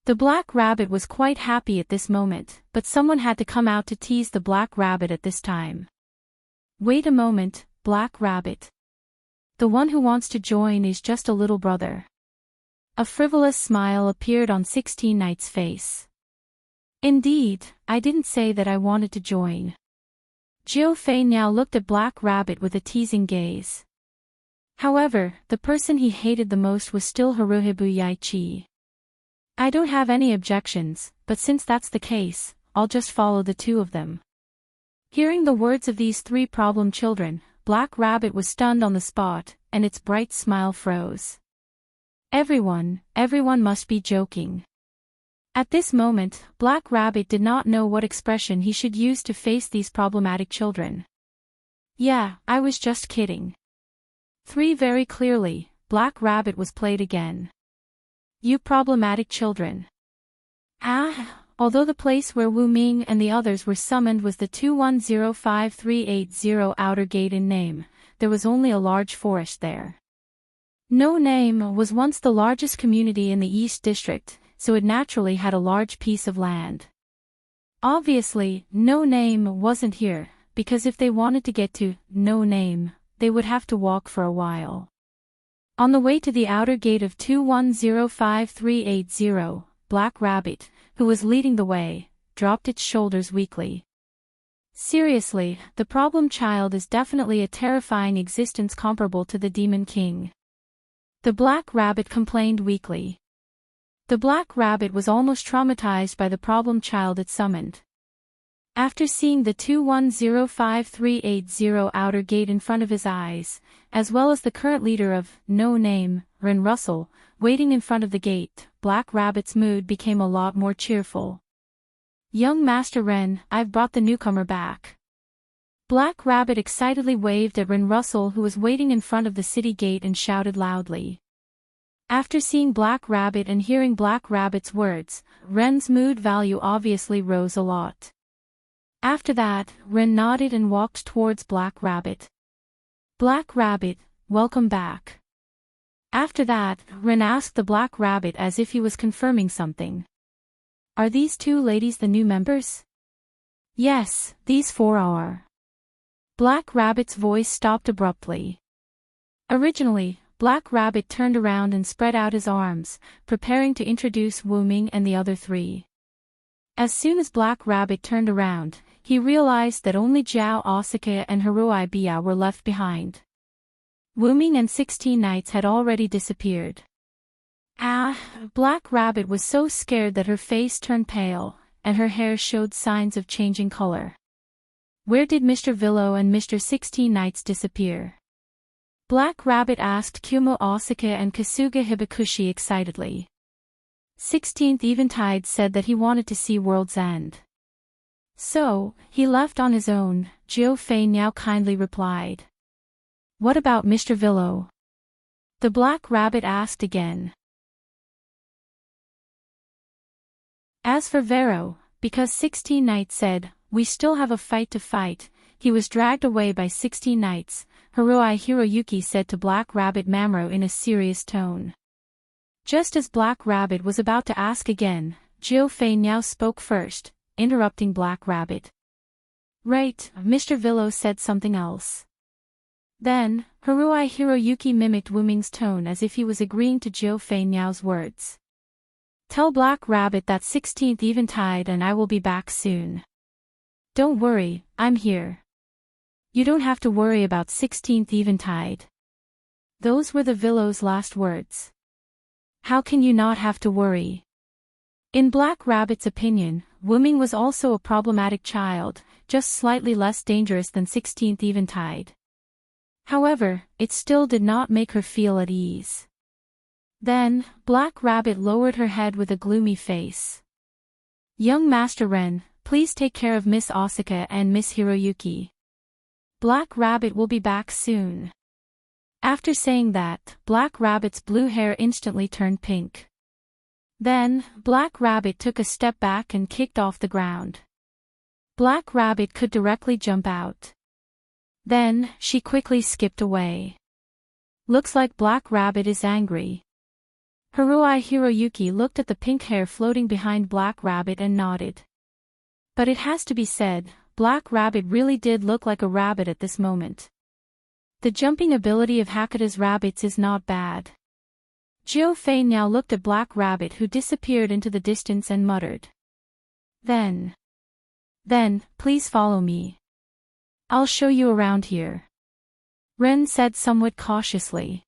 The Black Rabbit was quite happy at this moment, but someone had to come out to tease the Black Rabbit at this time. Wait a moment, Black Rabbit. The one who wants to join is just a little brother. A frivolous smile appeared on 16 Knight's face. Indeed, I didn't say that I wanted to join. Jiu Fei now looked at Black Rabbit with a teasing gaze. However, the person he hated the most was still Haruhibu Yaichi. I don't have any objections, but since that's the case, I'll just follow the two of them. Hearing the words of these three problem children, Black Rabbit was stunned on the spot, and its bright smile froze. Everyone must be joking. At this moment, Black Rabbit did not know what expression he should use to face these problematic children. Yeah, I was just kidding. Three very clearly, Black Rabbit was played again. You problematic children. Although the place where Wu Ming and the others were summoned was the 2105380 Outer Gate in name, there was only a large forest there. No Name was once the largest community in the East District, so it naturally had a large piece of land. Obviously, No Name wasn't here, because if they wanted to get to No Name, they would have to walk for a while. On the way to the outer gate of 2105380, Black Rabbit, who was leading the way, dropped its shoulders weakly. Seriously, the problem child is definitely a terrifying existence comparable to the Demon King. The Black Rabbit complained weakly. The Black Rabbit was almost traumatized by the problem child it summoned. After seeing the 2105380 outer gate in front of his eyes, as well as the current leader of No Name, Ren Russell, waiting in front of the gate, Black Rabbit's mood became a lot more cheerful. Young Master Ren, I've brought the newcomer back. Black Rabbit excitedly waved at Ren Russell, who was waiting in front of the city gate, and shouted loudly. After seeing Black Rabbit and hearing Black Rabbit's words, Ren's mood value obviously rose a lot. After that, Ren nodded and walked towards Black Rabbit. Black Rabbit, welcome back. After that, Ren asked the Black Rabbit as if he was confirming something. Are these two ladies the new members? Yes, these four are. Black Rabbit's voice stopped abruptly. Originally, Black Rabbit turned around and spread out his arms, preparing to introduce Wu Ming and the other three. As soon as Black Rabbit turned around, he realized that only Jiao Asuka and Haruhi Bia were left behind. Wu Ming and 16 Knights had already disappeared. Black Rabbit was so scared that her face turned pale, and her hair showed signs of changing color. Where did Mr. Villo and Mr. 16 Knights disappear? Black Rabbit asked Kumo Asuka and Kasuga Hibakushi excitedly. 16th Eventide said that he wanted to see World's End. So, he left on his own, Jiu Fei now kindly replied. What about Mr. Villo? The Black Rabbit asked again. As for Vero, because 16 Knights said, we still have a fight to fight, he was dragged away by 16 Knights, Haruhi Hiroyuki said to Black Rabbit Mamro in a serious tone. Just as Black Rabbit was about to ask again, Jiu Fei now spoke first, interrupting Black Rabbit. Right, Mr. Villo said something else. Then, Haruhi Hiroyuki mimicked Wu Ming's tone as if he was agreeing to Jiu Fei Niao's words. Tell Black Rabbit that 16th Eventide and I will be back soon. Don't worry, I'm here. You don't have to worry about 16th Eventide. Those were the Villo's last words. How can you not have to worry? In Black Rabbit's opinion, Wu Ming was also a problematic child, just slightly less dangerous than 16th Eventide. However, it still did not make her feel at ease. Then, Black Rabbit lowered her head with a gloomy face. Young Master Ren, please take care of Miss Asuka and Miss Hiroyuki. Black Rabbit will be back soon. After saying that, Black Rabbit's blue hair instantly turned pink. Then, Black Rabbit took a step back and kicked off the ground. Black Rabbit could directly jump out. Then, she quickly skipped away. Looks like Black Rabbit is angry. Haruai Hiroyuki looked at the pink hair floating behind Black Rabbit and nodded. But it has to be said, Black Rabbit really did look like a rabbit at this moment. The jumping ability of Hakata's rabbits is not bad. Jiu Fei now looked at Black Rabbit, who disappeared into the distance, and muttered. Then, please follow me. I'll show you around here. Ren said somewhat cautiously.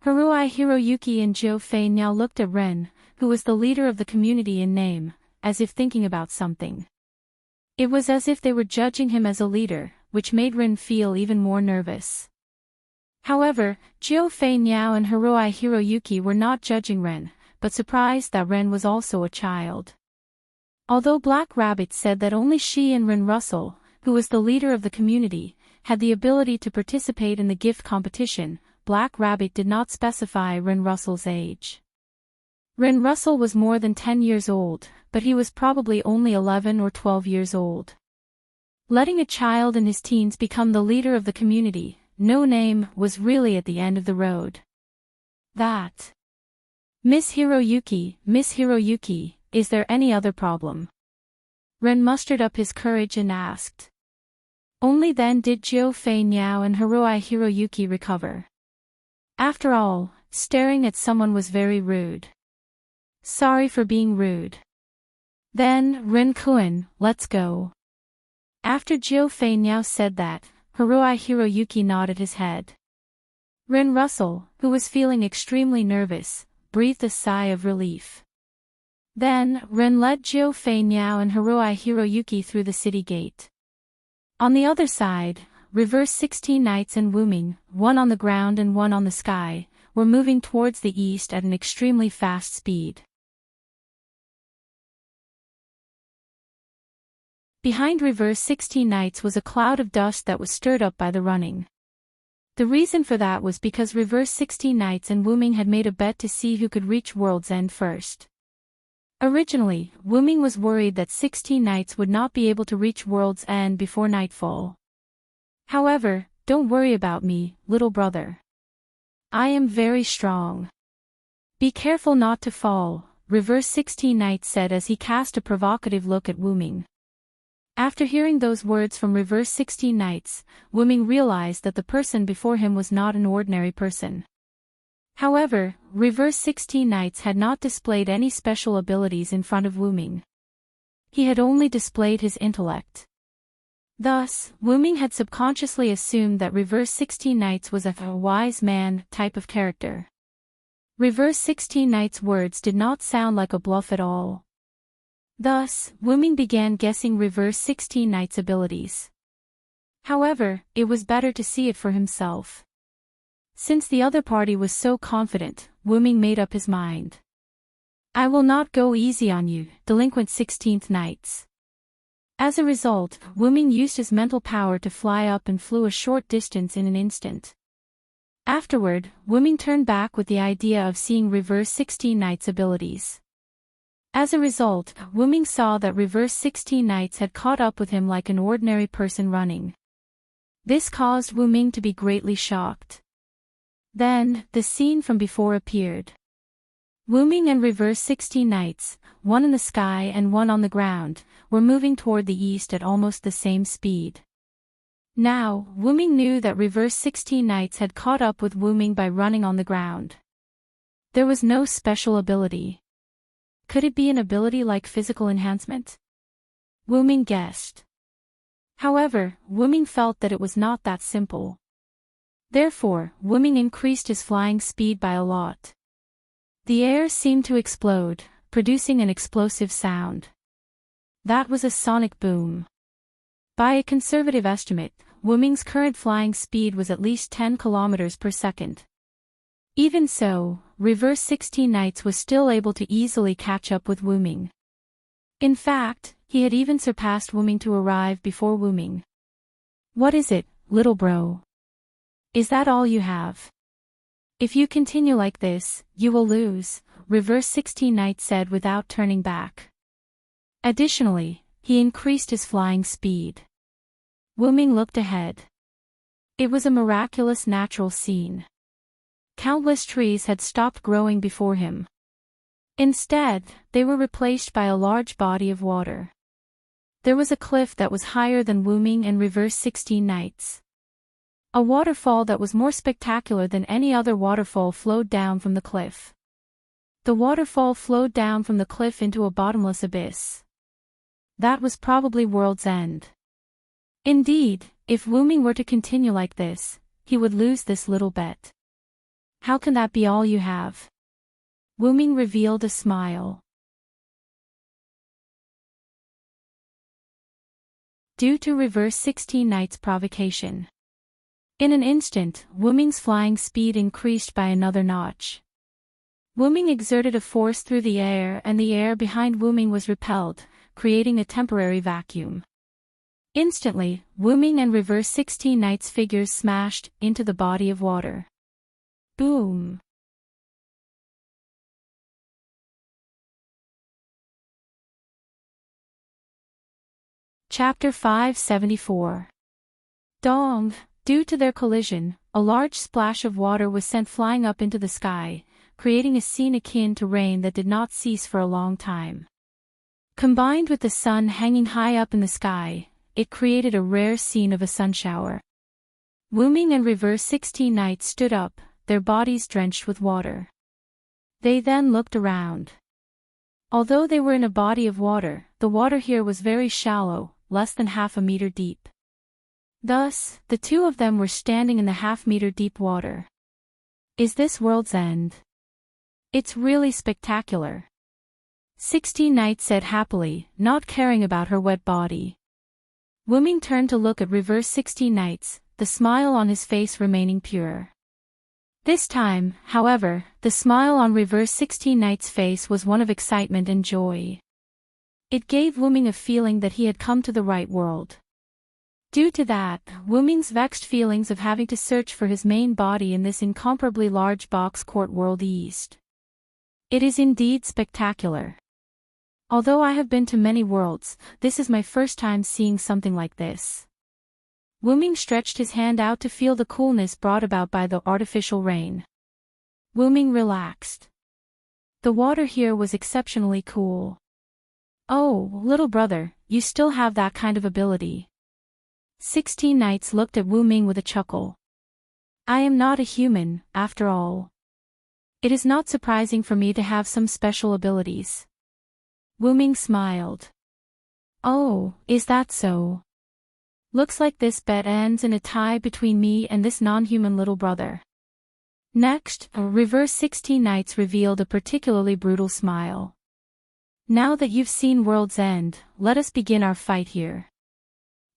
Haruai Hiroyuki and Jiu Fei now looked at Ren, who was the leader of the community in name, as if thinking about something. It was as if they were judging him as a leader, which made Ren feel even more nervous. However, Jiu Fei Niao and Haruai Hiroyuki were not judging Ren, but surprised that Ren was also a child. Although Black Rabbit said that only she and Ren Russell, who was the leader of the community, had the ability to participate in the gift competition, Black Rabbit did not specify Ren Russell's age. Ren Russell was more than 10 years old, but he was probably only 11 or 12 years old. Letting a child in his teens become the leader of the community, no name, was really at the end of the road. That. Miss Hiroyuki, is there any other problem? Ren mustered up his courage and asked. Only then did Jiu Fei Niao and Haruai Hiroyuki recover. After all, staring at someone was very rude. Sorry for being rude. Then, Ren-kun, let's go. After Jiu Fei Niao said that, Haruai Hiroyuki nodded his head. Ren Russell, who was feeling extremely nervous, breathed a sigh of relief. Then, Ren led Jiu Fei Niao and Haruai Hiroyuki through the city gate. On the other side, Reverse 16 Knights and Wuming, one on the ground and one on the sky, were moving towards the east at an extremely fast speed. Behind Reverse 16 Knights was a cloud of dust that was stirred up by the running. The reason for that was because Reverse 16 Knights and Wuming had made a bet to see who could reach World's End first. Originally, Wuming was worried that 16 Knights would not be able to reach World's End before nightfall. However, don't worry about me, little brother. I am very strong. Be careful not to fall, Reverse 16 Knights said as he cast a provocative look at Wuming. After hearing those words from Reverse 16 Knights, Wuming realized that the person before him was not an ordinary person. However, Reverse 16 Knights had not displayed any special abilities in front of Wuming. He had only displayed his intellect. Thus, Wuming had subconsciously assumed that Reverse 16 Knights was a wise man type of character. Reverse 16 Knights' words did not sound like a bluff at all. Thus, Wuming began guessing Reverse 16 Knights' abilities. However, it was better to see it for himself. Since the other party was so confident, Wuming made up his mind. I will not go easy on you, delinquent 16th Knights. As a result, Wuming used his mental power to fly up and flew a short distance in an instant. Afterward, Wuming turned back with the idea of seeing Reverse 16 Knights' abilities. As a result, Wuming saw that Reverse 16 Knights had caught up with him like an ordinary person running. This caused Wuming to be greatly shocked. Then, the scene from before appeared. Wuming and Reverse 16 Knights, one in the sky and one on the ground, were moving toward the east at almost the same speed. Now, Wuming knew that Reverse 16 Knights had caught up with Wuming by running on the ground. There was no special ability. Could it be an ability like physical enhancement? Wuming guessed. However, Wuming felt that it was not that simple. Therefore, Wuming increased his flying speed by a lot. The air seemed to explode, producing an explosive sound. That was a sonic boom. By a conservative estimate, Wuming's current flying speed was at least 10 kilometers per second. Even so, Reverse 16 Knights was still able to easily catch up with Wuming. In fact, he had even surpassed Wuming to arrive before Wuming. What is it, little bro? Is that all you have? If you continue like this, you will lose, Reverse 16 Knights said without turning back. Additionally, he increased his flying speed. Wuming looked ahead. It was a miraculous natural scene. countless trees had stopped growing before him. Instead, they were replaced by a large body of water. There was a cliff that was higher than Wuming and reverse 16 Nights. A waterfall that was more spectacular than any other waterfall flowed down from the cliff. The waterfall flowed down from the cliff into a bottomless abyss. That was probably World's End. Indeed, if Wuming were to continue like this, he would lose this little bet. How can that be all you have? Wuming revealed a smile. Due to reverse 16 Nights provocation. In an instant, Wuming's flying speed increased by another notch. Wuming exerted a force through the air and the air behind Wuming was repelled, creating a temporary vacuum. Instantly, Wuming and reverse 16 Nights figures smashed into the body of water. Boom! Chapter 574. Dong! Due to their collision, a large splash of water was sent flying up into the sky, creating a scene akin to rain that did not cease for a long time. Combined with the sun hanging high up in the sky, it created a rare scene of a sunshower. Wuming and reverse 16 Nights stood up, their bodies drenched with water. They then looked around. Although they were in a body of water, the water here was very shallow, less than half a meter deep. Thus, the two of them were standing in the half-meter deep water. Is this World's End? It's really spectacular. 16 Nights said happily, not caring about her wet body. Wuming turned to look at reverse 16 Nights, the smile on his face remaining pure. This time, however, the smile on reverse 16 Nights' face was one of excitement and joy. It gave Wuming a feeling that he had come to the right world. Due to that, Wuming's vexed feelings of having to search for his main body in this incomparably large box court world eased. It is indeed spectacular. Although I have been to many worlds, this is my first time seeing something like this. Wuming stretched his hand out to feel the coolness brought about by the artificial rain. Wuming relaxed. The water here was exceptionally cool. Oh, little brother, you still have that kind of ability. 16 Nights looked at Wuming with a chuckle. I am not a human, after all. It is not surprising for me to have some special abilities. Wuming smiled. Oh, is that so? Looks like this bet ends in a tie between me and this non-human little brother. Next, reverse 16 Nights revealed a particularly brutal smile. Now that you've seen World's End, let us begin our fight here.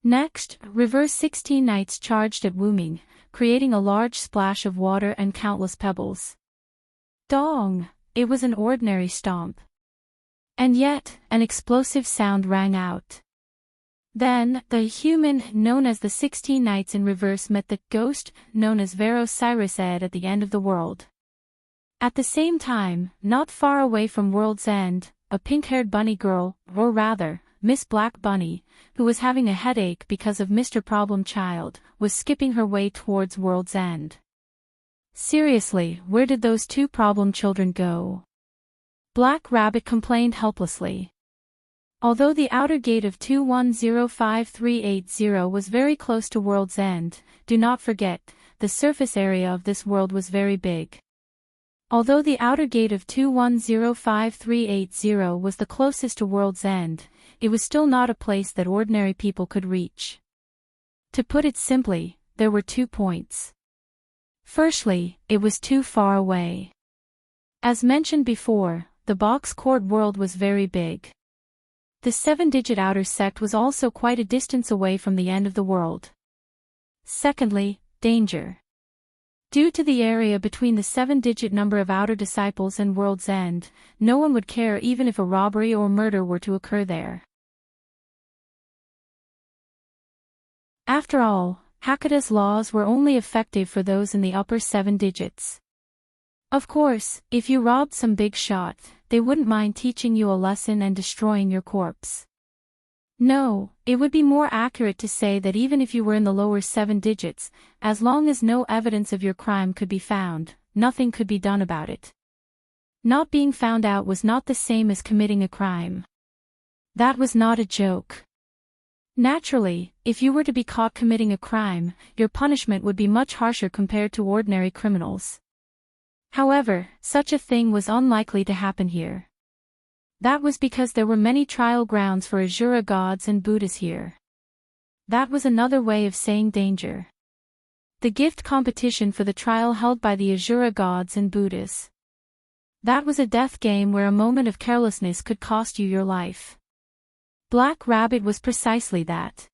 Next, reverse 16 Nights charged at Wuming, creating a large splash of water and countless pebbles. Dong! It was an ordinary stomp. And yet, an explosive sound rang out. Then, the human known as the 16 Nights in reverse met the ghost known as Vero Cyrus Ed at the end of the world. At the same time, not far away from World's End, a pink-haired bunny girl, or rather, Miss Black Bunny, who was having a headache because of Mr. Problem Child, was skipping her way towards World's End. Seriously, where did those two problem children go? Black Rabbit complained helplessly. Although the outer gate of 2105380 was very close to World's End, do not forget, the surface area of this world was very big. Although the outer gate of 2105380 was the closest to World's End, it was still not a place that ordinary people could reach. To put it simply, there were 2 points. Firstly, it was too far away. As mentioned before, the box court world was very big. The 7-digit outer sect was also quite a distance away from the end of the world. Secondly, danger. Due to the area between the 7-digit number of outer disciples and World's End, no one would care even if a robbery or murder were to occur there. After all, Hakuda's laws were only effective for those in the upper 7 digits. Of course, if you robbed some big shot, they wouldn't mind teaching you a lesson and destroying your corpse. No, it would be more accurate to say that even if you were in the lower 7 digits, as long as no evidence of your crime could be found, nothing could be done about it. Not being found out was not the same as committing a crime. That was not a joke. Naturally, if you were to be caught committing a crime, your punishment would be much harsher compared to ordinary criminals. However, such a thing was unlikely to happen here. That was because there were many trial grounds for Asura gods and Buddhas here. That was another way of saying danger. The gift competition for the trial held by the Asura gods and Buddhas. That was a death game where a moment of carelessness could cost you your life. Black Rabbit was precisely that.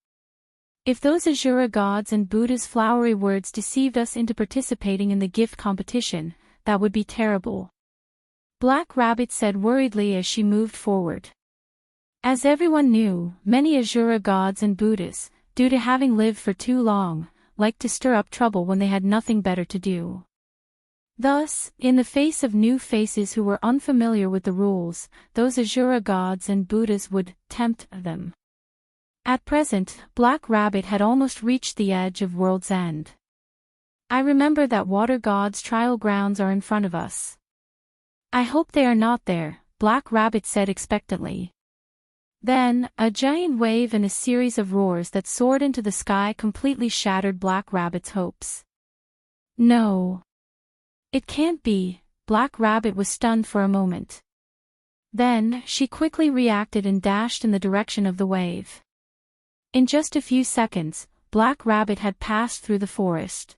If those Asura gods and Buddha's flowery words deceived us into participating in the gift competition, that would be terrible. Black Rabbit said worriedly as she moved forward. As everyone knew, many Asura gods and Buddhas, due to having lived for too long, liked to stir up trouble when they had nothing better to do. Thus, in the face of new faces who were unfamiliar with the rules, those Asura gods and Buddhas would tempt them. At present, Black Rabbit had almost reached the edge of World's End. I remember that Water God's trial grounds are in front of us. I hope they are not there, Black Rabbit said expectantly. Then, a giant wave and a series of roars that soared into the sky completely shattered Black Rabbit's hopes. No. It can't be, Black Rabbit was stunned for a moment. Then, she quickly reacted and dashed in the direction of the wave. In just a few seconds, Black Rabbit had passed through the forest.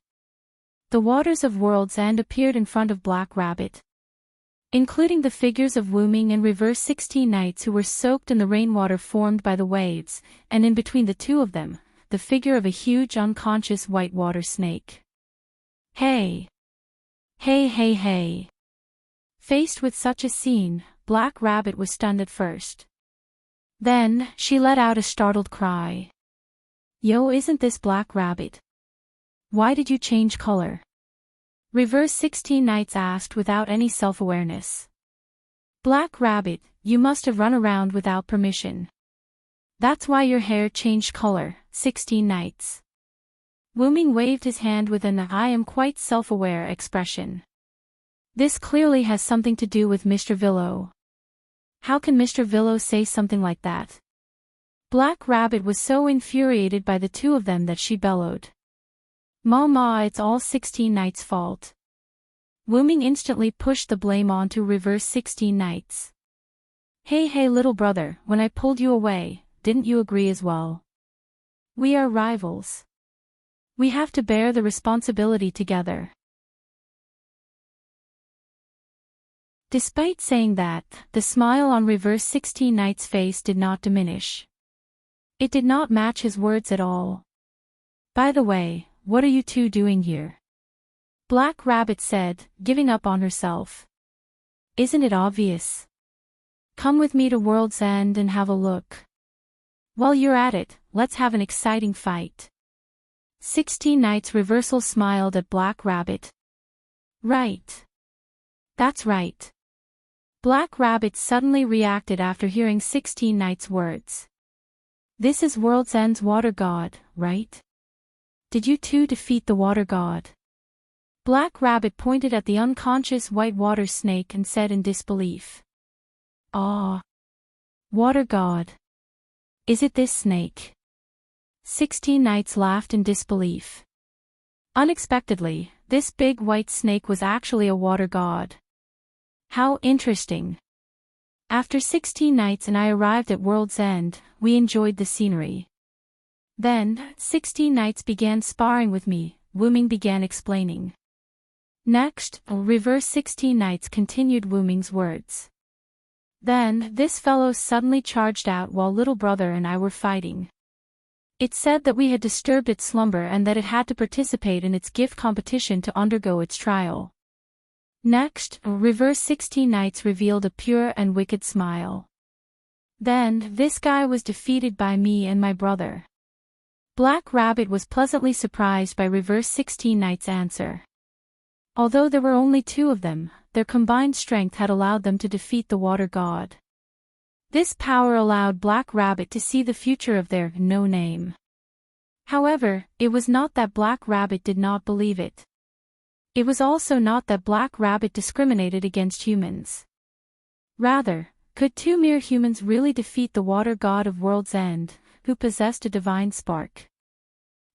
The waters of World's End appeared in front of Black Rabbit, including the figures of Wooming and Reverse 16 knights who were soaked in the rainwater formed by the waves, and in between the two of them, the figure of a huge unconscious white water snake. Hey! Hey hey hey! Faced with such a scene, Black Rabbit was stunned at first. Then, she let out a startled cry. Yo, isn't this Black Rabbit? Why did you change color? Reverse 16 Knights asked without any self-awareness. Black Rabbit, you must have run around without permission. That's why your hair changed color, 16 Knights. Wooming waved his hand with an I am quite self-aware expression. This clearly has something to do with Mr. Villo. How can Mr. Villo say something like that? Black Rabbit was so infuriated by the two of them that she bellowed. Ma, it's all 16 Knights' fault. Wooming instantly pushed the blame onto Reverse 16 Knights. Hey little brother, when I pulled you away, didn't you agree as well? We are rivals. We have to bear the responsibility together. Despite saying that, the smile on Reverse 16 Knights' face did not diminish. It did not match his words at all. By the way, what are you two doing here? Black Rabbit said, giving up on herself. Isn't it obvious? Come with me to World's End and have a look. While you're at it, let's have an exciting fight. 16 Knights Reversal smiled at Black Rabbit. Right. That's right. Black Rabbit suddenly reacted after hearing 16 Knights' words. This is World's End's water god, right? Did you two defeat the water god? Black Rabbit pointed at the unconscious white water snake and said in disbelief. Ah. Water god. Is it this snake? 16 Knights laughed in disbelief. Unexpectedly, this big white snake was actually a water god. How interesting. After 16 Knights and I arrived at World's End, we enjoyed the scenery. Then, 16 Knights began sparring with me, Wooming began explaining. Next, Reverse 16 Knights continued Wooming's words. Then, this fellow suddenly charged out while little brother and I were fighting. It said that we had disturbed its slumber and that it had to participate in its gift competition to undergo its trial. Next, Reverse 16 Knights revealed a pure and wicked smile. Then, this guy was defeated by me and my brother. Black Rabbit was pleasantly surprised by Reverse 16 Knights' answer. Although there were only two of them, their combined strength had allowed them to defeat the water god. This power allowed Black Rabbit to see the future of their no name. However, it was not that Black Rabbit did not believe it. It was also not that Black Rabbit discriminated against humans. Rather, could two mere humans really defeat the water god of World's End, who possessed a divine spark?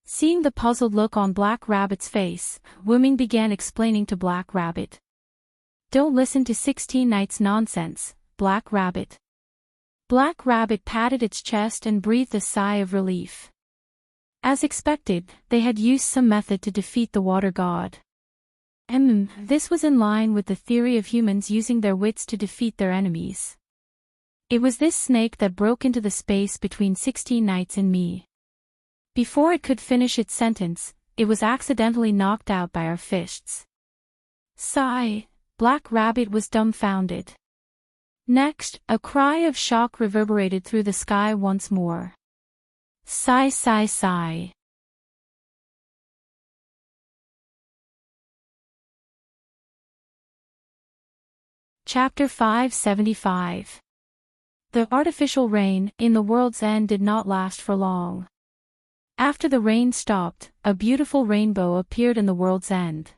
Seeing the puzzled look on Black Rabbit's face, Wuming began explaining to Black Rabbit. Don't listen to 16 Nights nonsense, Black Rabbit. Black Rabbit patted its chest and breathed a sigh of relief. As expected, they had used some method to defeat the water god. This was in line with the theory of humans using their wits to defeat their enemies. It was this snake that broke into the space between 16 Nights and me. Before it could finish its sentence, it was accidentally knocked out by our fists. Sigh. Black Rabbit was dumbfounded. Next, a cry of shock reverberated through the sky once more. Sigh, sigh, sigh. Chapter 575. The artificial rain in the World's End did not last for long. After the rain stopped, a beautiful rainbow appeared in the World's End.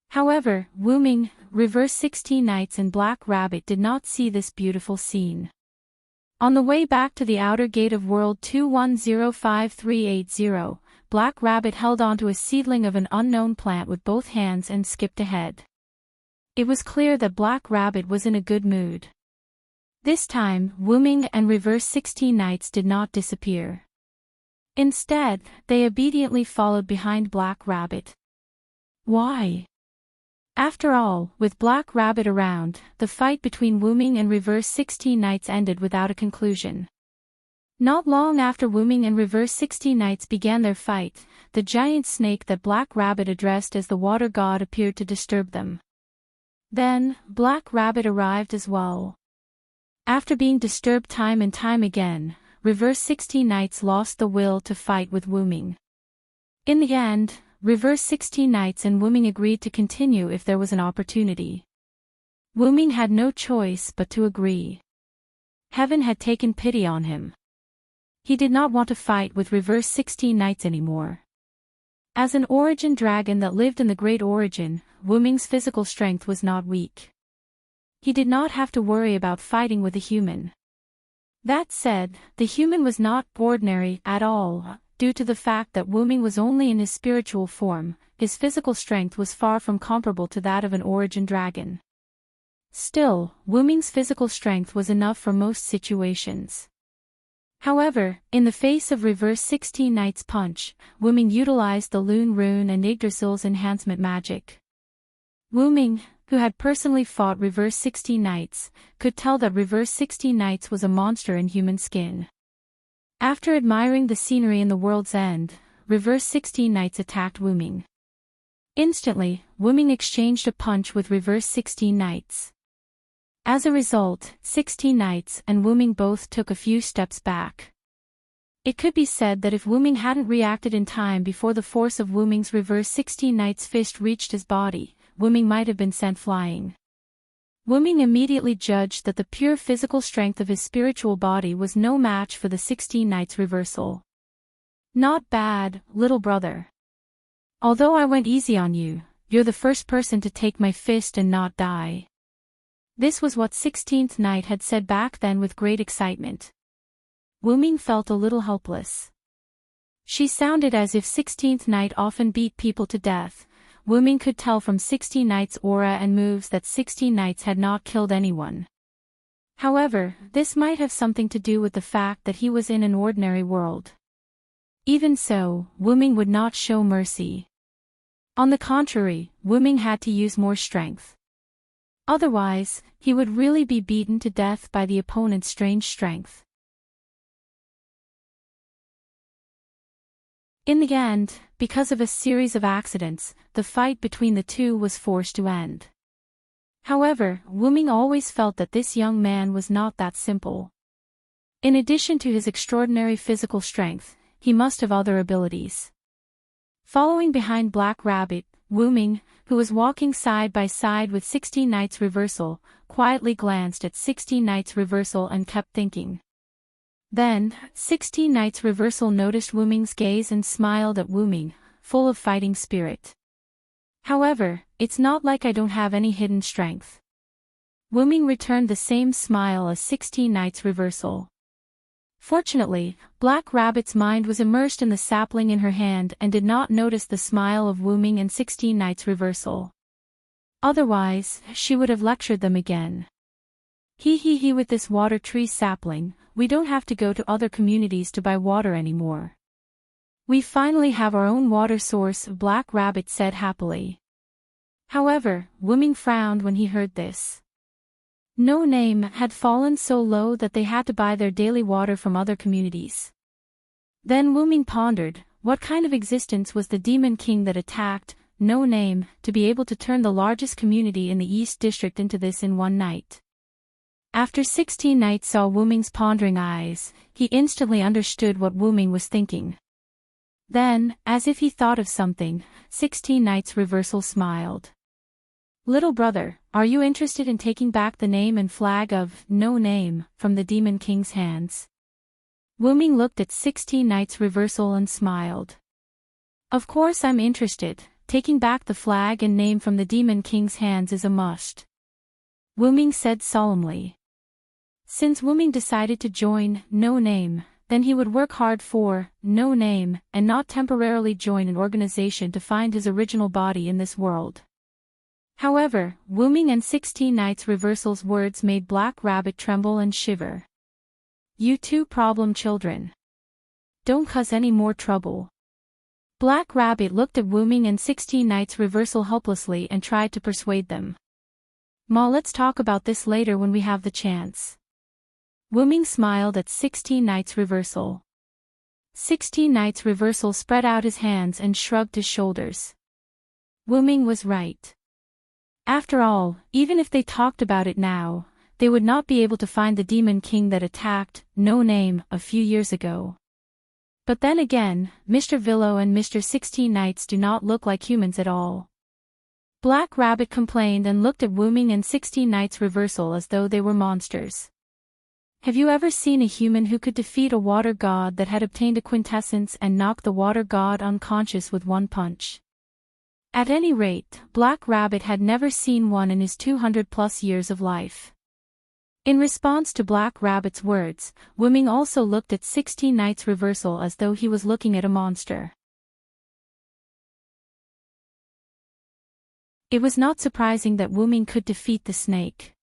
However, Wuming, Reverse 16 Nights and Black Rabbit did not see this beautiful scene. On the way back to the outer gate of World 2105380, Black Rabbit held onto a seedling of an unknown plant with both hands and skipped ahead. It was clear that Black Rabbit was in a good mood. This time, Wuming and Reverse 16 Nights did not disappear. Instead, they obediently followed behind Black Rabbit. Why? After all, with Black Rabbit around, the fight between Wuming and Reverse 16 Nights ended without a conclusion. Not long after Wuming and Reverse 16 Nights began their fight, the giant snake that Black Rabbit addressed as the water god appeared to disturb them. Then, Black Rabbit arrived as well. After being disturbed time and time again, Reverse 16 Nights lost the will to fight with Wuming. In the end, Reverse 16 Nights and Wuming agreed to continue if there was an opportunity. Wuming had no choice but to agree. Heaven had taken pity on him. He did not want to fight with Reverse 16 Nights anymore. As an origin dragon that lived in the Great Origin, Wuming's physical strength was not weak. He did not have to worry about fighting with a human. That said, the human was not ordinary at all. Due to the fact that Wuming was only in his spiritual form, his physical strength was far from comparable to that of an origin dragon. Still, Wuming's physical strength was enough for most situations. However, in the face of Reverse 16 Nights' punch, Wuming utilized the Lune Rune and Yggdrasil's enhancement magic. Wuming, who had personally fought Reverse 16 Nights, could tell that Reverse 16 Nights was a monster in human skin. After admiring the scenery in the World's End, Reverse 16 Nights attacked Wuming. Instantly, Wuming exchanged a punch with Reverse 16 Nights. As a result, 16 Nights and Wuming both took a few steps back. It could be said that if Wuming hadn't reacted in time before the force of Wuming's Reverse 16 Nights fist reached his body, Wuming might have been sent flying. Wuming immediately judged that the pure physical strength of his spiritual body was no match for the 16 Nights reversal. Not bad, little brother. Although I went easy on you, you're the first person to take my fist and not die. This was what 16th Night had said back then with great excitement. Wuming felt a little helpless. She sounded as if 16th Night often beat people to death. Wuming could tell from 16 Nights' aura and moves that 16 Nights had not killed anyone. However, this might have something to do with the fact that he was in an ordinary world. Even so, Wuming would not show mercy. On the contrary, Wuming had to use more strength. Otherwise, he would really be beaten to death by the opponent's strange strength. In the end, because of a series of accidents, the fight between the two was forced to end. However, Wuming always felt that this young man was not that simple. In addition to his extraordinary physical strength, he must have other abilities. Following behind Black Rabbit, Wuming, who was walking side by side with 16 Nights reversal, quietly glanced at 16 Nights reversal and kept thinking. Then, 16 Nights reversal noticed Wuming's gaze and smiled at Wuming, full of fighting spirit. However, it's not like I don't have any hidden strength. Wu-Ming returned the same smile as 16 Nights Reversal. Fortunately, Black Rabbit's mind was immersed in the sapling in her hand and did not notice the smile of Wu-Ming and 16 Nights Reversal. Otherwise, she would have lectured them again. He with this water tree sapling, we don't have to go to other communities to buy water anymore. We finally have our own water source, Black Rabbit said happily. However, Wu-Ming frowned when he heard this. No Name had fallen so low that they had to buy their daily water from other communities. Then Wu-Ming pondered, what kind of existence was the Demon King that attacked No Name to be able to turn the largest community in the East District into this in one night? After 16 Nights saw Wu-Ming's pondering eyes, he instantly understood what Wu-Ming was thinking. Then, as if he thought of something, 16 Nights Reversal smiled. Little brother, are you interested in taking back the name and flag of No Name from the Demon King's hands? Wu-Ming looked at 16 Nights Reversal and smiled. Of course I'm interested, taking back the flag and name from the Demon King's hands is a must. Wu-Ming said solemnly. Since Wu-Ming decided to join No Name, then he would work hard for No Name and not temporarily join an organization to find his original body in this world. However, Wu-Ming and 16 Nights Reversal's words made Black Rabbit tremble and shiver. You two problem children. Don't cause any more trouble. Black Rabbit looked at Wu-Ming and 16 Nights Reversal helplessly and tried to persuade them. Ma, let's talk about this later when we have the chance. Wu-Ming smiled at 16 Nights Reversal. 16 Nights Reversal spread out his hands and shrugged his shoulders. Wu-Ming was right. After all, even if they talked about it now, they would not be able to find the Demon King that attacked No Name a few years ago. But then again, Mr. Villo and Mr. 16 Nights do not look like humans at all. Black Rabbit complained and looked at Wu-Ming and 16 Nights Reversal as though they were monsters. Have you ever seen a human who could defeat a water god that had obtained a quintessence and knock the water god unconscious with one punch? At any rate, Black Rabbit had never seen one in his 200+ years of life. In response to Black Rabbit's words, Wu-Ming also looked at 16 Nights Reversal as though he was looking at a monster. It was not surprising that Wu-Ming could defeat the snake.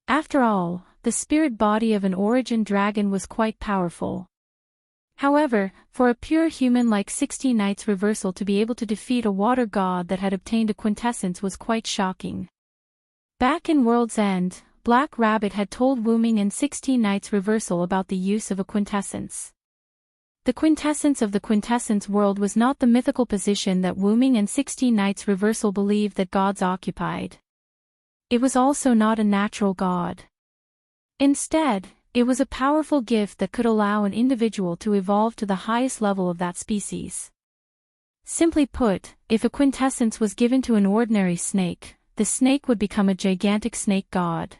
After all, the spirit body of an origin dragon was quite powerful. However, for a pure human like 16 Nights Reversal to be able to defeat a water god that had obtained a quintessence was quite shocking. Back in World's End, Black Rabbit had told Wu-Ming and 16 Nights Reversal about the use of a quintessence. The quintessence of the quintessence world was not the mythical position that Wu-Ming and 16 Nights Reversal believed that gods occupied. It was also not a natural god. Instead, it was a powerful gift that could allow an individual to evolve to the highest level of that species. Simply put, if a quintessence was given to an ordinary snake, the snake would become a gigantic snake god.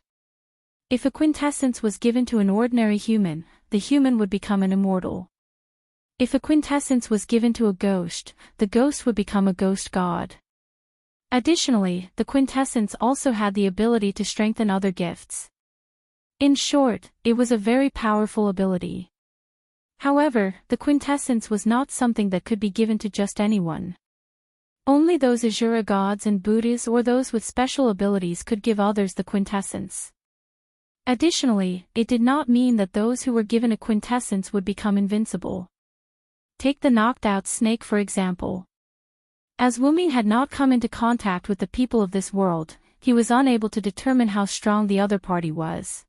If a quintessence was given to an ordinary human, the human would become an immortal. If a quintessence was given to a ghost, the ghost would become a ghost god. Additionally, the quintessence also had the ability to strengthen other gifts. In short, it was a very powerful ability. However, the quintessence was not something that could be given to just anyone. Only those Asura gods and Buddhas or those with special abilities could give others the quintessence. Additionally, it did not mean that those who were given a quintessence would become invincible. Take the knocked-out snake for example. As Wu-Ming had not come into contact with the people of this world, he was unable to determine how strong the other party was.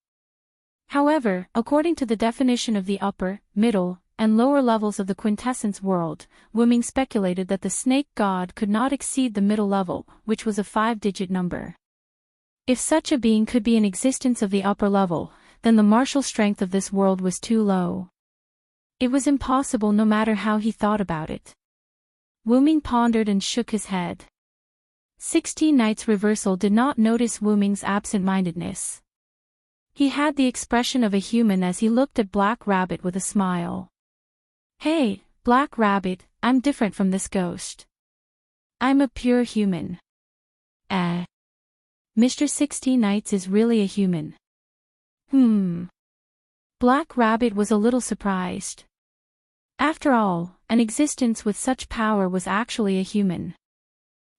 However, according to the definition of the upper, middle, and lower levels of the quintessence world, Wu-Ming speculated that the snake god could not exceed the middle level, which was a 5-digit number. If such a being could be in existence of the upper level, then the martial strength of this world was too low. It was impossible no matter how he thought about it. Wu-Ming pondered and shook his head. 16 Nights Reversal did not notice Wu-Ming's absent-mindedness. He had the expression of a human as he looked at Black Rabbit with a smile. Hey, Black Rabbit, I'm different from this ghost. I'm a pure human. Mr. 16 Nights is really a human. Black Rabbit was a little surprised. After all, an existence with such power was actually a human.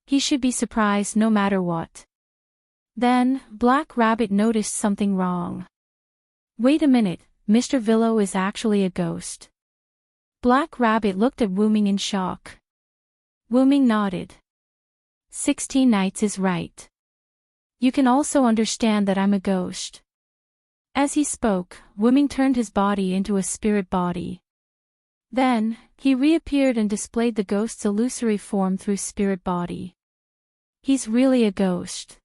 He should be surprised no matter what. Then, Black Rabbit noticed something wrong. Wait a minute, Mr. Villo is actually a ghost. Black Rabbit looked at Wooming in shock. Wooming nodded. 16 Nights is right. You can also understand that I'm a ghost. As he spoke, Wooming turned his body into a spirit body. Then, he reappeared and displayed the ghost's illusory form through spirit body. He's really a ghost.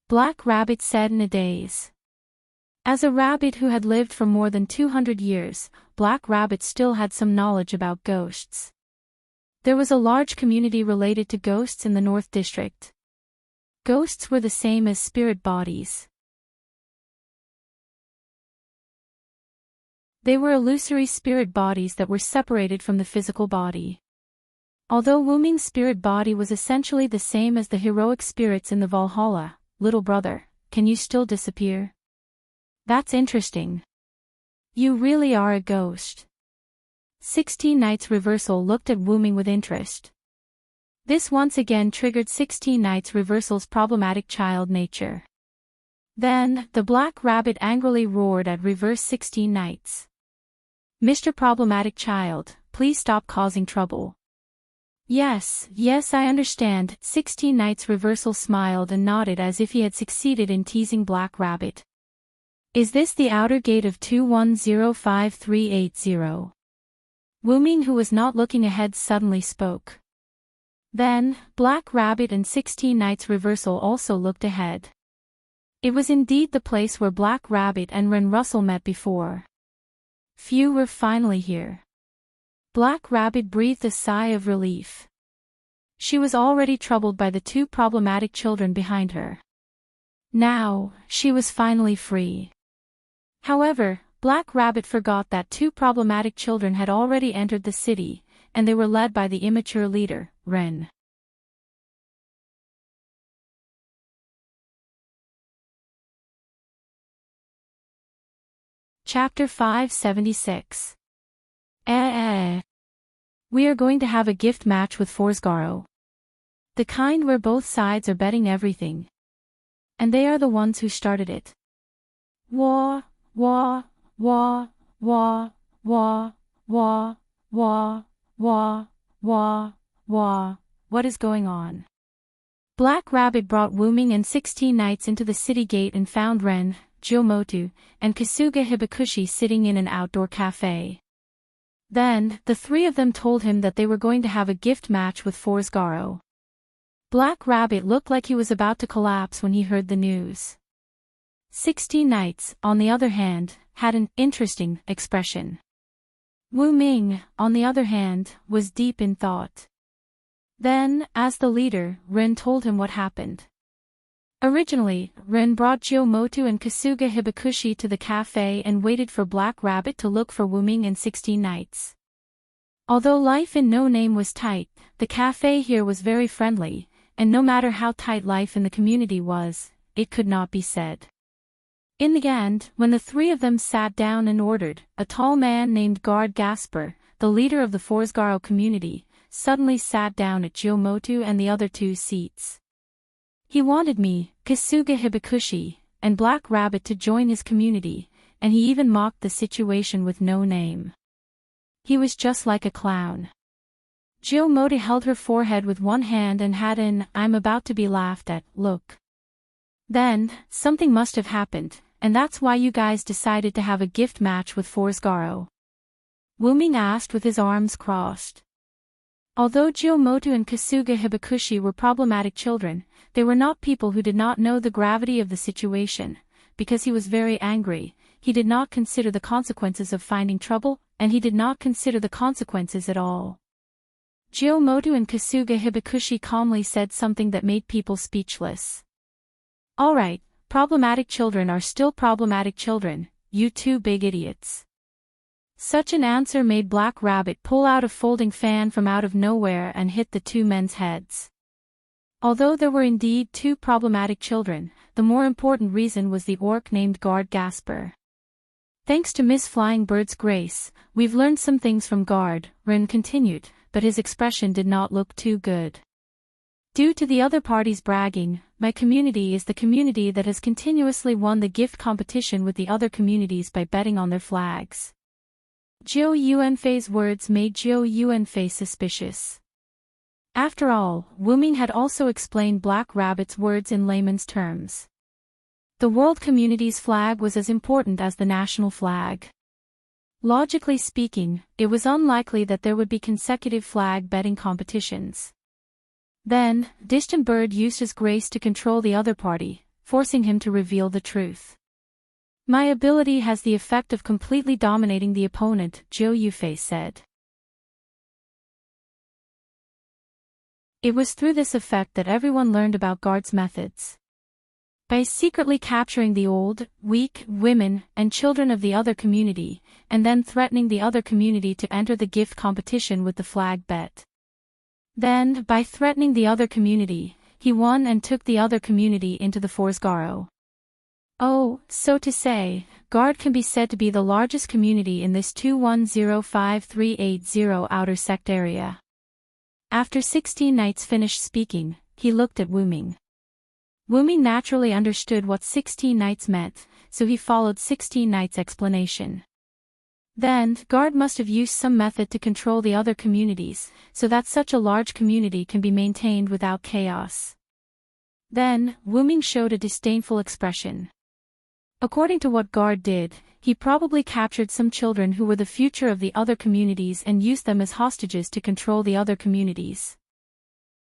Black Rabbit said in a daze. As a rabbit who had lived for more than 200 years, Black Rabbit still had some knowledge about ghosts. There was a large community related to ghosts in the North District. Ghosts were the same as spirit bodies. They were illusory spirit bodies that were separated from the physical body. Although Wooming's spirit body was essentially the same as the heroic spirits in the Valhalla, little brother, can you still disappear? That's interesting. You really are a ghost. 16 Nights Reversal looked at Wooming with interest. This once again triggered 16 Nights Reversal's problematic child nature. Then, the Black Rabbit angrily roared at Reverse 16 Nights. Mr. Problematic Child, please stop causing trouble. Yes, I understand. 16 Nights Reversal smiled and nodded as if he had succeeded in teasing Black Rabbit. Is this the outer gate of 2105380? Wooming, who was not looking ahead, suddenly spoke. Then, Black Rabbit and 16 Nights Reversal also looked ahead. It was indeed the place where Black Rabbit and Ren Russell met before. Phew, we're finally here. Black Rabbit breathed a sigh of relief. She was already troubled by the two problematic children behind her. Now, she was finally free. However, Black Rabbit forgot that two problematic children had already entered the city, and they were led by the immature leader, Ren. Chapter 576. We are going to have a gift match with Forsgaro. The kind where both sides are betting everything. And they are the ones who started it. Wah, wah, wah, wah, wah, wah, wah, wah, wah, wah. What is going on? Black Rabbit brought Wooming and 16 Nights into the city gate and found Ren, Jiyomoto, and Kasuga Hibakushi sitting in an outdoor cafe. Then, the three of them told him that they were going to have a gift match with Forsgaro. Black Rabbit looked like he was about to collapse when he heard the news. 16 Nights, on the other hand, had an interesting expression. Wooming, on the other hand, was deep in thought. Then, as the leader, Ren told him what happened. Originally, Ren brought Jiyomoto and Kasuga Hibakushi to the cafe and waited for Black Rabbit to look for Wooming and 16 Nights. Although life in No Name was tight, the cafe here was very friendly, and no matter how tight life in the community was, it could not be said. In the end, when the three of them sat down and ordered, a tall man named Guard Gasper, the leader of the Forsgaro community, suddenly sat down at Jiyomoto and the other two seats. He wanted me, Kasuga Hibakushi, and Black Rabbit to join his community, and he even mocked the situation with No Name. He was just like a clown. Jiyomoto held her forehead with one hand and had an "I'm about to be laughed at" look. Then, something must have happened, and that's why you guys decided to have a gift match with Forsgaro. Wooming asked with his arms crossed. Although Jiyomoto and Kasuga Hibakushi were problematic children, they were not people who did not know the gravity of the situation. Because he was very angry, he did not consider the consequences of finding trouble, and he did not consider the consequences at all. Jiyomoto and Kasuga Hibakushi calmly said something that made people speechless. Alright, problematic children are still problematic children, you two big idiots. Such an answer made Black Rabbit pull out a folding fan from out of nowhere and hit the two men's heads. Although there were indeed two problematic children, the more important reason was the orc named Guard Gasper. Thanks to Miss Flying Bird's grace, we've learned some things from Guard, Ren continued, but his expression did not look too good. Due to the other party's bragging, my community is the community that has continuously won the gift competition with the other communities by betting on their flags. Zhou Yuanfei's words made Zhou Yuanfei suspicious. After all, Wu Ming had also explained Black Rabbit's words in layman's terms. The world community's flag was as important as the national flag. Logically speaking, it was unlikely that there would be consecutive flag betting competitions. Then, Distant Bird used his grace to control the other party, forcing him to reveal the truth. My ability has the effect of completely dominating the opponent, Zhou Yufei said. It was through this effect that everyone learned about Guard's methods. By secretly capturing the old, weak, women, and children of the other community, and then threatening the other community to enter the gift competition with the flag bet. Then, by threatening the other community, he won and took the other community into the Forsgaro. Oh, so to say, Guard can be said to be the largest community in this 2105380 outer sect area. After 16 Knights finished speaking, he looked at Wu Ming. Wu Ming naturally understood what 16 Knights meant, so he followed 16 Knights' explanation. Then, Guard must have used some method to control the other communities, so that such a large community can be maintained without chaos. Then, Wu Ming showed a disdainful expression. According to what Guard did, he probably captured some children who were the future of the other communities and used them as hostages to control the other communities.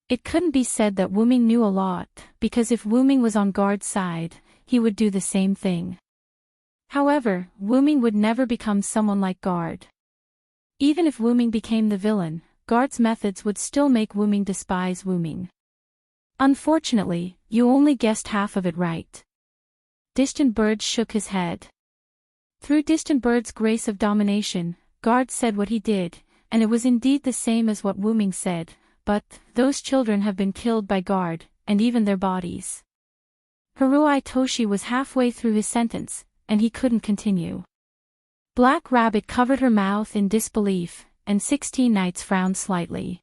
It couldn't be said that Wu Ming knew a lot, because if Wu Ming was on Guard's side, he would do the same thing. However, Wu Ming would never become someone like Guard. Even if Wu Ming became the villain, Guard's methods would still make Wu Ming despise Wu Ming. Unfortunately, you only guessed half of it right. Distant Bird shook his head. Through Distant Bird's grace of domination, Guard said what he did, and it was indeed the same as what Wu Ming said, but those children have been killed by Guard, and even their bodies. Haruai Toshi was halfway through his sentence, and he couldn't continue. Black Rabbit covered her mouth in disbelief, and 16 Knights frowned slightly.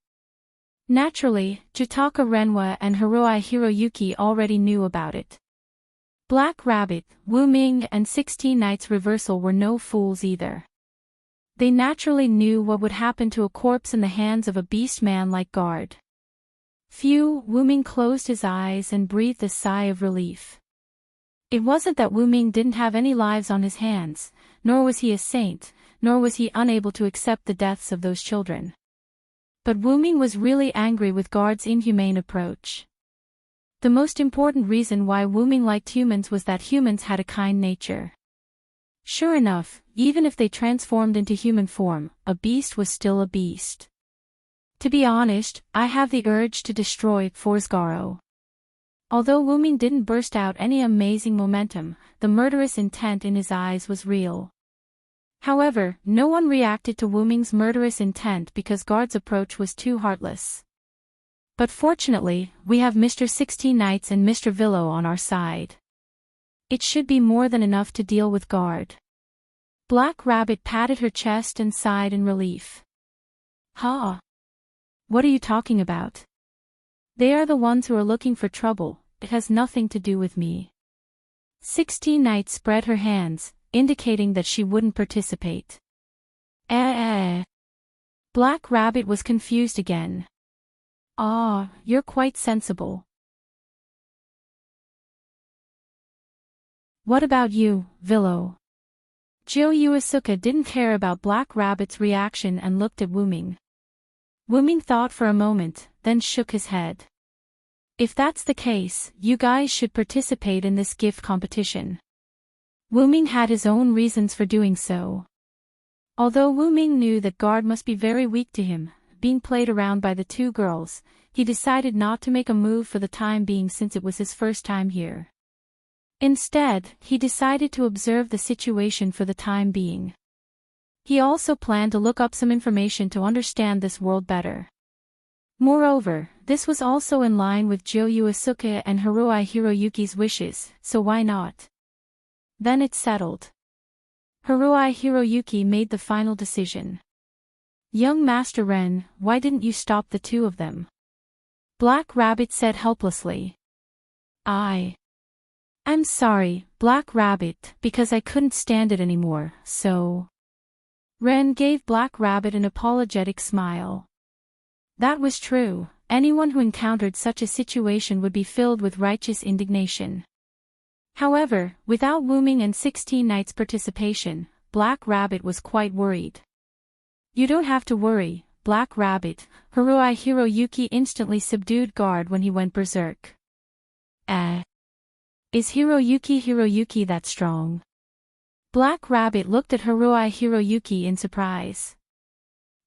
Naturally, Jutaka Renwa and Haruai Hiroyuki already knew about it. Black Rabbit, Wu Ming and 16 Knights reversal were no fools either. They naturally knew what would happen to a corpse in the hands of a beast man like Guard. Phew, Wu Ming closed his eyes and breathed a sigh of relief. It wasn't that Wu Ming didn't have any lives on his hands, nor was he a saint, nor was he unable to accept the deaths of those children. But Wu Ming was really angry with Guard's inhumane approach. The most important reason why Wu Ming liked humans was that humans had a kind nature. Sure enough, even if they transformed into human form, a beast was still a beast. To be honest, I have the urge to destroy Forsgaro. Although Wu Ming didn't burst out any amazing momentum, the murderous intent in his eyes was real. However, no one reacted to Wu Ming's murderous intent because Guard's approach was too heartless. But fortunately, we have Mr. 16 Knights and Mr. Villo on our side. It should be more than enough to deal with Guard. Black Rabbit patted her chest and sighed in relief. Ha! What are you talking about? They are the ones who are looking for trouble, it has nothing to do with me. 16 Knights spread her hands, indicating that she wouldn't participate. Black Rabbit was confused again. Ah, you're quite sensible. What about you, Villo? Zhou Yuasuke didn't care about Black Rabbit's reaction and looked at Wu Ming. Wu Ming thought for a moment, then shook his head. If that's the case, you guys should participate in this gift competition. Wu Ming had his own reasons for doing so. Although Wu Ming knew that Guard must be very weak to him, being played around by the two girls, he decided not to make a move for the time being since it was his first time here. Instead, he decided to observe the situation for the time being. He also planned to look up some information to understand this world better. Moreover, this was also in line with Joe Yuasuke and Haruhi Hiroyuki's wishes, so why not? Then it's settled. Haruhi Hiroyuki made the final decision. Young Master Ren, why didn't you stop the two of them? Black Rabbit said helplessly. I'm sorry, Black Rabbit, because I couldn't stand it anymore, so... Ren gave Black Rabbit an apologetic smile. That was true. Anyone who encountered such a situation would be filled with righteous indignation. However, without Wuming and 16 Knights' participation, Black Rabbit was quite worried. You don't have to worry, Black Rabbit. Haruhi Hiroyuki instantly subdued guard when he went berserk. Is Hiroyuki that strong? Black Rabbit looked at Haruhi Hiroyuki in surprise.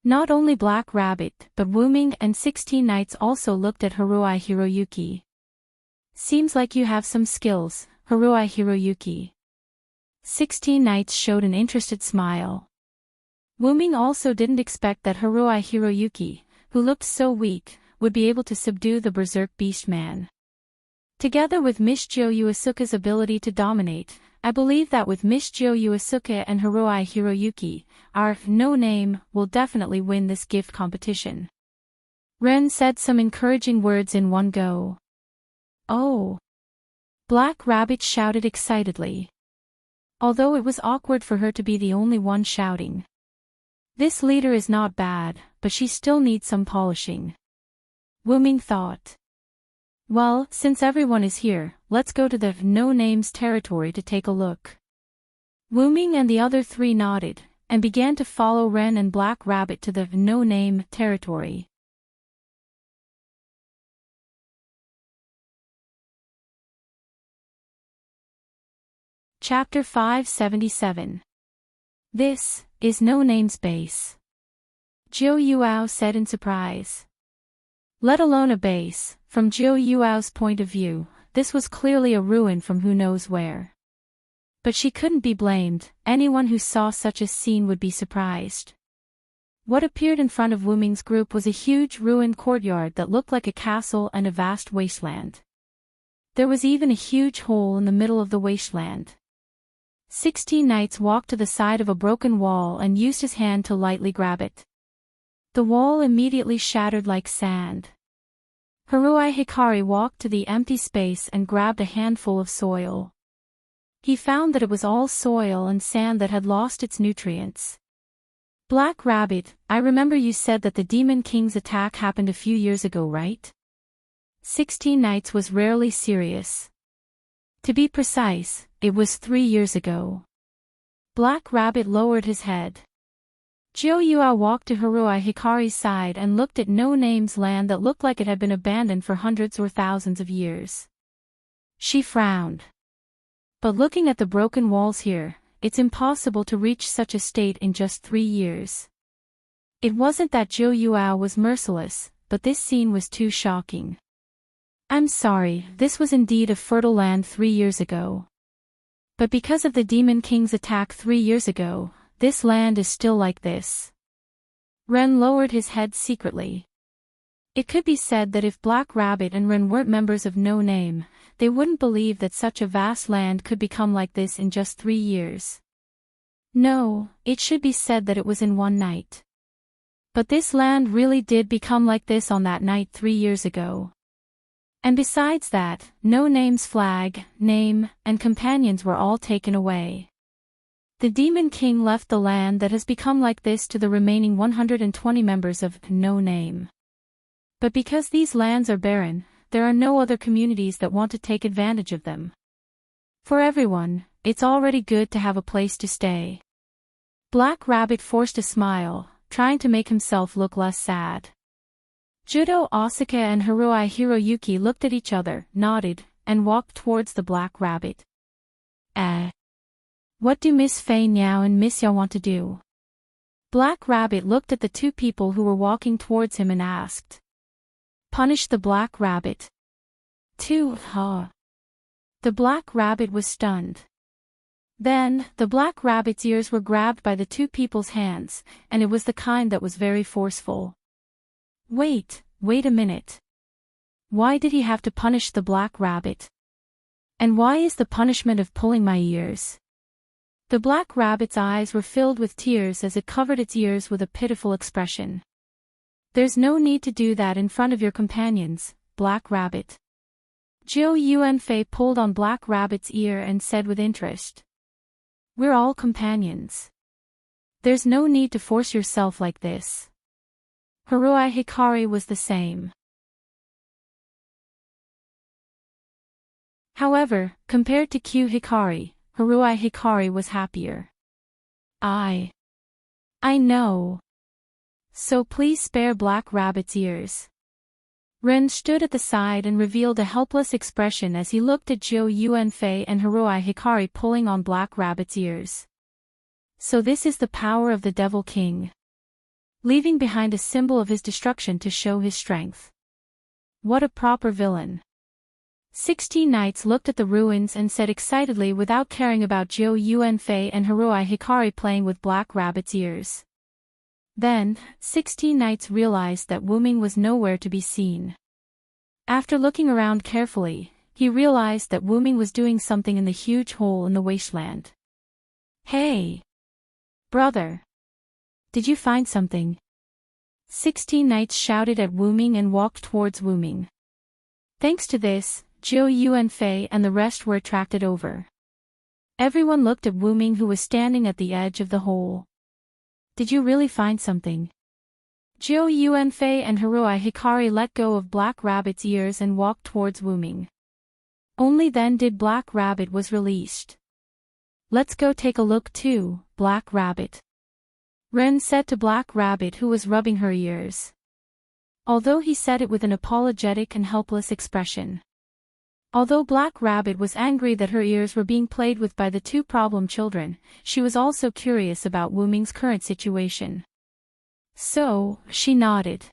Not only Black Rabbit, but Wuming and 16 Knights also looked at Haruhi Hiroyuki. Seems like you have some skills, Haruhi Hiroyuki. 16 Knights showed an interested smile. Wuming also didn't expect that Haruhi Hiroyuki, who looked so weak, would be able to subdue the berserk beast man. Together with Miss Joe Yuasuke's ability to dominate, I believe that with Miss Joe Yuasuke and Haruhi Hiroyuki, our no-name will definitely win this gift competition. Ren said some encouraging words in one go. Oh! Black Rabbit shouted excitedly. Although it was awkward for her to be the only one shouting. This leader is not bad, but she still needs some polishing. Wuming thought. Well, since everyone is here, let's go to the no-names territory to take a look. Wuming and the other three nodded, and began to follow Ren and Black Rabbit to the no-name territory. Chapter 577. This is no-name's base. Zhou Yuao said in surprise. Let alone a base, from Zhou Yuao's point of view, this was clearly a ruin from who knows where. But she couldn't be blamed, anyone who saw such a scene would be surprised. What appeared in front of Wuming's group was a huge ruined courtyard that looked like a castle and a vast wasteland. There was even a huge hole in the middle of the wasteland. 16 Knights walked to the side of a broken wall and used his hand to lightly grab it. The wall immediately shattered like sand. Haruhi Hikari walked to the empty space and grabbed a handful of soil. He found that it was all soil and sand that had lost its nutrients. Black Rabbit, I remember you said that the Demon King's attack happened a few years ago, right? 16 Knights was rarely serious. To be precise, it was 3 years ago. Black Rabbit lowered his head. Zhou Yuao walked to Haruhi Hikari's side and looked at no-name's land that looked like it had been abandoned for hundreds or thousands of years. She frowned. But looking at the broken walls here, it's impossible to reach such a state in just 3 years. It wasn't that Zhou Yuao was merciless, but this scene was too shocking. I'm sorry, this was indeed a fertile land 3 years ago. But because of the Demon King's attack 3 years ago, this land is still like this. Ren lowered his head secretly. It could be said that if Black Rabbit and Ren weren't members of No Name, they wouldn't believe that such a vast land could become like this in just 3 years. No, it should be said that it was in one night. But this land really did become like this on that night 3 years ago. And besides that, No Name's flag, name, and companions were all taken away. The Demon King left the land that has become like this to the remaining 120 members of No Name. But because these lands are barren, there are no other communities that want to take advantage of them. For everyone, it's already good to have a place to stay. Black Rabbit forced a smile, trying to make himself look less sad. Judo Asuka and Haruhi Hiroyuki looked at each other, nodded, and walked towards the Black Rabbit. What do Miss Fei Niao and Miss Yao want to do? Black Rabbit looked at the two people who were walking towards him and asked. Punish the Black Rabbit. The Black Rabbit was stunned. Then, the black rabbit's ears were grabbed by the two people's hands, and it was the kind that was very forceful. Wait a minute. Why did he have to punish the black rabbit? And why is the punishment of pulling my ears? The black rabbit's eyes were filled with tears as it covered its ears with a pitiful expression. There's no need to do that in front of your companions, Black Rabbit. Zhou Yuanfei pulled on Black Rabbit's ear and said with interest. We're all companions. There's no need to force yourself like this. Haruai Hikari was the same. However, compared to Q Hikari, Haruai Hikari was happier. I know. So please spare Black Rabbit's ears. Ren stood at the side and revealed a helpless expression as he looked at Zhou Yuanfei and Haruai Hikari pulling on Black Rabbit's ears. So this is the power of the Devil King. Leaving behind a symbol of his destruction to show his strength. What a proper villain. 16 knights looked at the ruins and said excitedly without caring about Zhou Yuanfei and Haruai Hikari playing with Black Rabbit's ears. Then, 16 knights realized that Wuming was nowhere to be seen. After looking around carefully, he realized that Wuming was doing something in the huge hole in the wasteland. Hey! Brother! Did you find something? 16 knights shouted at Wuming and walked towards Wuming. Thanks to this, Zhou Yuanfei and the rest were attracted over. Everyone looked at Wuming who was standing at the edge of the hole. Did you really find something? Zhou Yuanfei and Haruai Hikari let go of Black Rabbit's ears and walked towards Wuming. Only then did Black Rabbit was released. Let's go take a look too, Black Rabbit. Ren said to Black Rabbit who was rubbing her ears. Although he said it with an apologetic and helpless expression. Although Black Rabbit was angry that her ears were being played with by the two problem children, she was also curious about Wuming's current situation. So, she nodded.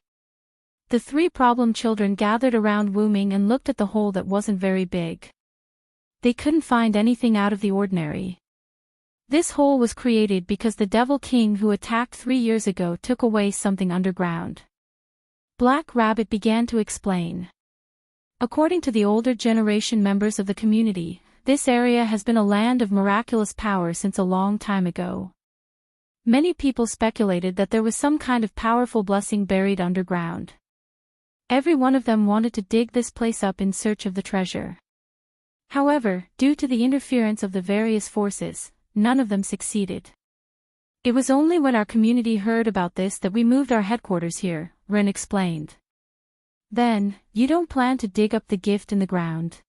The three problem children gathered around Wuming and looked at the hole that wasn't very big. They couldn't find anything out of the ordinary. This hole was created because the Devil King who attacked 3 years ago took away something underground. Black Rabbit began to explain. According to the older generation members of the community, this area has been a land of miraculous power since a long time ago. Many people speculated that there was some kind of powerful blessing buried underground. Every one of them wanted to dig this place up in search of the treasure. However, due to the interference of the various forces, none of them succeeded. It was only when our community heard about this that we moved our headquarters here, Ren explained. Then, you don't plan to dig up the gift in the ground?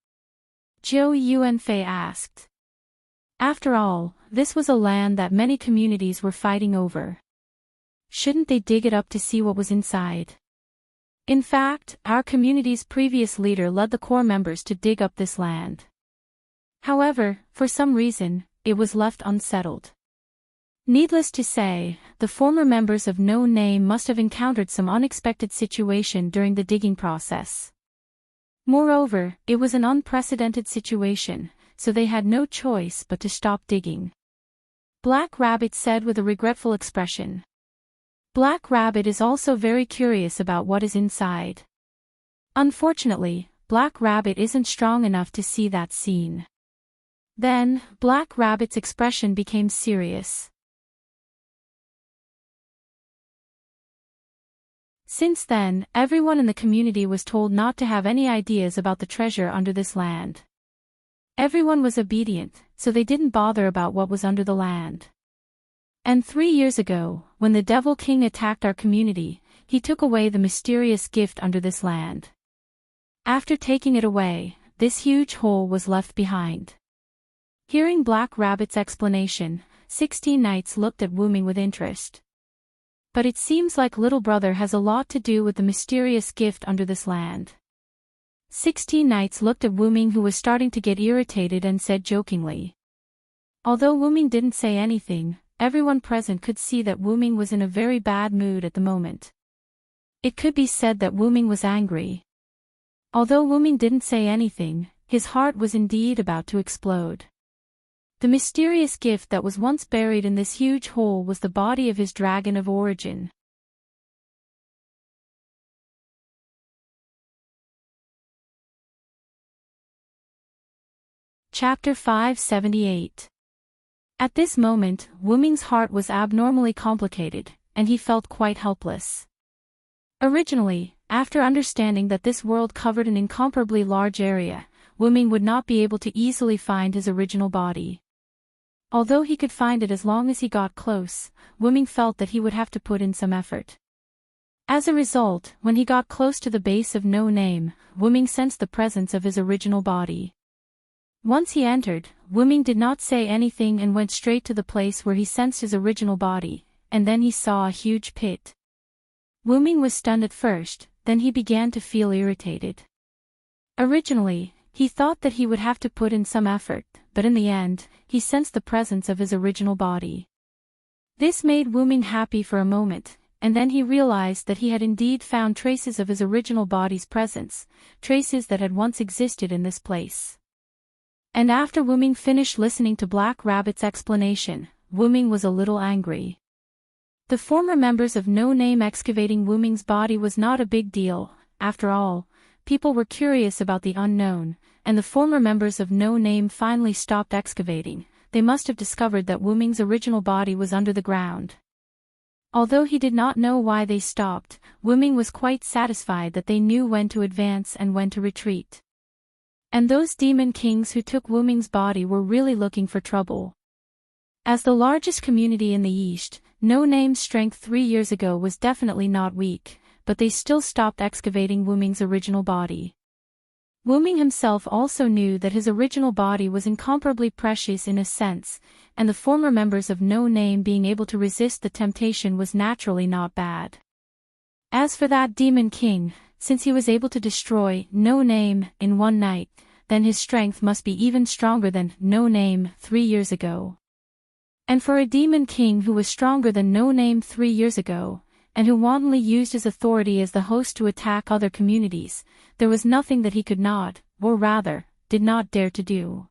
Zhou Yuanfei asked. After all, this was a land that many communities were fighting over. Shouldn't they dig it up to see what was inside? In fact, our community's previous leader led the core members to dig up this land. However, for some reason, it was left unsettled. Needless to say, the former members of No Name must have encountered some unexpected situation during the digging process. Moreover, it was an unprecedented situation, so they had no choice but to stop digging. Black Rabbit said with a regretful expression. Black Rabbit is also very curious about what is inside. Unfortunately, Black Rabbit isn't strong enough to see that scene. Then, Black Rabbit's expression became serious. Since then, everyone in the community was told not to have any ideas about the treasure under this land. Everyone was obedient, so they didn't bother about what was under the land. And 3 years ago, when the Devil King attacked our community, he took away the mysterious gift under this land. After taking it away, this huge hole was left behind. Hearing Black Rabbit's explanation, 16 knights looked at Wuming with interest. But it seems like little brother has a lot to do with the mysterious gift under this land. 16 knights looked at Wuming who was starting to get irritated and said jokingly. Although Wuming didn't say anything, everyone present could see that Wuming was in a very bad mood at the moment. It could be said that Wuming was angry. Although Wuming didn't say anything, his heart was indeed about to explode. The mysterious gift that was once buried in this huge hole was the body of his dragon of origin. Chapter 578. At this moment, Wuming's heart was abnormally complicated, and he felt quite helpless. Originally, after understanding that this world covered an incomparably large area, Wuming would not be able to easily find his original body. Although he could find it as long as he got close, Wuming felt that he would have to put in some effort. As a result, when he got close to the base of No Name, Wuming sensed the presence of his original body. Once he entered, Wuming did not say anything and went straight to the place where he sensed his original body, and then he saw a huge pit. Wuming was stunned at first, then he began to feel irritated. Originally, he thought that he would have to put in some effort, but in the end, he sensed the presence of his original body. This made Wuming happy for a moment, and then he realized that he had indeed found traces of his original body's presence, traces that had once existed in this place. And after Wuming finished listening to Black Rabbit's explanation, Wuming was a little angry. The former members of No Name excavating Wuming's body was not a big deal. After all, people were curious about the unknown, and the former members of No Name finally stopped excavating. They must have discovered that Wuming's original body was under the ground. Although he did not know why they stopped, Wuming was quite satisfied that they knew when to advance and when to retreat. And those demon kings who took Wuming's body were really looking for trouble. As the largest community in the East, No Name's strength 3 years ago was definitely not weak, but they still stopped excavating Wuming's original body. Wuming himself also knew that his original body was incomparably precious in a sense, and the former members of No Name being able to resist the temptation was naturally not bad. As for that demon king, since he was able to destroy No Name in one night, then his strength must be even stronger than No Name 3 years ago. And for a demon king who was stronger than No Name 3 years ago, and who wantonly used his authority as the host to attack other communities, there was nothing that he could not, or rather, did not dare to do.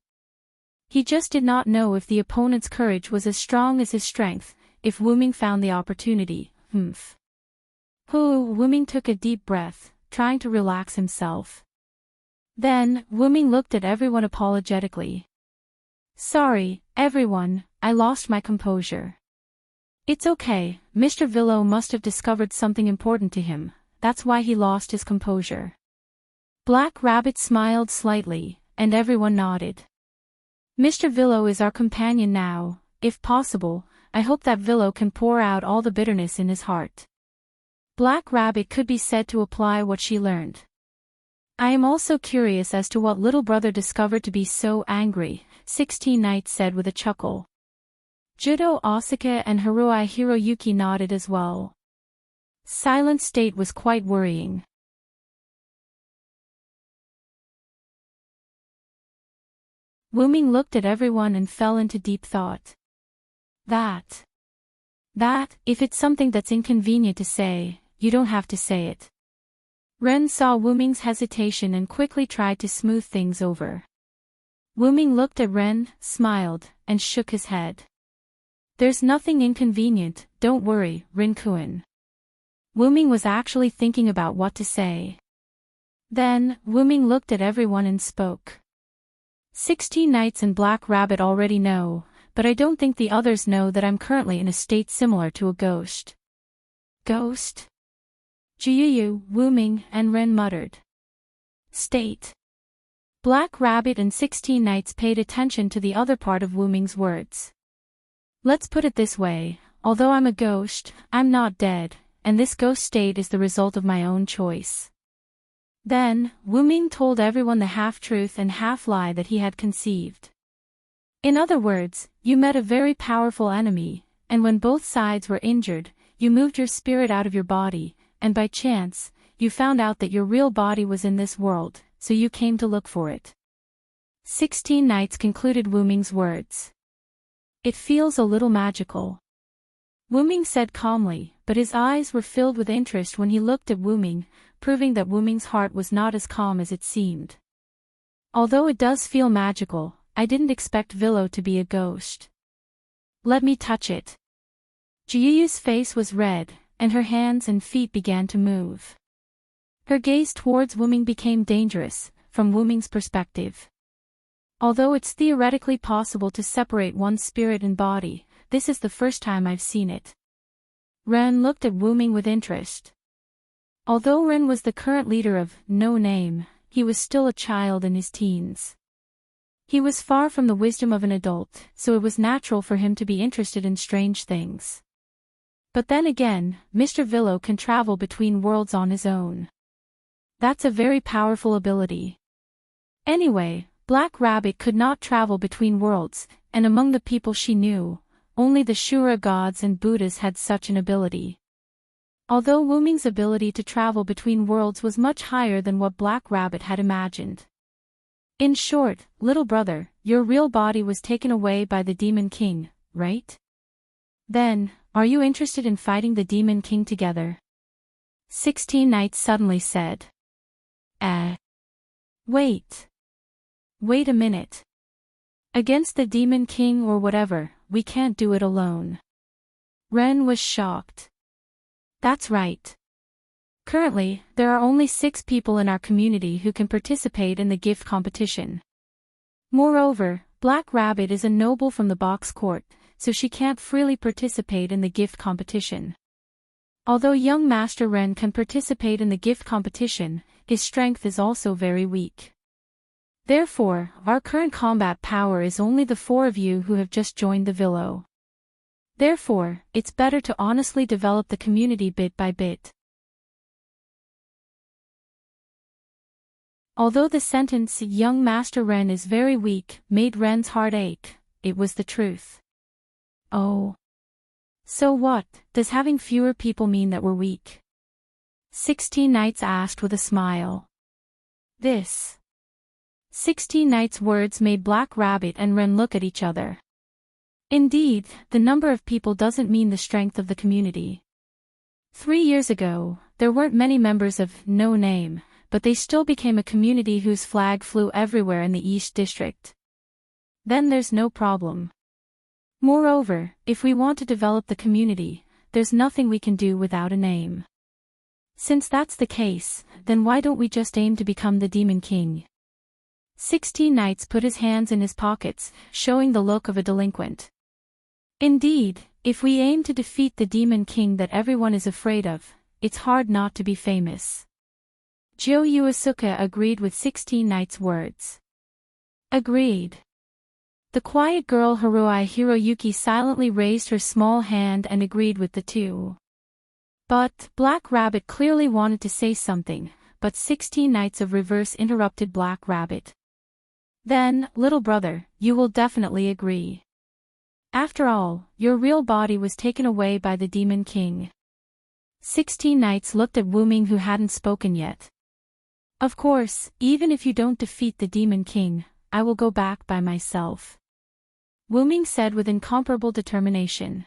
He just did not know if the opponent's courage was as strong as his strength, if Wuming found the opportunity. Wuming took a deep breath, trying to relax himself. Then, Wuming looked at everyone apologetically. Sorry, everyone, I lost my composure. It's okay, Mr. Villo must have discovered something important to him, that's why he lost his composure. Black Rabbit smiled slightly, and everyone nodded. Mr. Villo is our companion now. If possible, I hope that Villo can pour out all the bitterness in his heart. Black Rabbit could be said to apply what she learned. I am also curious as to what little brother discovered to be so angry, 16 Knights said with a chuckle. Judo Asuka and Hiroi Hiroyuki nodded as well. Silent State was quite worrying. Wuming looked at everyone and fell into deep thought. That, if it's something that's inconvenient to say, you don't have to say it. Ren saw Wuming's hesitation and quickly tried to smooth things over. Wuming looked at Ren, smiled, and shook his head. There's nothing inconvenient, don't worry, Rin-kun. Wuming was actually thinking about what to say. Then, Wuming looked at everyone and spoke. 16 Knights and Black Rabbit already know, but I don't think the others know that I'm currently in a state similar to a ghost. Ghost? Jiuyu, Wuming, and Ren muttered. State. Black Rabbit and 16 Knights paid attention to the other part of Wuming's words. Let's put it this way, although I'm a ghost, I'm not dead, and this ghost state is the result of my own choice. Then, Wuming told everyone the half-truth and half-lie that he had conceived. In other words, you met a very powerful enemy, and when both sides were injured, you moved your spirit out of your body, and by chance, you found out that your real body was in this world, so you came to look for it. 16 Knights concluded Wuming's words. It feels a little magical. Wuming said calmly, but his eyes were filled with interest when he looked at Wuming, proving that Wuming's heart was not as calm as it seemed. Although it does feel magical, I didn't expect Willow to be a ghost. Let me touch it. Jiuyu's face was red, and her hands and feet began to move. Her gaze towards Wuming became dangerous, from Wuming's perspective. Although it's theoretically possible to separate one's spirit and body, this is the first time I've seen it. Ren looked at Wuming with interest. Although Ren was the current leader of No Name, he was still a child in his teens. He was far from the wisdom of an adult, so it was natural for him to be interested in strange things. But then again, Mr. Willow can travel between worlds on his own. That's a very powerful ability. Anyway, Black Rabbit could not travel between worlds, and among the people she knew, only the Shura gods and Buddhas had such an ability. Although Wuming's ability to travel between worlds was much higher than what Black Rabbit had imagined. In short, little brother, your real body was taken away by the Demon King, right? Then, are you interested in fighting the Demon King together? 16 Knights suddenly said. Wait. Wait a minute. Against the Demon King or whatever, we can't do it alone. Ren was shocked. That's right. Currently, there are only 6 people in our community who can participate in the gift competition. Moreover, Black Rabbit is a noble from the Box Court, so she can't freely participate in the gift competition. Although young Master Ren can participate in the gift competition, his strength is also very weak. Therefore, our current combat power is only the 4 of you who have just joined the Willow. Therefore, it's better to honestly develop the community bit by bit. Although the sentence "young Master Ren is very weak" made Ren's heart ache, it was the truth. Oh. So what, does having fewer people mean that we're weak? 16 Knights asked with a smile. 16 Knights' words made Black Rabbit and Ren look at each other. Indeed, the number of people doesn't mean the strength of the community. 3 years ago, there weren't many members of No Name, but they still became a community whose flag flew everywhere in the East District. Then there's no problem. Moreover, if we want to develop the community, there's nothing we can do without a name. Since that's the case, then why don't we just aim to become the Demon King? 16 Knights put his hands in his pockets, showing the look of a delinquent. Indeed, if we aim to defeat the Demon King that everyone is afraid of, it's hard not to be famous. Jiuyu Asuka agreed with 16 Knights' words. Agreed. The quiet girl Haruai Hiroyuki silently raised her small hand and agreed with the two. But Black Rabbit clearly wanted to say something, but 16 Knights of Reverse interrupted Black Rabbit. Then, little brother, you will definitely agree. After all, your real body was taken away by the Demon King. 16 Knights looked at Wuming, who hadn't spoken yet. Of course, even if you don't defeat the Demon King, I will go back by myself. Wuming said with incomparable determination.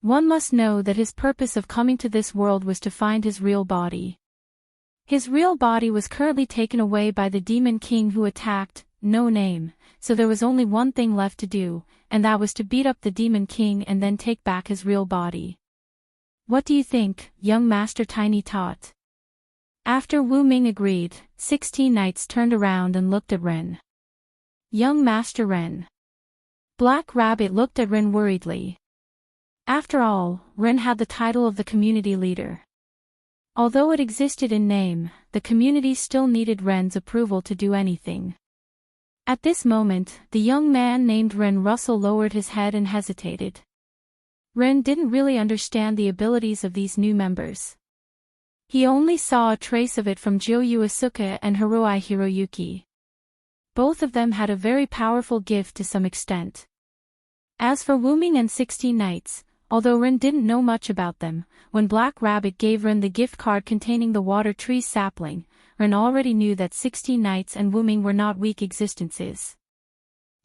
One must know that his purpose of coming to this world was to find his real body. His real body was currently taken away by the Demon King who attacked No Name, so there was only one thing left to do, and that was to beat up the Demon King and then take back his real body. What do you think, young Master Tiny Tot? After Wu Ming agreed, 16 Knights turned around and looked at Ren. Young Master Ren. Black Rabbit looked at Ren worriedly. After all, Ren had the title of the community leader. Although it existed in name, the community still needed Ren's approval to do anything. At this moment, the young man named Ren Russell lowered his head and hesitated. Ren didn't really understand the abilities of these new members. He only saw a trace of it from Jiuyu Asuka and Haruai Hiroyuki. Both of them had a very powerful gift to some extent. As for Wuming and 16 Knights, although Ren didn't know much about them, when Black Rabbit gave Ren the gift card containing the water tree sapling, Ren already knew that 16 Knights and Wuming were not weak existences.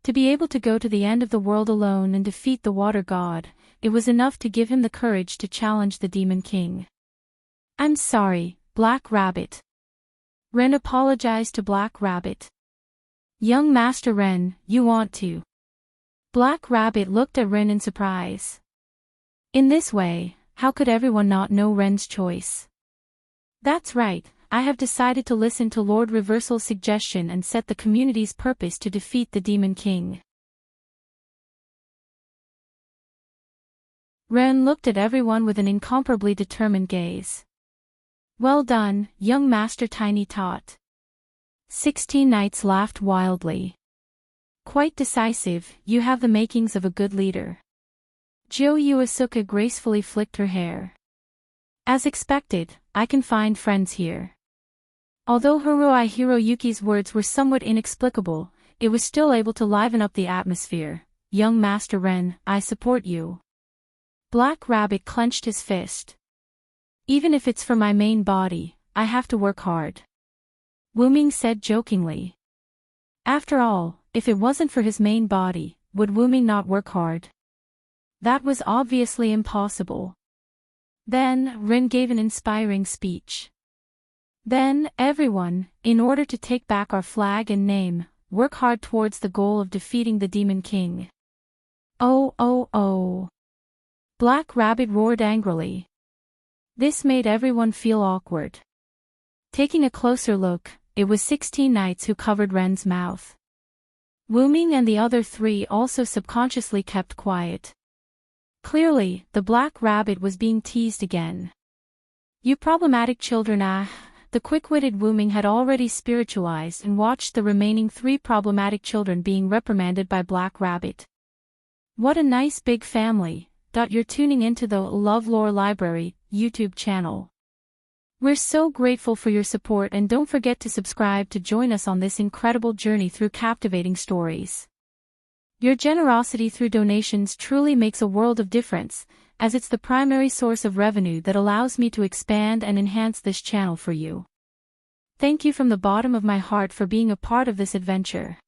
To be able to go to the end of the world alone and defeat the water god, it was enough to give him the courage to challenge the Demon King. I'm sorry, Black Rabbit. Ren apologized to Black Rabbit. Young Master Wren, you want to. Black Rabbit looked at Wren in surprise. In this way, how could everyone not know Wren's choice? That's right, I have decided to listen to Lord Reversal's suggestion and set the community's purpose to defeat the Demon King. Wren looked at everyone with an incomparably determined gaze. Well done, young Master Tiny Tot. 16 Knights laughed wildly. Quite decisive, you have the makings of a good leader. Jo Yuasuka gracefully flicked her hair. As expected, I can find friends here. Although Hiroi Hiroyuki's words were somewhat inexplicable, it was still able to liven up the atmosphere. Young Master Wren, I support you. Black Rabbit clenched his fist. Even if it's for my main body, I have to work hard. Wu-Ming said jokingly. After all, if it wasn't for his main body, would Wu-Ming not work hard? That was obviously impossible. Then, Wren gave an inspiring speech. Then, everyone, in order to take back our flag and name, work hard towards the goal of defeating the Demon King. Oh, oh, oh. Black Rabbit roared angrily. This made everyone feel awkward. Taking a closer look, it was 16 Knights who covered Wren's mouth. Wu-Ming and the other 3 also subconsciously kept quiet. Clearly, the Black Rabbit was being teased again. You problematic children, the quick-witted Wu-Ming had already spiritualized and watched the remaining 3 problematic children being reprimanded by Black Rabbit. What a nice big family. You're tuning into the LoveLore Library YouTube channel. We're so grateful for your support, and don't forget to subscribe to join us on this incredible journey through captivating stories. Your generosity through donations truly makes a world of difference, as it's the primary source of revenue that allows me to expand and enhance this channel for you. Thank you from the bottom of my heart for being a part of this adventure.